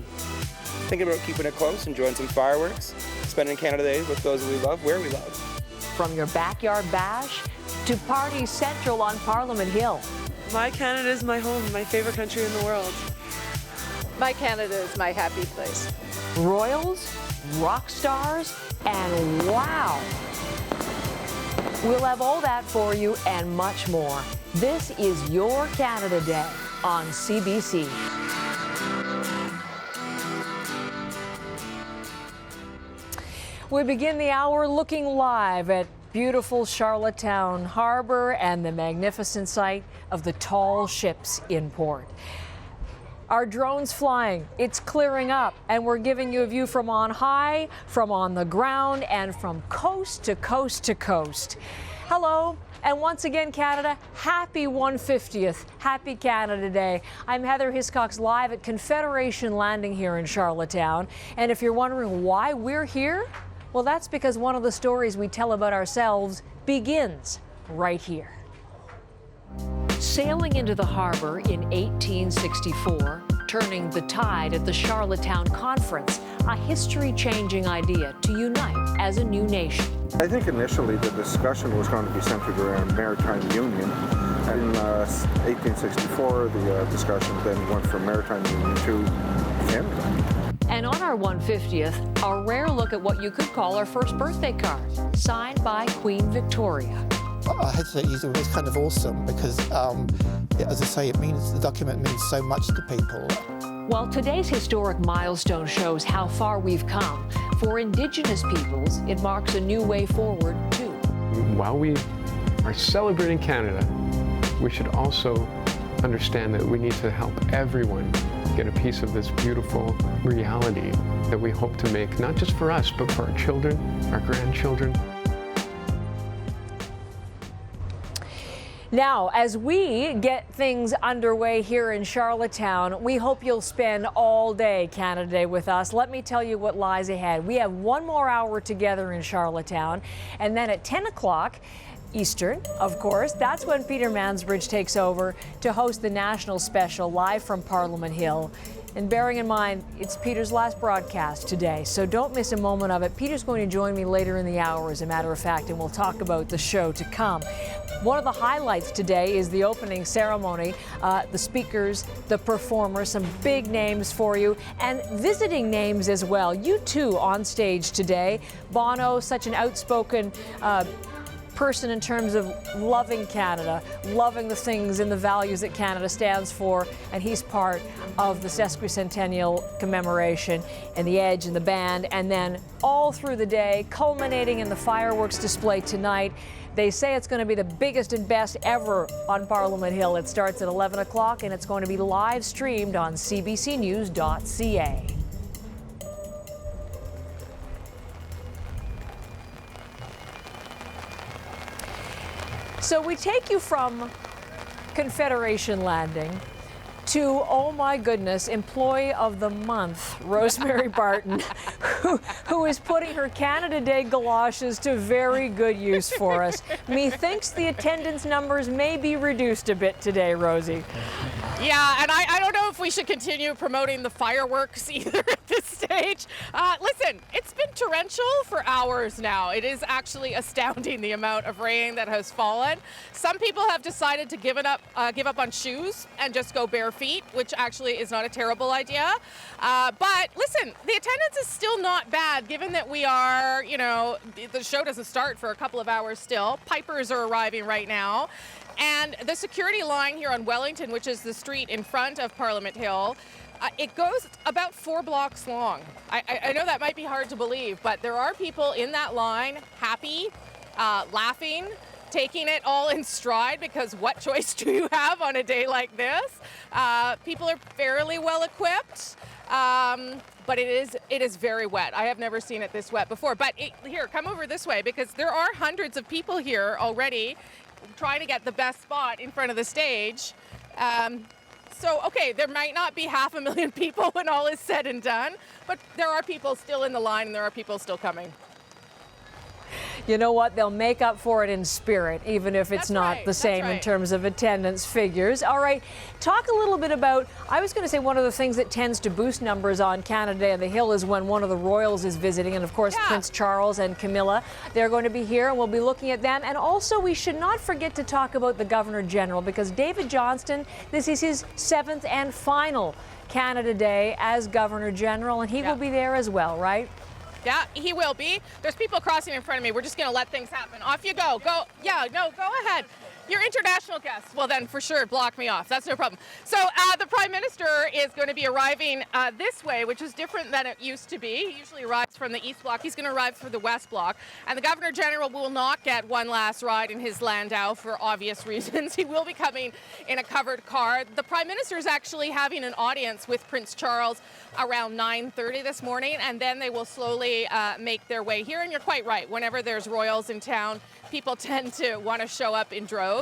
Thinking about keeping it close, enjoying some fireworks, spending Canada Day with those we love, where we love. From your backyard bash to Party Central on Parliament Hill. My Canada is my home, my favorite country in the world. My Canada is my happy place. Royals, rock stars, and wow! We'll have all that for you and much more. This is your Canada Day on CBC. We begin the hour looking live at beautiful Charlottetown Harbor and the magnificent sight of the tall ships in port. Our drone's flying, it's clearing up, and we're giving you a view from on high, from on the ground, and from coast to coast to coast. Hello, and once again, Canada, happy 150th. Happy Canada Day. I'm Heather Hiscox live at Confederation Landing here in Charlottetown. And if you're wondering why we're here, well, that's because one of the stories we tell about ourselves begins right here. Sailing into the harbor in 1864, turning the tide at the Charlottetown Conference, a history-changing idea to unite as a new nation. I think initially the discussion was going to be centered around maritime union. In 1864, the discussion then went from maritime union to Canada. And on our 150th, a rare look at what you could call our first birthday card, signed by Queen Victoria. I had to use the word, it's kind of awesome because, as I say, it means the document means so much to people. Well, today's historic milestone shows how far we've come. For Indigenous peoples, it marks a new way forward, too. While we are celebrating Canada, we should also understand that we need to help everyone get a piece of this beautiful reality that we hope to make, not just for us, but for our children, our grandchildren. Now, as we get things underway here in Charlottetown, we hope you'll spend all day Canada Day with us. Let me tell you what lies ahead. We have one more hour together in Charlottetown, and then at 10 o'clock Eastern, of course, that's when Peter Mansbridge takes over to host the national special live from Parliament Hill. And bearing in mind, it's Peter's last broadcast today, so don't miss a moment of it. Peter's going to join me later in the hour, as a matter of fact, and we'll talk about the show to come. One of the highlights today is the opening ceremony, the speakers, the performers, some big names for you, and visiting names as well. U2 on stage today. Bono, such an outspoken person in terms of loving Canada, loving the things and the values that Canada stands for, and he's part of the sesquicentennial commemoration, and the Edge and the band, and then all through the day, culminating in the fireworks display tonight. They say it's going to be the biggest and best ever on Parliament Hill. It starts at 11 o'clock, and it's going to be live streamed on CBCNews.ca. So we take you from Confederation Landing to, oh my goodness, Employee of the Month, Rosemary Barton, who is putting her Canada Day galoshes to very good use for us. Methinks the attendance numbers may be reduced a bit today, Rosie. Yeah, and I don't know if we should continue promoting the fireworks either at this stage. Listen, it's been torrential for hours now. It is actually astounding the amount of rain that has fallen. Some people have decided to give up on shoes and just go bare feet, which actually is not a terrible idea. But listen, the attendance is still not bad, given that we are, the show doesn't start for a couple of hours still. Pipers are arriving right now. And the security line here on Wellington, which is the street in front of Parliament Hill, it goes about 4 blocks long. I know that might be hard to believe, but there are people in that line happy, laughing, taking it all in stride, because what choice do you have on a day like this? People are fairly well equipped. But it is very wet. I have never seen it this wet before. But here, come over this way, because there are hundreds of people here already trying to get the best spot in front of the stage. So, okay, there might not be 500,000 people when all is said and done, but there are people still in the line and there are people still coming. You know what? They'll make up for it in spirit, even if it's not the same in terms of attendance figures. All right, talk a little bit about, I was going to say one of the things that tends to boost numbers on Canada Day on the Hill is when one of the royals is visiting, and of course Prince Charles and Camilla. They're going to be here and we'll be looking at them. And also we should not forget to talk about the Governor General, because David Johnston, this is his 7th and final Canada Day as Governor General, and he will be there as well, right? Yeah, he will be. There's people crossing in front of me. We're just going to let things happen. Off you go. Go. Yeah, no, go ahead. You're international guests. Well, then for sure, block me off. That's no problem. So the Prime Minister is going to be arriving this way, which is different than it used to be. He usually arrives from the East Block. He's going to arrive through the West Block. And the Governor General will not get one last ride in his landau for obvious reasons. He will be coming in a covered car. The Prime Minister is actually having an audience with Prince Charles around 9:30 this morning, and then they will slowly make their way here. And you're quite right. Whenever there's royals in town, people tend to want to show up in droves.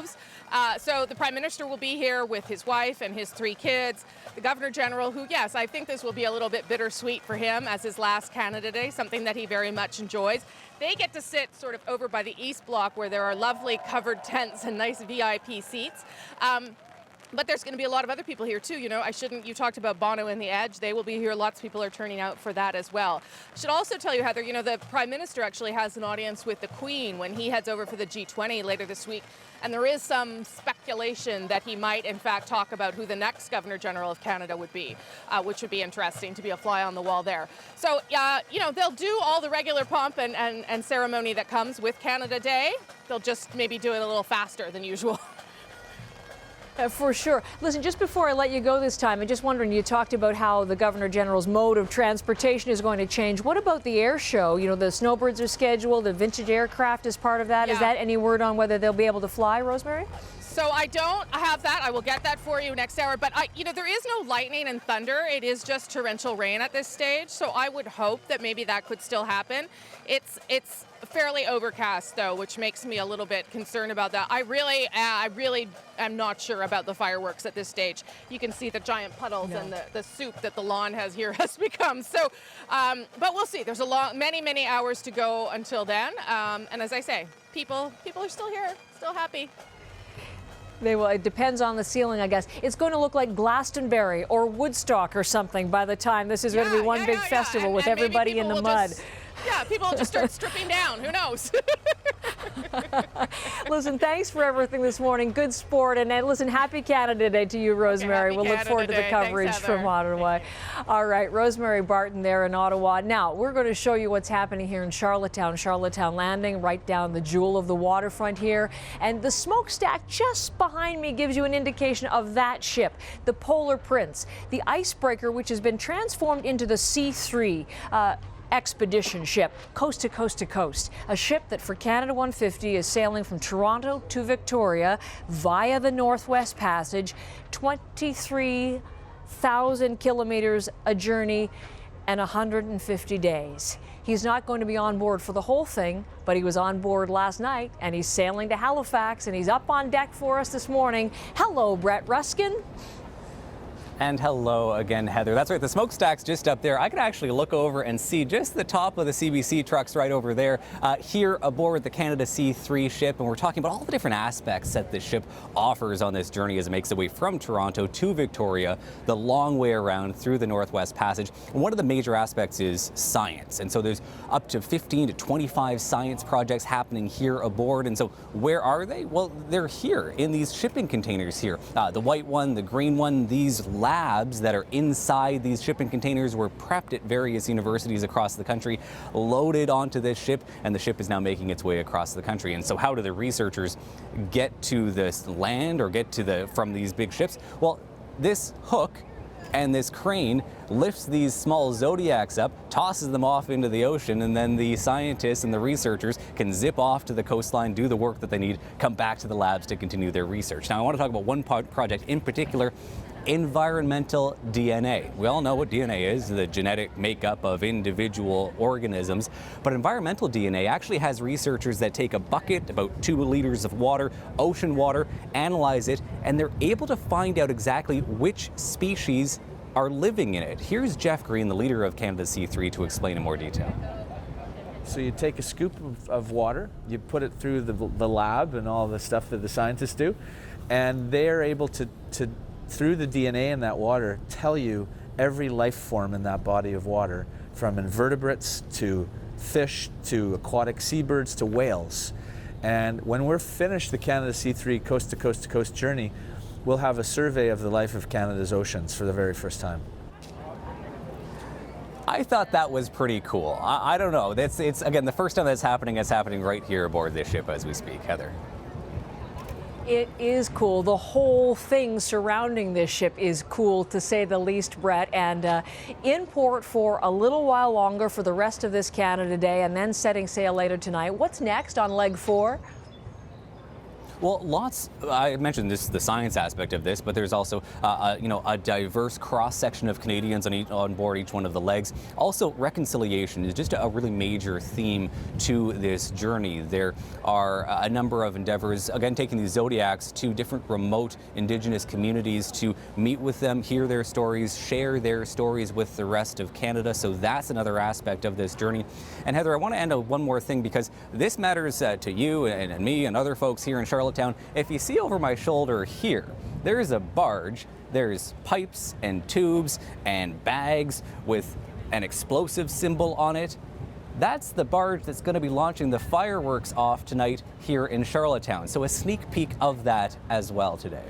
So the Prime Minister will be here with his wife and his 3 kids. The Governor General, who, yes, I think this will be a little bit bittersweet for him as his last Canada Day, something that he very much enjoys. They get to sit sort of over by the East Block where there are lovely covered tents and nice VIP seats. But there's going to be a lot of other people here too. You know, you talked about Bono and the Edge. They will be here. Lots of people are turning out for that as well. I should also tell you, Heather, you know, the Prime Minister actually has an audience with the Queen when he heads over for the G20 later this week. And there is some speculation that he might, in fact, talk about who the next Governor General of Canada would be, which would be interesting to be a fly on the wall there. So, you know, they'll do all the regular pomp and ceremony that comes with Canada Day. They'll just maybe do it a little faster than usual. For sure. Listen, just before I let you go this time, I'm just wondering, you talked about how the Governor General's mode of transportation is going to change. What about the air show? You know, the snowbirds are scheduled, the vintage aircraft is part of that. Yeah. Is that any word on whether they'll be able to fly, Rosemary? So I don't have that. I will get that for you next hour. But, you know, there is no lightning and thunder. It is just torrential rain at this stage. So I would hope that maybe that could still happen. It's fairly overcast, though, which makes me a little bit concerned about that. I really am not sure about the fireworks at this stage. You can see the giant puddles and the soup that the lawn has become. So, but we'll see. There's many hours to go until then. And as I say, people are still here, still happy. They will. It depends on the ceiling, I guess. It's going to look like Glastonbury or Woodstock or something by the time this is going to be one big festival with everybody in the mud. People will just start stripping down. Who knows? Listen, thanks for everything this morning. Good sport. And listen, happy Canada Day to you, Rosemary. We'll look forward to the coverage from Ottawa. All right, Rosemary Barton there in Ottawa. Now, we're going to show you what's happening here in Charlottetown, Charlottetown Landing, right down the jewel of the waterfront here. And the smokestack just behind me gives you an indication of that ship, the Polar Prince, the icebreaker, which has been transformed into the C3 expedition ship, coast to coast to coast. A ship that for Canada 150 is sailing from Toronto to Victoria via the Northwest Passage, 23,000 kilometers a journey and 150 days. He's not going to be on board for the whole thing, but he was on board last night and he's sailing to Halifax and he's up on deck for us this morning. Hello, Brett Ruskin. And hello again, Heather. That's right, the smokestack's just up there. I can actually look over and see just the top of the CBC trucks right over there here aboard the Canada C3 ship. And we're talking about all the different aspects that this ship offers on this journey as it makes its way from Toronto to Victoria, the long way around through the Northwest Passage. And one of the major aspects is science. And so there's up to 15 to 25 science projects happening here aboard. And so where are they? Well, they're here in these shipping containers here. The white one, the green one, these labs that are inside these shipping containers were prepped at various universities across the country, loaded onto this ship, and the ship is now making its way across the country. And so how do the researchers get to this land or get to from these big ships? Well, this hook and this crane lifts these small Zodiacs up, tosses them off into the ocean, and then the scientists and the researchers can zip off to the coastline, do the work that they need, come back to the labs to continue their research. Now, I want to talk about one project in particular, environmental DNA. We all know what DNA is, the genetic makeup of individual organisms, but environmental DNA actually has researchers that take a bucket, about 2 liters of water, ocean water, analyze it, and they're able to find out exactly which species are living in it. Here's Jeff Green, the leader of Canada's C3, to explain in more detail. So you take a scoop of water, you put it through the lab and all the stuff that the scientists do, and they're able to through the DNA in that water, tell you every life form in that body of water, from invertebrates to fish to aquatic seabirds to whales. And when we're finished the Canada C3 coast to coast to coast journey, we'll have a survey of the life of Canada's oceans for the very first time. I thought that was pretty cool. I don't know. It's again, the first time that's happening is happening right here aboard this ship as we speak. Heather. It is cool. The whole thing surrounding this ship is cool, to say the least, Brett. And in port for a little while longer for the rest of this Canada Day, and then setting sail later tonight. What's next on leg 4? Well, I mentioned this, the science aspect of this, but there's also, a diverse cross-section of Canadians on board each one of the legs. Also, reconciliation is just a really major theme to this journey. There are a number of endeavors, again, taking these Zodiacs to different remote Indigenous communities to meet with them, hear their stories, share their stories with the rest of Canada. So that's another aspect of this journey. And Heather, I want to end on one more thing, because this matters to you and me and other folks here in Charlottetown. If you see over my shoulder here, there's a barge, there's pipes and tubes and bags with an explosive symbol on it. That's the barge that's going to be launching the fireworks off tonight here in Charlottetown. So a sneak peek of that as well today.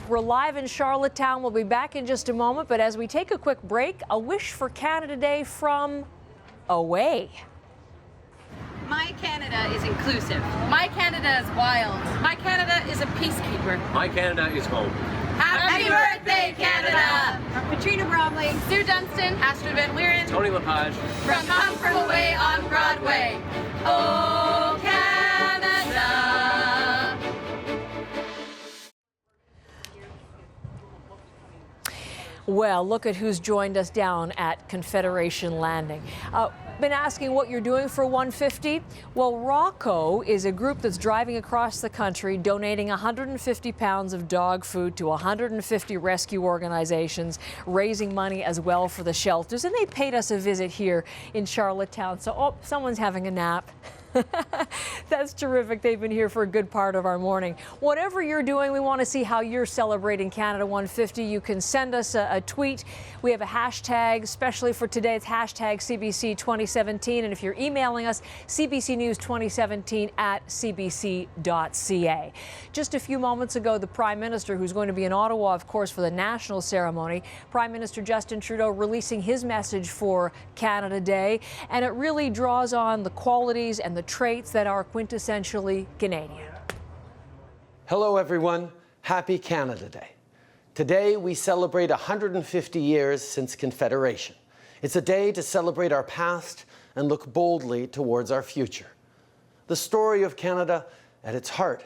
We're live in Charlottetown. We'll be back in just a moment, but as we take a quick break, a wish for Canada Day from away. My Canada is inclusive. My Canada is wild. My Canada is a peacekeeper. My Canada is home. Happy birthday, Canada! From Katrina Bromley, Sue Dunstan, Astrid Van Leeuwen, Tony Lepage. From Come From Away on Broadway. Oh, Canada! Well, look at who's joined us down at Confederation Landing. Been asking what you're doing for 150? Well, Rocco is a group that's driving across the country, donating 150 pounds of dog food to 150 rescue organizations, raising money as well for the shelters. And they paid us a visit here in Charlottetown. So, someone's having a nap. That's terrific. They've been here for a good part of our morning. Whatever you're doing, we want to see how you're celebrating Canada 150. You can send us a tweet. We have a hashtag, especially for today. It's hashtag CBC 2017. And if you're emailing us, CBC News 2017 at CBC.ca. Just a few moments ago, the Prime Minister, who's going to be in Ottawa, of course, for the national ceremony, Prime Minister Justin Trudeau releasing his message for Canada Day. And it really draws on the qualities and the traits that are quintessentially Canadian. Hello, everyone. Happy Canada Day. Today, we celebrate 150 years since Confederation. It's a day to celebrate our past and look boldly towards our future. The story of Canada, at its heart,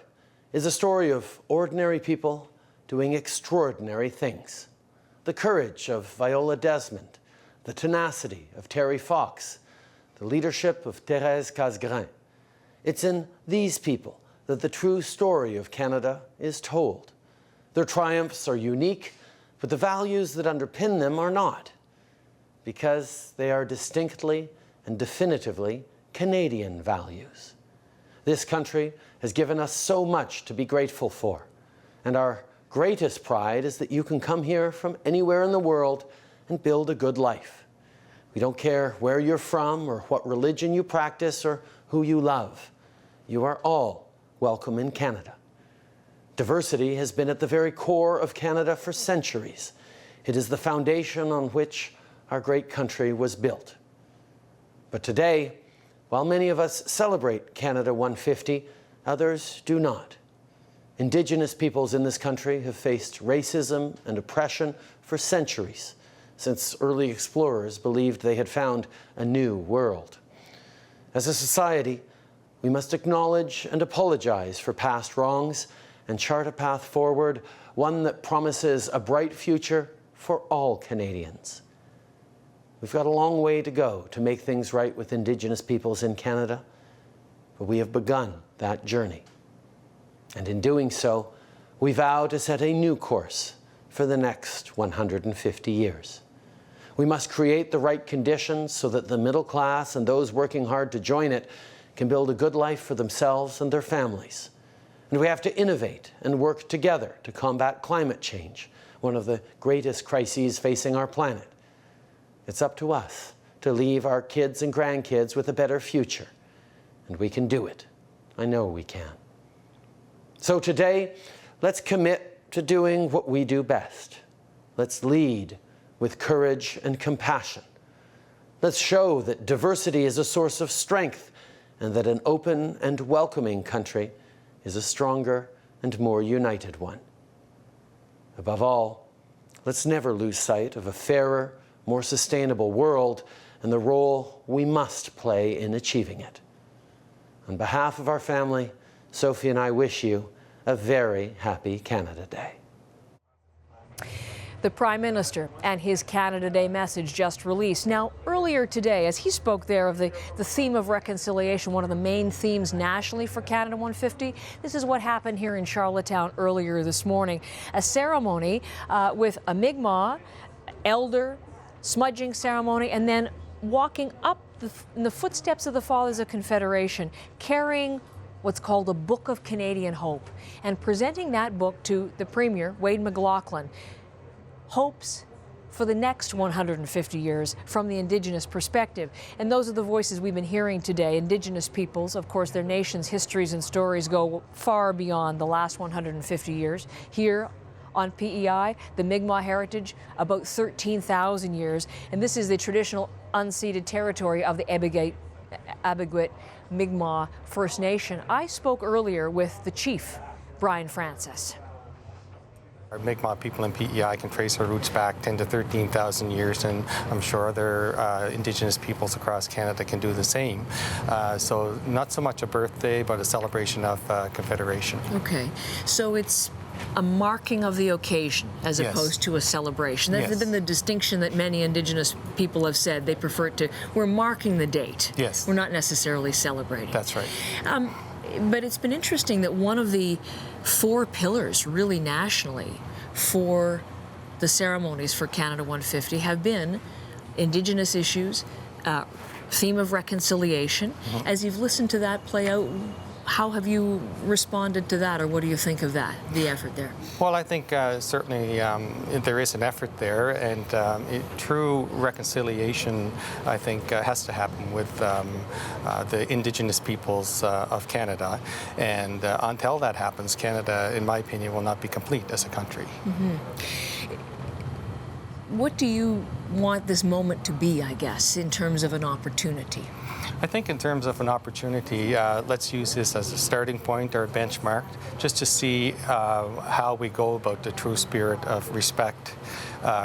is a story of ordinary people doing extraordinary things. The courage of Viola Desmond, the tenacity of Terry Fox, the leadership of Thérèse Casgrain. It's in these people that the true story of Canada is told. Their triumphs are unique, but the values that underpin them are not, because they are distinctly and definitively Canadian values. This country has given us so much to be grateful for, and our greatest pride is that you can come here from anywhere in the world and build a good life. We don't care where you're from or what religion you practice or who you love. You are all welcome in Canada. Diversity has been at the very core of Canada for centuries. It is the foundation on which our great country was built. But today, while many of us celebrate Canada 150, others do not. Indigenous peoples in this country have faced racism and oppression for centuries, since early explorers believed they had found a new world. As a society, we must acknowledge and apologize for past wrongs and chart a path forward one that promises a bright future for all Canadians. We've got a long way to go to make things right with Indigenous peoples in Canada, but we have begun that journey. And in doing so, we vow to set a new course for the next 150 years. We must create the right conditions so that the middle class and those working hard to join it can build a good life for themselves and their families. And we have to innovate and work together to combat climate change, one of the greatest crises facing our planet. It's up to us to leave our kids and grandkids with a better future. And we can do it. I know we can. So today, let's commit to doing what we do best. Let's lead with courage and compassion. Let's show that diversity is a source of strength and that an open and welcoming country is a stronger and more united one. Above all, let's never lose sight of a fairer, more sustainable world and the role we must play in achieving it. On behalf of our family, Sophie and I wish you a very happy Canada Day. The Prime Minister and his Canada Day message just released. Now, earlier today, as he spoke there of the theme of reconciliation, one of the main themes nationally for Canada 150, this is what happened here in Charlottetown earlier this morning. A ceremony with a Mi'kmaq elder smudging ceremony, and then walking up in the footsteps of the Fathers of Confederation, carrying what's called a Book of Canadian Hope, and presenting that book to the Premier, Wade McLaughlin. Hopes for the next 150 years from the Indigenous perspective. And those are the voices we've been hearing today. Indigenous peoples, of course, their nation's histories and stories go far beyond the last 150 years. Here on PEI, the Mi'kmaq heritage, about 13,000 years. And this is the traditional unceded territory of the Abegwit Mi'kmaq First Nation. I spoke earlier with the chief, Bryan Adams. Our Mi'kmaq people in PEI can trace our roots back 10 to 13,000 years, and I'm sure other Indigenous peoples across Canada can do the same. So not so much a birthday, but a celebration of Confederation. Okay, so it's a marking of the occasion as opposed to a celebration. That's been the distinction that many Indigenous people have said. They prefer to, we're marking the date. Yes. We're not necessarily celebrating. That's right. But it's been interesting that one of the 4 pillars, really nationally, for the ceremonies for Canada 150 have been Indigenous issues, theme of reconciliation. Mm-hmm. As you've listened to that play out, how have you responded to that, or what do you think of that, the effort there? Well, I think certainly there is an effort there, and true reconciliation, I think, has to happen with the Indigenous peoples of Canada. And until that happens, Canada, in my opinion, will not be complete as a country. Mm-hmm. What do you want this moment to be, I guess, in terms of an opportunity? I think in terms of an opportunity, let's use this as a starting point or a benchmark, just to see how we go about the true spirit of respect,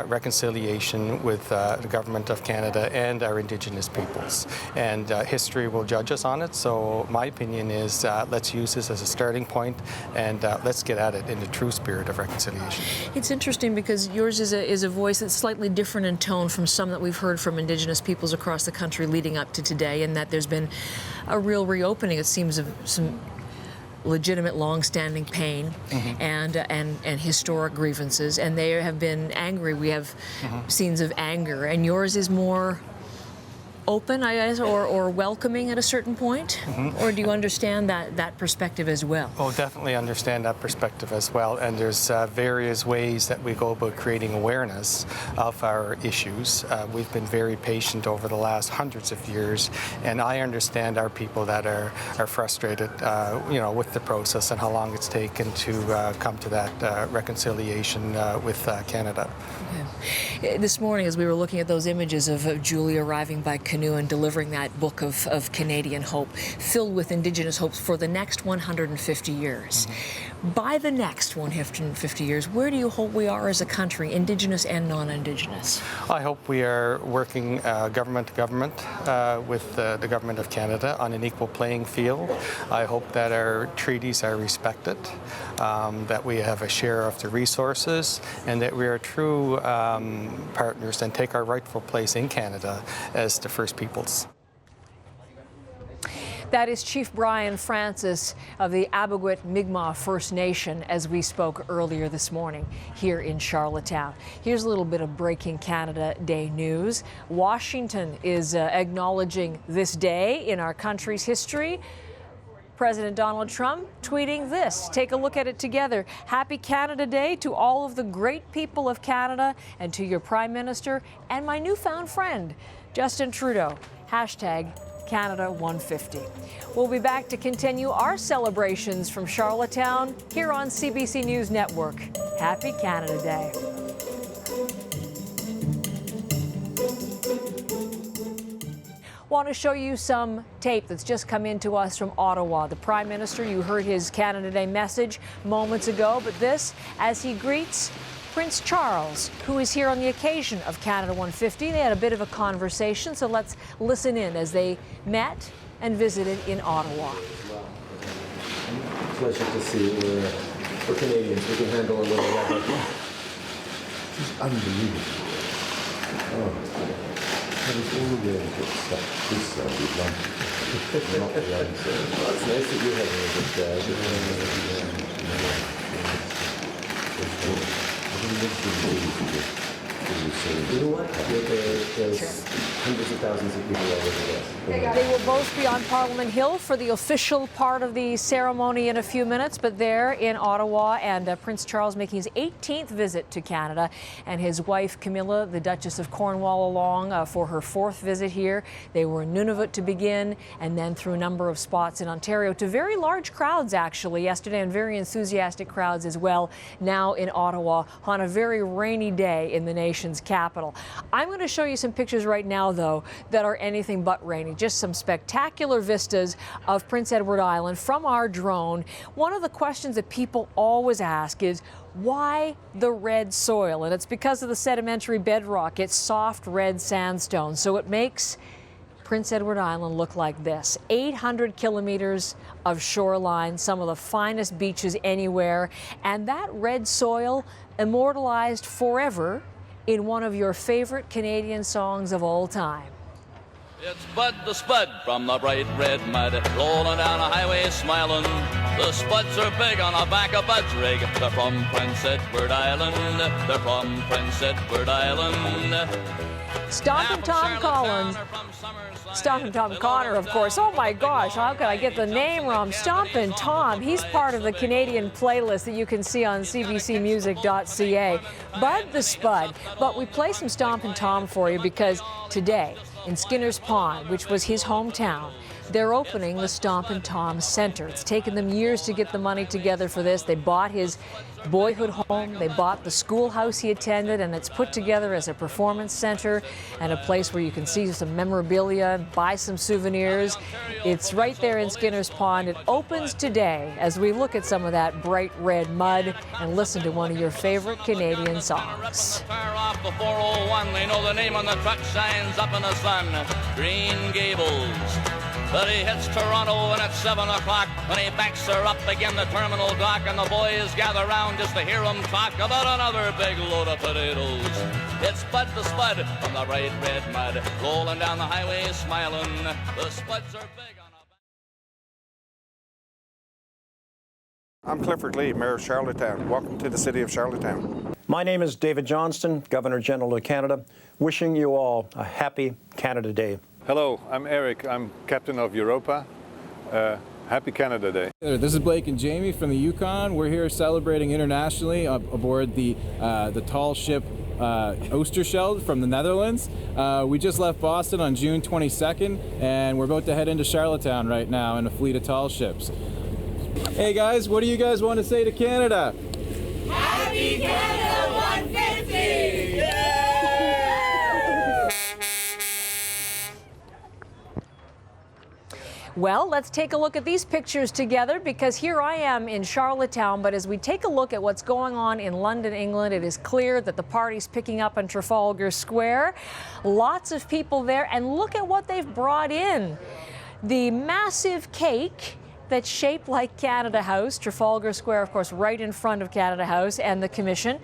reconciliation with the Government of Canada and our Indigenous peoples. And history will judge us on it, so my opinion is let's use this as a starting point and let's get at it in the true spirit of reconciliation. It's interesting because yours is a voice that's slightly different in tone from some that we've heard from Indigenous peoples across the country leading up to today, and that there's been a real reopening, it seems, of some legitimate long-standing pain and historic grievances, and they have been angry. We have scenes of anger, and yours is more open, I guess, or welcoming at a certain point? Or do you understand that perspective as well? Oh, definitely understand that perspective as well, and there's various ways that we go about creating awareness of our issues. We've been very patient over the last hundreds of years, and I understand our people that are frustrated, with the process and how long it's taken to come to that reconciliation with Canada. Okay. This morning, as we were looking at those images of Julie arriving by canoe and delivering that book of Canadian hope, filled with Indigenous hopes for the next 150 years, By the next 150 years, where do you hope we are as a country, Indigenous and non-Indigenous? I hope we are working government to government with the Government of Canada on an equal playing field. I hope that our treaties are respected, that we have a share of the resources, and that we are true partners and take our rightful place in Canada as the First Peoples. That is Chief Brian Francis of the Abogwit Mi'kmaq First Nation as we spoke earlier this morning here in Charlottetown. Here's a little bit of breaking Canada Day news. Washington is acknowledging this day in our country's history. President Donald Trump tweeting this. Take a look at it together. Happy Canada Day to all of the great people of Canada and to your Prime Minister and my newfound friend, Justin Trudeau. Hashtag Canada 150. We'll be back to continue our celebrations from Charlottetown here on CBC News Network. Happy Canada Day. Want to show you some tape that's just come in to us from Ottawa. The Prime Minister, you heard his Canada Day message moments ago, but this as he greets Prince Charles, who is here on the occasion of Canada 150. They had a bit of a conversation, so let's listen in as they met and visited in Ottawa. Pleasure to see we're Canadians. We can handle a little weather. It's unbelievable. Oh, that is all the really good stuff. This we'd love not the other side. Well, it's nice that you're having a good day. You know what? There's hundreds of thousands of people over there. They will both be on Parliament Hill for the official part of the ceremony in a few minutes, but they're in Ottawa, and Prince Charles making his 18th visit to Canada, and his wife Camilla, the Duchess of Cornwall, along for her 4th visit here. They were in Nunavut to begin, and then through a number of spots in Ontario to very large crowds actually yesterday, and very enthusiastic crowds as well now in Ottawa on a very rainy day in the nation's capital. I'm going to show you some pictures right now, though, that are anything but rainy. Just some spectacular vistas of Prince Edward Island from our drone. One of the questions that people always ask is, why the red soil? And it's because of the sedimentary bedrock. It's soft red sandstone, so it makes Prince Edward Island look like this. 800 kilometers of shoreline, some of the finest beaches anywhere, and that red soil immortalized forever in one of your favorite Canadian songs of all time. It's Bud the Spud from the bright red mud, rolling down a highway smiling. The Spuds are big on the back of Bud's rig. They're from Prince Edward Island. They're from Prince Edward Island. Stompin' Tom Collins. Stompin' Tom Connor, of course. Oh my gosh, how could I get the name wrong? Stompin' Tom, he's part of the Canadian playlist that you can see on CBCNews.ca. Bud the Spud. But we play some Stompin' Tom for you because today, in Skinner's Pond, which was his hometown, they're opening the Stompin' Tom Center. It's taken them years to get the money together for this. They bought his boyhood home, they bought the schoolhouse he attended, and it's put together as a performance center and a place where you can see some memorabilia, buy some souvenirs. It's right there in Skinner's Pond. It opens today as we look at some of that bright red mud and listen to one of your favorite Canadian songs. Off the 401, they know the name on the truck shines up in the sun. Green Gables. But he hits Toronto and at 7 o'clock when he backs her up again the terminal dock, and the boys gather round just to hear him talk about another big load of potatoes. It's Bud the Spud from the bright red mud, rolling down the highway smiling. The Spuds are big on I'm Clifford Lee, Mayor of Charlottetown. Welcome to the City of Charlottetown. My name is David Johnston, Governor General of Canada, wishing you all a happy Canada Day. Hello, I'm Eric. I'm Captain of Europa. Happy Canada Day. This is Blake and Jamie from the Yukon. We're here celebrating internationally aboard the tall ship Oosterschelde from the Netherlands. We just left Boston on June 22nd, and we're about to head into Charlottetown right now in a fleet of tall ships. Hey guys, what do you guys want to say to Canada? Happy Canada 150! Yeah! Well, let's take a look at these pictures together, because here I am in Charlottetown, but as we take a look at what's going on in London, England, it is clear that the party's picking up in Trafalgar Square. Lots of people there, and look at what they've brought in. The massive cake that's shaped like Canada House, Trafalgar Square, of course, right in front of Canada House and the Commission.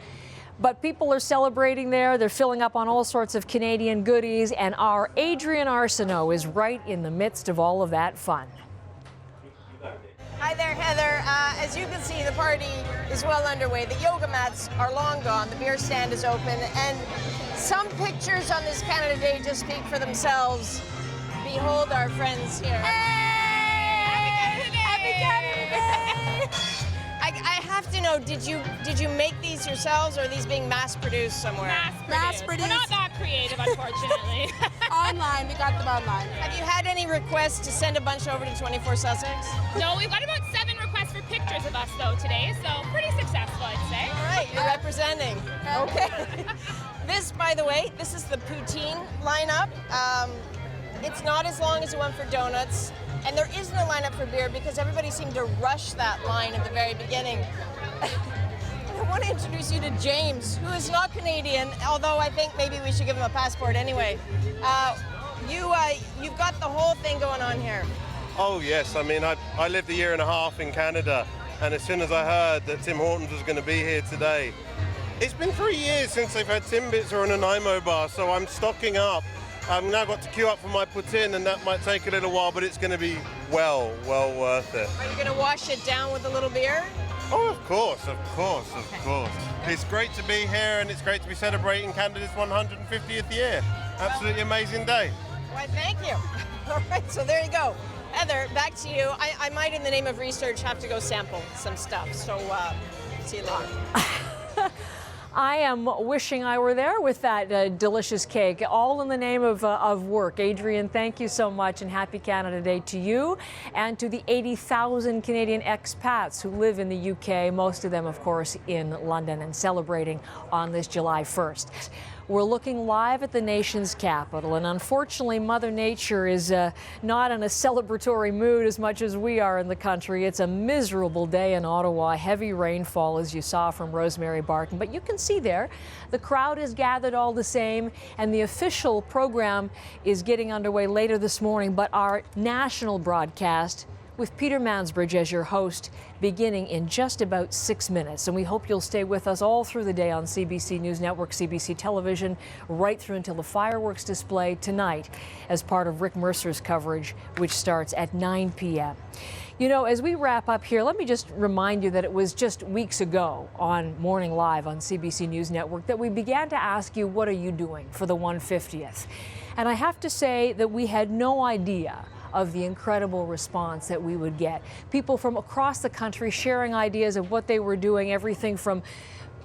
But people are celebrating there. They're filling up on all sorts of Canadian goodies, and our Adrian Arsenault is right in the midst of all of that fun. Hi there, Heather. As you can see, the party is well underway. The yoga mats are long gone. The beer stand is open, and some pictures on this Canada Day just speak for themselves. Behold our friends here. Hey! Happy Canada Day! I have to know, did you make these yourselves, or are these being mass-produced somewhere? Mass-produced. We're not that creative, unfortunately. Online, we got them online. Have you had any requests to send a bunch over to 24 Sussex? No, we've got about 7 requests for pictures of us, though, today, so pretty successful, I'd say. All right, you're representing. Okay. This, by the way, this is the poutine lineup. It's not as long as the one for donuts. And there isn't a lineup for beer because everybody seemed to rush that line at the very beginning. I want to introduce you to James, who is not Canadian, although I think maybe we should give him a passport anyway. You've got the whole thing going on here. Oh yes, I mean I lived a year and a half in Canada, and as soon as I heard that Tim Hortons was going to be here today, it's been 3 years since they've had Timbits or an Nanaimo bar, so I'm stocking up. I've now got to queue up for my poutine, and that might take a little while, but it's going to be well worth it. Are you going to wash it down with a little beer? Oh, of course. It's great to be here, and it's great to be celebrating Canada's 150th year. Absolutely amazing day. Why, thank you. All right, so there you go. Heather, back to you. I might, in the name of research, have to go sample some stuff, so see you later. I am wishing I were there with that delicious cake, all in the name of work. Adrian, thank you so much, and happy Canada Day to you and to the 80,000 Canadian expats who live in the UK, most of them, of course, in London, and celebrating on this July 1st. We're looking live at the nation's capital, and unfortunately, Mother Nature is not in a celebratory mood as much as we are in the country. It's a miserable day in Ottawa, heavy rainfall, as you saw from Rosemary Barton. But you can see there, the crowd is gathered all the same, and the official program is getting underway later this morning. But our national broadcast, with Peter Mansbridge as your host, beginning in just about 6 minutes. And we hope you'll stay with us all through the day on CBC News Network, CBC Television, right through until the fireworks display tonight as part of Rick Mercer's coverage, which starts at 9 p.m. You know, as we wrap up here, let me just remind you that it was just weeks ago on Morning Live on CBC News Network that we began to ask you, what are you doing for the 150th? And I have to say that we had no idea of the incredible response that we would get. People from across the country sharing ideas of what they were doing, everything from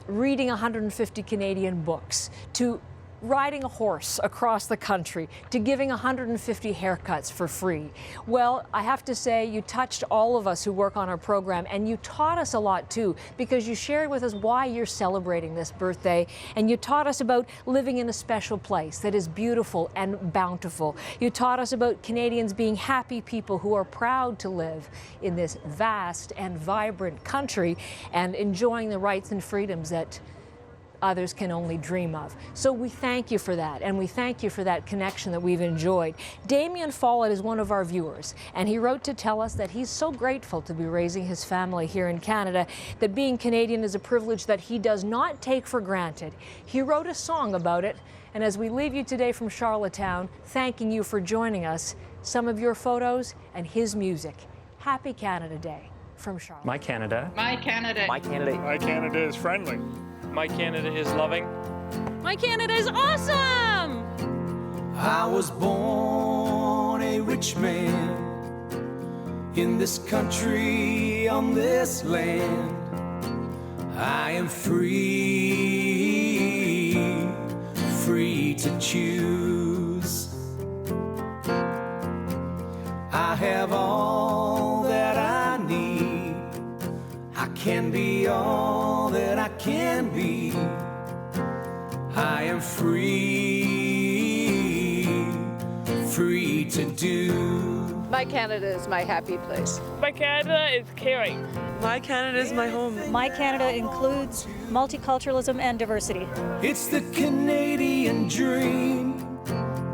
reading 150 Canadian books to riding a horse across the country to giving 150 haircuts for free. Well, I have to say, you touched all of us who work on our program, and you taught us a lot too, because you shared with us why you're celebrating this birthday, and you taught us about living in a special place that is beautiful and bountiful. You taught us about Canadians being happy people who are proud to live in this vast and vibrant country and enjoying the rights and freedoms that others can only dream of. So we thank you for that, and we thank you for that connection that we've enjoyed. Damien Follett is one of our viewers, and he wrote to tell us that he's so grateful to be raising his family here in Canada, that being Canadian is a privilege that he does not take for granted. He wrote a song about it, and as we leave you today from Charlottetown, thanking you for joining us, some of your photos and his music. Happy Canada Day from Charlotte. My Canada. My Canada. My Canada. My Canada is friendly. My Canada is loving. My Canada is awesome! I was born a rich man in this country, on this land. I am free, free to choose. I have all that I need. I can be all that I can be. I am free, free to do My Canada is my happy place. My Canada is caring. My Canada is my home. My Canada includes multiculturalism and diversity. It's the Canadian dream.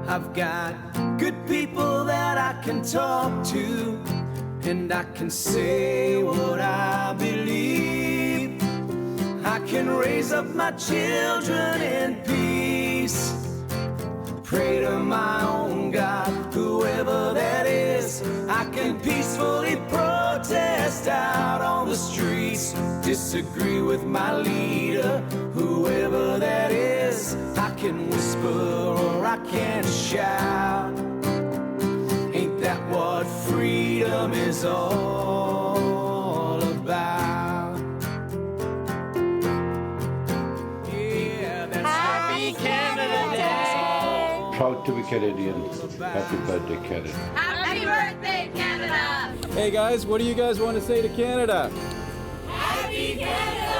I've got good people that I can talk to, and I can say what I believe. I can raise up my children in peace. Pray to my own God, whoever that is. I can peacefully protest out on the streets. Disagree with my leader, whoever that is. I can whisper or I can shout. Ain't that what freedom is all about? Yeah, that's Happy Canada Day. Proud to be Canadian. Happy birthday, Canada. Happy birthday, Canada! Hey guys, what do you guys want to say to Canada? Happy Canada